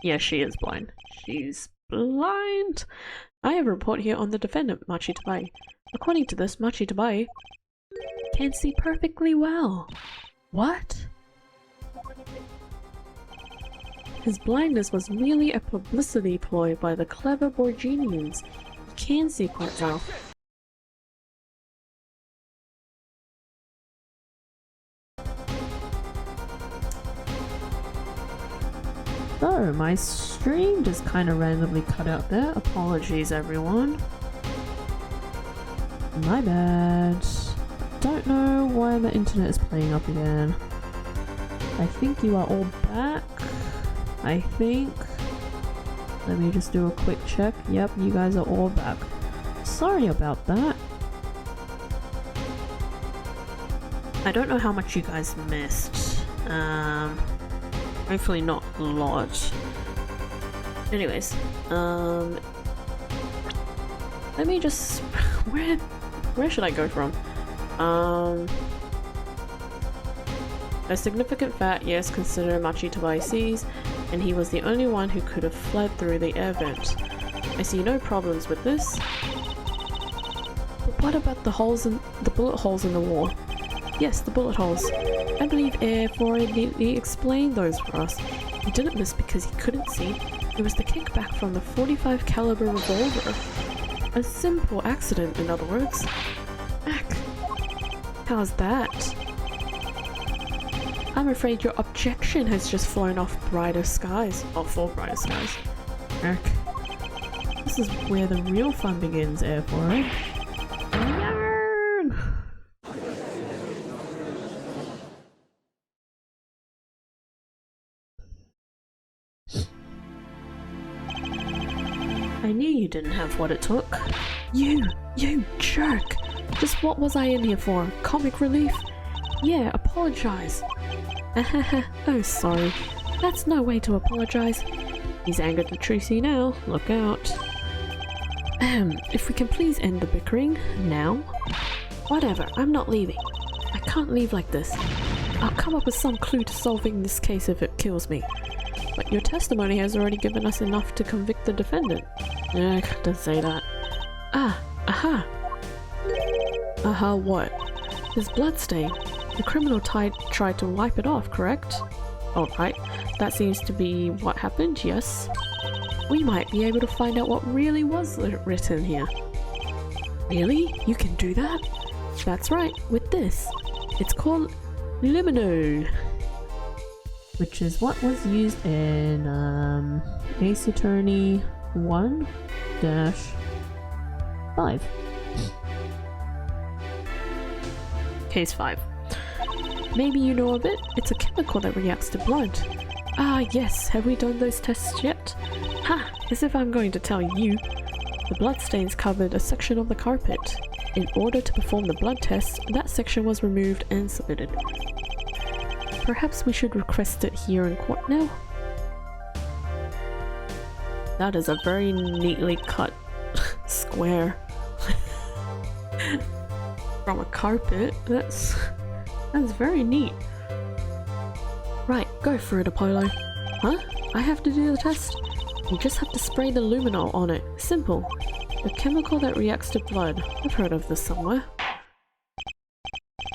Yeah, she is blind. She's blind. I have a report here on the defendant, Machi Tabai. According to this, Machi Tabai can see perfectly well. What? His blindness was merely a publicity ploy by the clever Borginians. He can see quite well. So, my stream just kind of randomly cut out there. Apologies, everyone. My bad. Don't know why my internet is playing up again. I think you are all back. I think. Let me just do a quick check. Yep, you guys are all back. Sorry about that. I don't know how much you guys missed. Hopefully not a lot. Anyways, let me just... Where should I go from? A significant fact, yes, consider Machi Tabai sees, and he was the only one who could have fled through the air vent. I see no problems with this. But what about the holes in the bullet holes in the wall. Yes, the bullet holes. I believe Air 4 neatly explained those for us. He didn't miss because he couldn't see. It was the kickback from the 45 caliber revolver. A simple accident, in other words. Ack. How's that? I'm afraid your objection has just flown off brighter skies. Oh, for brighter skies. Ack. This is where the real fun begins, Air 4. Yarn! I knew you didn't have what it took. You jerk! Just what was I in here for? Comic relief? Yeah, apologize. Oh, sorry. That's no way to apologize. He's angered the Trucy now. Look out. If we can please end the bickering now. Whatever, I'm not leaving. I can't leave like this. I'll come up with some clue to solving this case if it kills me. But your testimony has already given us enough to convict the defendant. Ugh, don't say that. Ah, aha. Aha what? This bloodstain. The criminal tried to wipe it off, correct? Alright, that seems to be what happened, yes. We might be able to find out what really was written here. Really? You can do that? That's right, with this. It's called liminal, which is what was used in Ace Attorney 1-5. Case 5. Maybe you know of it? It's a chemical that reacts to blood. Ah yes, have we done those tests yet? Ha! As if I'm going to tell you. The bloodstains covered a section of the carpet. In order to perform the blood test, that section was removed and submitted. Perhaps we should request it here in court now? That is a very neatly cut square from a carpet. That's very neat. Right, go for it, Apollo. Huh? I have to do the test? You just have to spray the luminol on it. Simple. A chemical that reacts to blood. I've heard of this somewhere.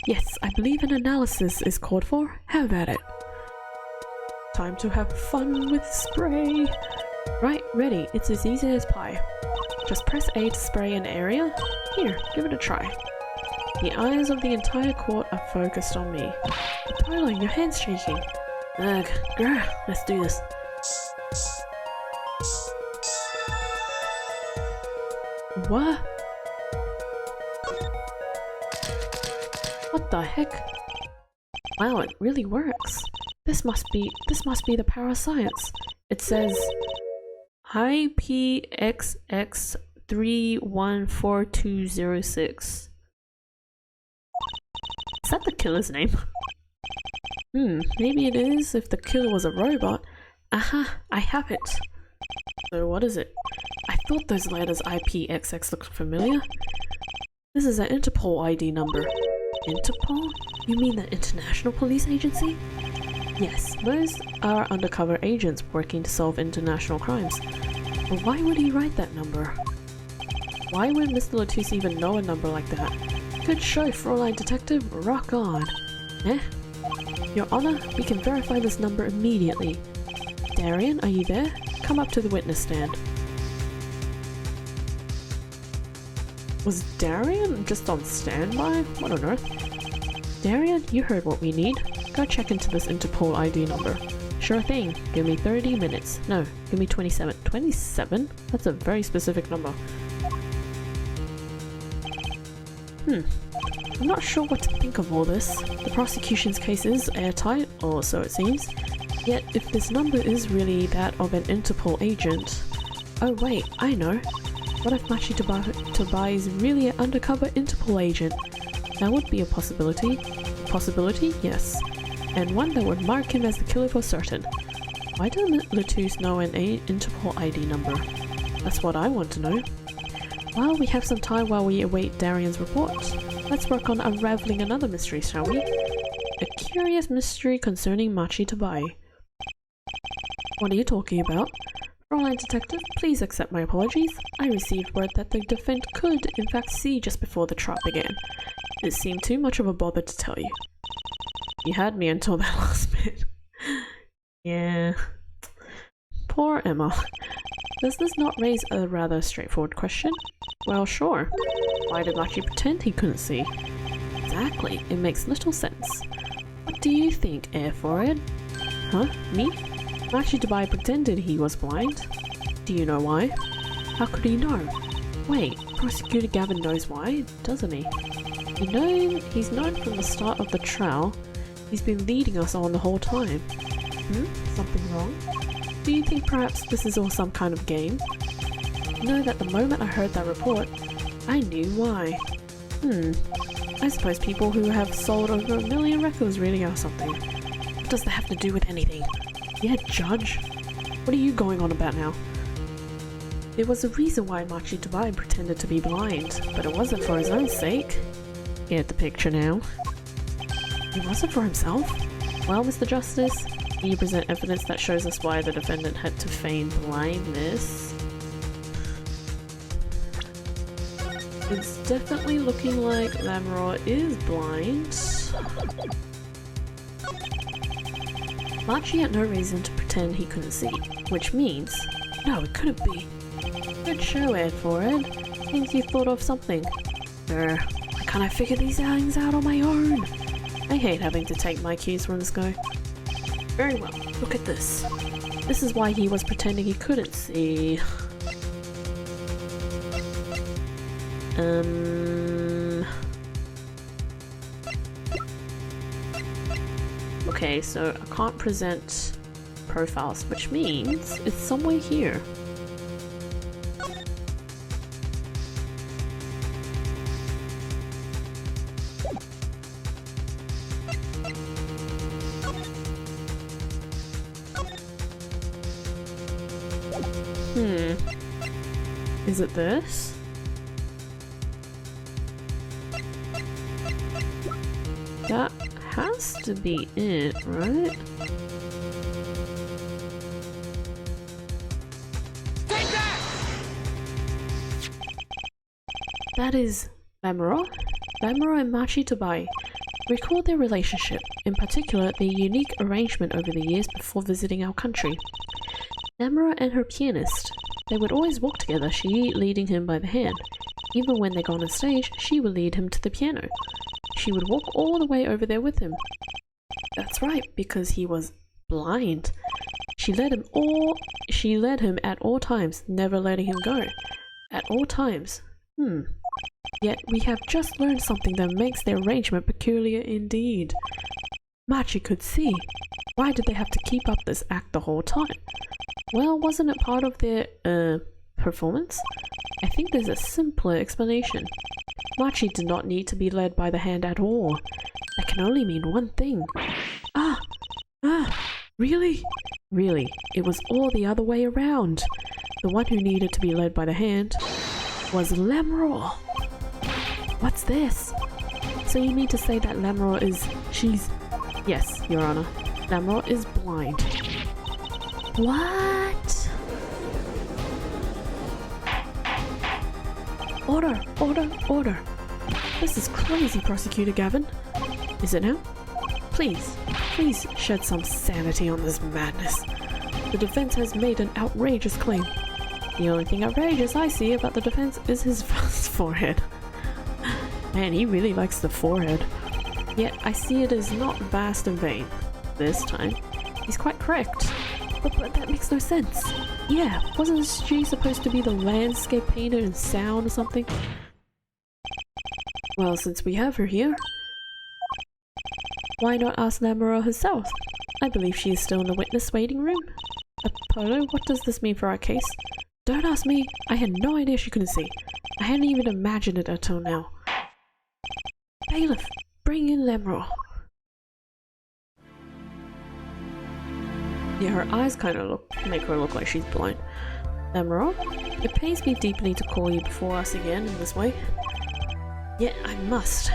Yes, I believe an analysis is called for. Have at it. Time to have fun with spray. Right, ready. It's as easy as pie. Just press A to spray an area. Here, give it a try. The eyes of the entire court are focused on me. Apollo, your hand's shaking. Ugh, grr, let's do this. What? What the heck? Wow, it really works. This must be the power of science. It says IPXX314206. Is that the killer's name? Maybe it is if the killer was a robot. Aha, I have it. So what is it? I thought those letters IPXX looked familiar. This is an Interpol ID number. Interpol? You mean the International Police Agency? Yes, those are undercover agents working to solve international crimes. But why would he write that number? Why would Mr. Latouche even know a number like that? Good show, Fräulein Detective. Rock on. Your Honor, we can verify this number immediately. Darian, are you there? Come up to the witness stand. Was Darian just on standby? What on earth? Darian, you heard what we need. Go check into this Interpol ID number. Sure thing. Give me 30 minutes. No, give me 27. 27? That's a very specific number. I'm not sure what to think of all this. The prosecution's case is airtight, or so it seems. Yet, if this number is really that of an Interpol agent... Oh wait, I know. What if Machi Tobai is really an undercover Interpol agent? That would be a possibility. Possibility? Yes. And one that would mark him as the killer for certain. Why doesn't Latouche know an Interpol ID number? That's what I want to know. Well, we have some time while we await Darian's report. Let's work on unraveling another mystery, shall we? A curious mystery concerning Machi Tobai. What are you talking about? Fräulein Detective, please accept my apologies. I received word that the defendant could, in fact, see just before the trial began. It seemed too much of a bother to tell you. You had me until that last bit. Yeah. Poor Emma. Does this not raise a rather straightforward question? Well, sure. Why did Machi pretend he couldn't see? Exactly, it makes little sense. What do you think, Air Forehead? Huh? Me? Machi Dubai pretended he was blind. Do you know why? How could he know? Wait, Prosecutor Gavin knows why, doesn't he? He's known from the start of the trial. He's been leading us on the whole time. Something wrong? Do you think perhaps this is all some kind of game? You know that the moment I heard that report, I knew why. I suppose people who have sold over 1 million records really are something. What does that have to do with anything? Yeah, Judge. What are you going on about now? There was a reason why Machi Dubai pretended to be blind, but it wasn't for his own sake. Get the picture now. It wasn't for himself? Well, Mr. Justice, can you present evidence that shows us why the defendant had to feign blindness? It's definitely looking like Lamroy is blind. Machi had no reason to pretend he couldn't see, which means... No, it couldn't be. Good show, Ed Forehead. Think you thought of something. Why can't I figure these things out on my own? I hate having to take my cues from this guy. Very well, look at this. This is why he was pretending he couldn't see. Okay, so I can't present profiles, which means it's somewhere here. Is it this? That has to be it, right? Take that! That is Lamro. Lamro and Machi Dubai. Recall their relationship, in particular their unique arrangement over the years before visiting our country. Namora and her pianist. They would always walk together, she leading him by the hand. Even when they got on stage, she would lead him to the piano. She would walk all the way over there with him. That's right, because he was blind. She led him at all times, never letting him go. At all times. Yet we have just learned something that makes their arrangement peculiar indeed. Machi could see. Why did they have to keep up this act the whole time? Well, wasn't it part of their, performance? I think there's a simpler explanation. Machi did not need to be led by the hand at all. That can only mean one thing. Really? Really, it was all the other way around. The one who needed to be led by the hand was Lamroy. What's this? So you mean to say that Lamroy is... Yes, Your Honor. Lamroy is blind. What? Order! Order! Order! This is crazy, Prosecutor Gavin. Is it now? Please shed some sanity on this madness. The defense has made an outrageous claim. The only thing outrageous I see about the defense is his forehead. Man, he really likes the forehead. Yet I see it as not vast and vain. This time, he's quite correct. But that makes no sense. Yeah, wasn't she supposed to be the landscape painter in sound or something? Well, since we have her here, why not ask Namura herself? I believe she is still in the witness waiting room. Apollo, what does this mean for our case? Don't ask me. I had no idea she couldn't see. I hadn't even imagined it until now. Bailiff, bring in Lamroy. Yeah, her eyes kind of make her look like she's blind. Lamroy, it pains me deeply to call you before us again in this way. Yet I must.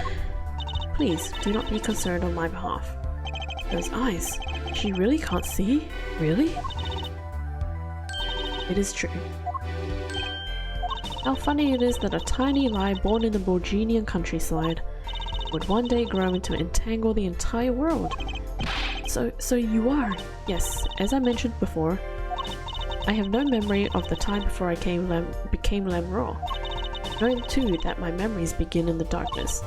Please, do not be concerned on my behalf. Those eyes, she really can't see? Really? It is true. How funny it is that a tiny lie born in the Borginian countryside would one day grow into entangle the entire world. So you are. Yes, as I mentioned before, I have no memory of the time before I became Lemraw. Knowing too that my memories begin in the darkness.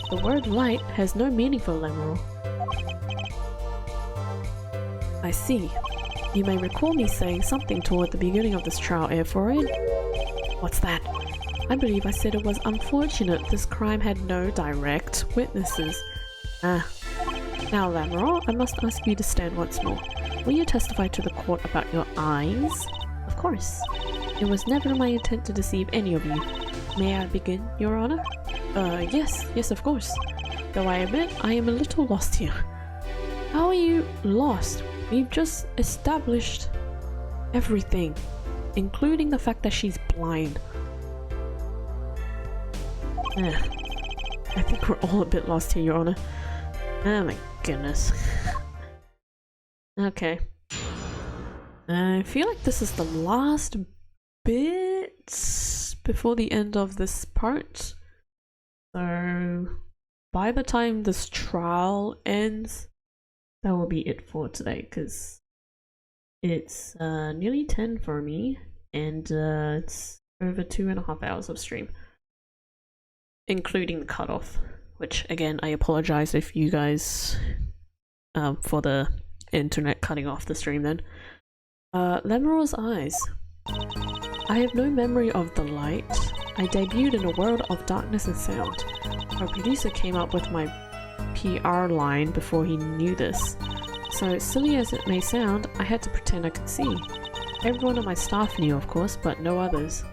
The word light has no meaning for Lemraw. I see. You may recall me saying something toward the beginning of this trial, Airforid. What's that? I believe I said it was unfortunate this crime had no direct witnesses. Ah. Now, Lemraw, I must ask you to stand once more. Will you testify to the court about your eyes? Of course. It was never my intent to deceive any of you. May I begin, Your Honor? Yes, of course. Though I admit I am a little lost here. How are you lost? We've just established everything, including the fact that she's blind. I think we're all a bit lost here, Your Honor. Oh my goodness. Okay. I feel like this is the last bit before the end of this part. So by the time this trial ends, that will be it for today, because it's nearly 10 for me, and it's over 2.5 hours of stream, including the cutoff, which again, I apologize if you guys for the internet cutting off the stream then. Lemraw's eyes. I have no memory of the light. I debuted in a world of darkness and sound. Our producer came up with my PR line before he knew this. So silly as it may sound, I had to pretend I could see. Everyone on my staff knew, of course, but no others.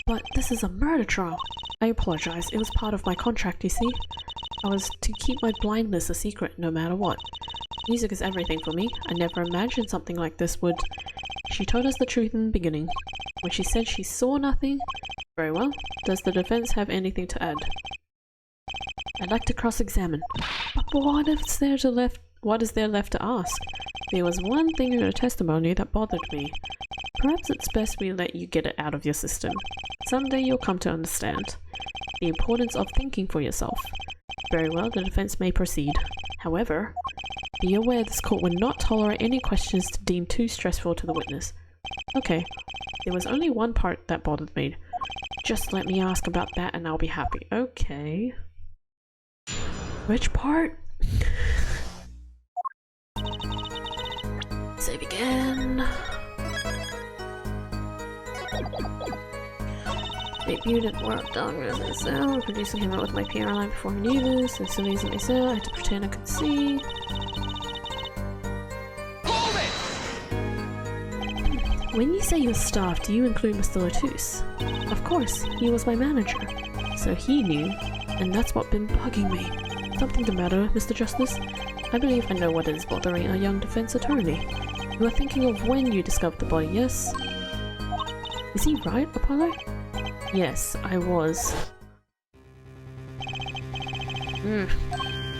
But this is a murder trial. I apologize, it was part of my contract, you see. I was to keep my blindness a secret no matter what. Music is everything for me. I never imagined something like this would... She told us the truth in the beginning. When she said she saw nothing... Very well. Does the defense have anything to add? I'd like to cross-examine. But what is there left to ask? There was one thing in her testimony that bothered me. Perhaps it's best we let you get it out of your system. Someday you'll come to understand the importance of thinking for yourself. Very well, the defense may proceed. However, be aware this court would not tolerate any questions deemed too stressful to the witness. Okay, there was only one part that bothered me. Just let me ask about that and I'll be happy. Okay. Which part? Save again. Debuted at World Darkness and Sound. Producer came out with my PR line before I knew this. As silly as it may sound, I had to pretend I could see. When you say your staff, do you include Mr. Latouche? Of course, he was my manager. So he knew, and that's what's been bugging me. Something the matter, Mr. Justice? I believe I know what is bothering a young defense attorney. You are thinking of when you discovered the body, yes? Is he right, Apollo? Yes, I was.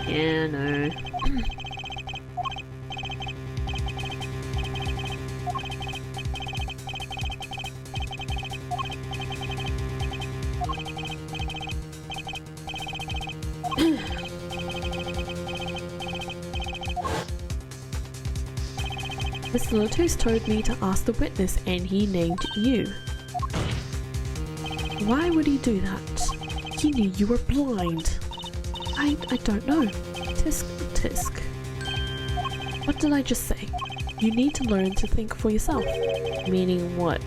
Yeah, no. Mr. Latouche told me to ask the witness and he named you. Why would he do that? He knew you were blind. I don't know. Tisk. What did I just say? You need to learn to think for yourself. Meaning what?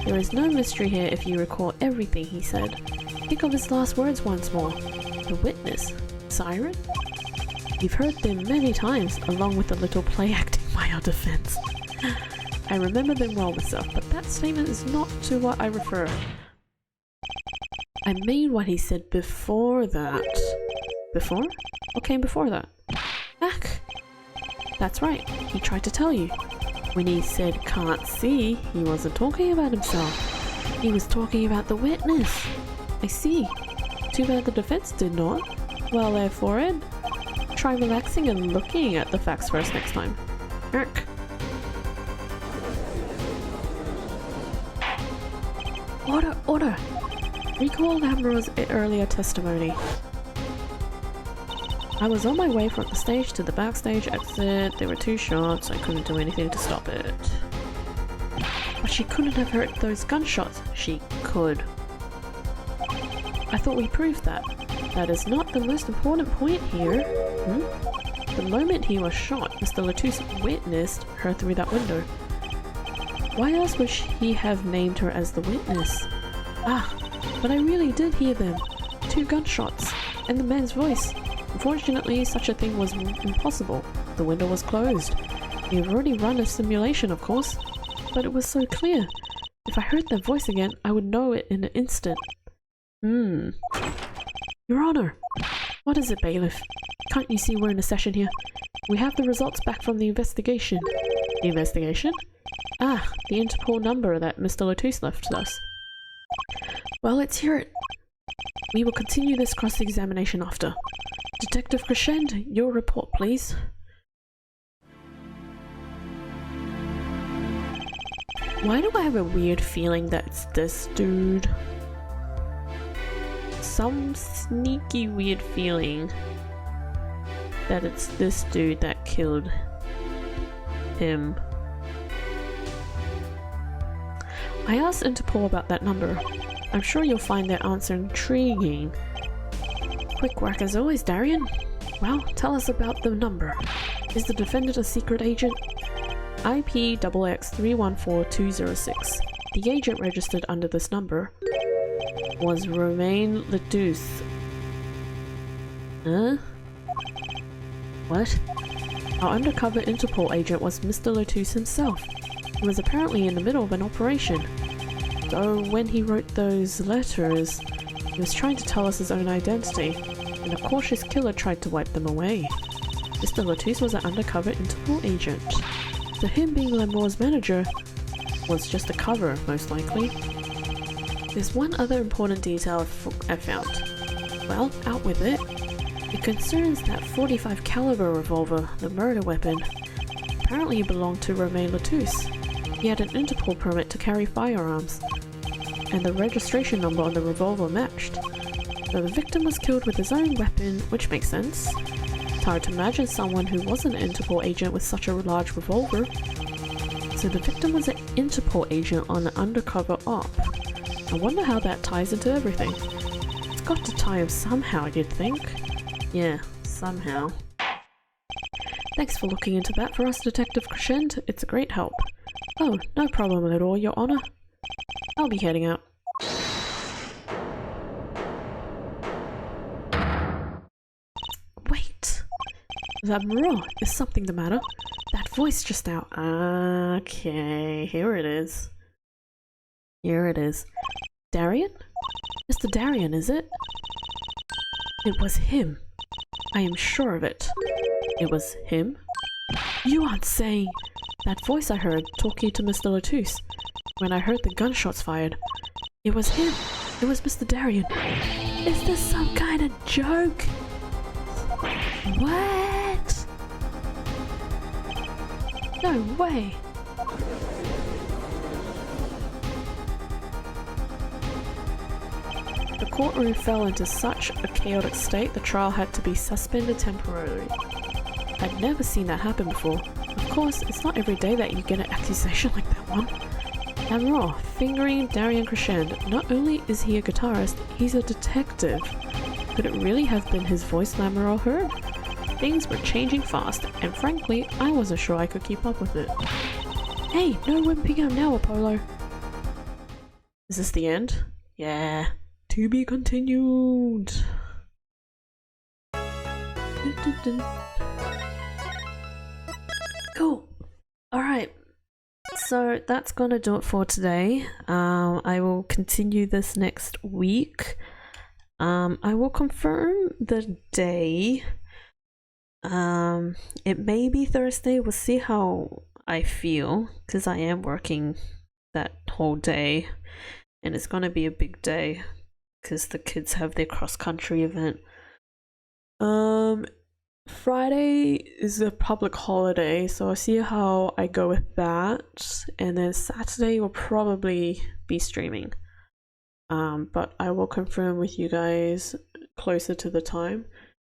There is no mystery here if you recall everything he said. Think of his last words once more. The witness. Siren? You've heard them many times, along with a little play acting by our defense. I remember them well myself, but that statement is not to what I refer. I mean what he said before that. Before? What came before that? Ach! That's right, he tried to tell you. When he said can't see, he wasn't talking about himself. He was talking about the witness. I see. Too bad the defense did not. Well, therefore, Ed, try relaxing and looking at the facts first next time. Erk. Order! Recall Amro's earlier testimony. I was on my way from the stage to the backstage exit. There were 2 shots. I couldn't do anything to stop it. But she couldn't have heard those gunshots. She could. I thought we proved that. That is not the most important point here. The moment he was shot, Mr. Latouche witnessed her through that window. Why else would he have named her as the witness? Ah, but I really did hear them. 2 gunshots, and the man's voice. Unfortunately, such a thing was impossible. The window was closed. We've already run a simulation, of course, but it was so clear. If I heard that voice again, I would know it in an instant. Your Honor! What is it, bailiff? Can't you see we're in a session here? We have the results back from the investigation. The investigation? Ah, the Interpol number that Mr. Latouche left us. Well, let's hear it. We will continue this cross-examination after. Detective Crescend, your report, please. Why do I have a weird feeling that it's this dude? Some sneaky weird feeling that it's this dude that killed him. I asked Interpol about that number. I'm sure you'll find their answer intriguing. Quick work as always, Darian. Well, tell us about the number. Is the defendant a secret agent? IP XX314206. The agent registered under this number was Romain Latouche. Huh? What? Our undercover Interpol agent was Mr. Latouche himself. He was apparently in the middle of an operation. So when he wrote those letters, he was trying to tell us his own identity, and a cautious killer tried to wipe them away. Mr. Latouche was an undercover Interpol agent, so him being Lamour's manager was just a cover, most likely. There's one other important detail I found. Well, out with it. It concerns that .45 caliber revolver, the murder weapon. Apparently it belonged to Romain Latouche. He had an Interpol permit to carry firearms, and the registration number on the revolver matched. So the victim was killed with his own weapon, which makes sense. It's hard to imagine someone who wasn't an Interpol agent with such a large revolver. So the victim was an Interpol agent on an undercover op. I wonder how that ties into everything. It's got to tie him somehow, you'd think. Yeah, somehow. Thanks for looking into that for us, Detective Crescend. It's a great help. Oh, no problem at all, Your Honor. I'll be heading out. Wait! Lamour, is something the matter? That voice just now. Okay, here it is. Here it is. Darian? Mr. Darian, is it? It was him. I am sure of it. It was him? You aren't saying... That voice I heard talking to Mr. Latouche. When I heard the gunshots fired. It was him. It was Mr. Darian. Is this some kind of joke? What? No way. The courtroom fell into such a chaotic state the trial had to be suspended temporarily. I'd never seen that happen before. Of course, it's not every day that you get an accusation like that one. Lamour, fingering Darian Crescend. Not only is he a guitarist, he's a detective. Could it really have been his voice Lamour heard? Things were changing fast, and frankly, I wasn't sure I could keep up with it. Hey, no wimping out now, Apollo. Is this the end? Yeah. To be continued. Cool. Alright. So that's gonna do it for today. I will continue this next week. I will confirm the day. It may be Thursday. We'll see how I feel, because I am working that whole day, and it's gonna be a big day because the kids have their cross-country event. Friday is a public holiday, so I'll see how I go with that, and then Saturday will probably be streaming. But I will confirm with you guys closer to the time.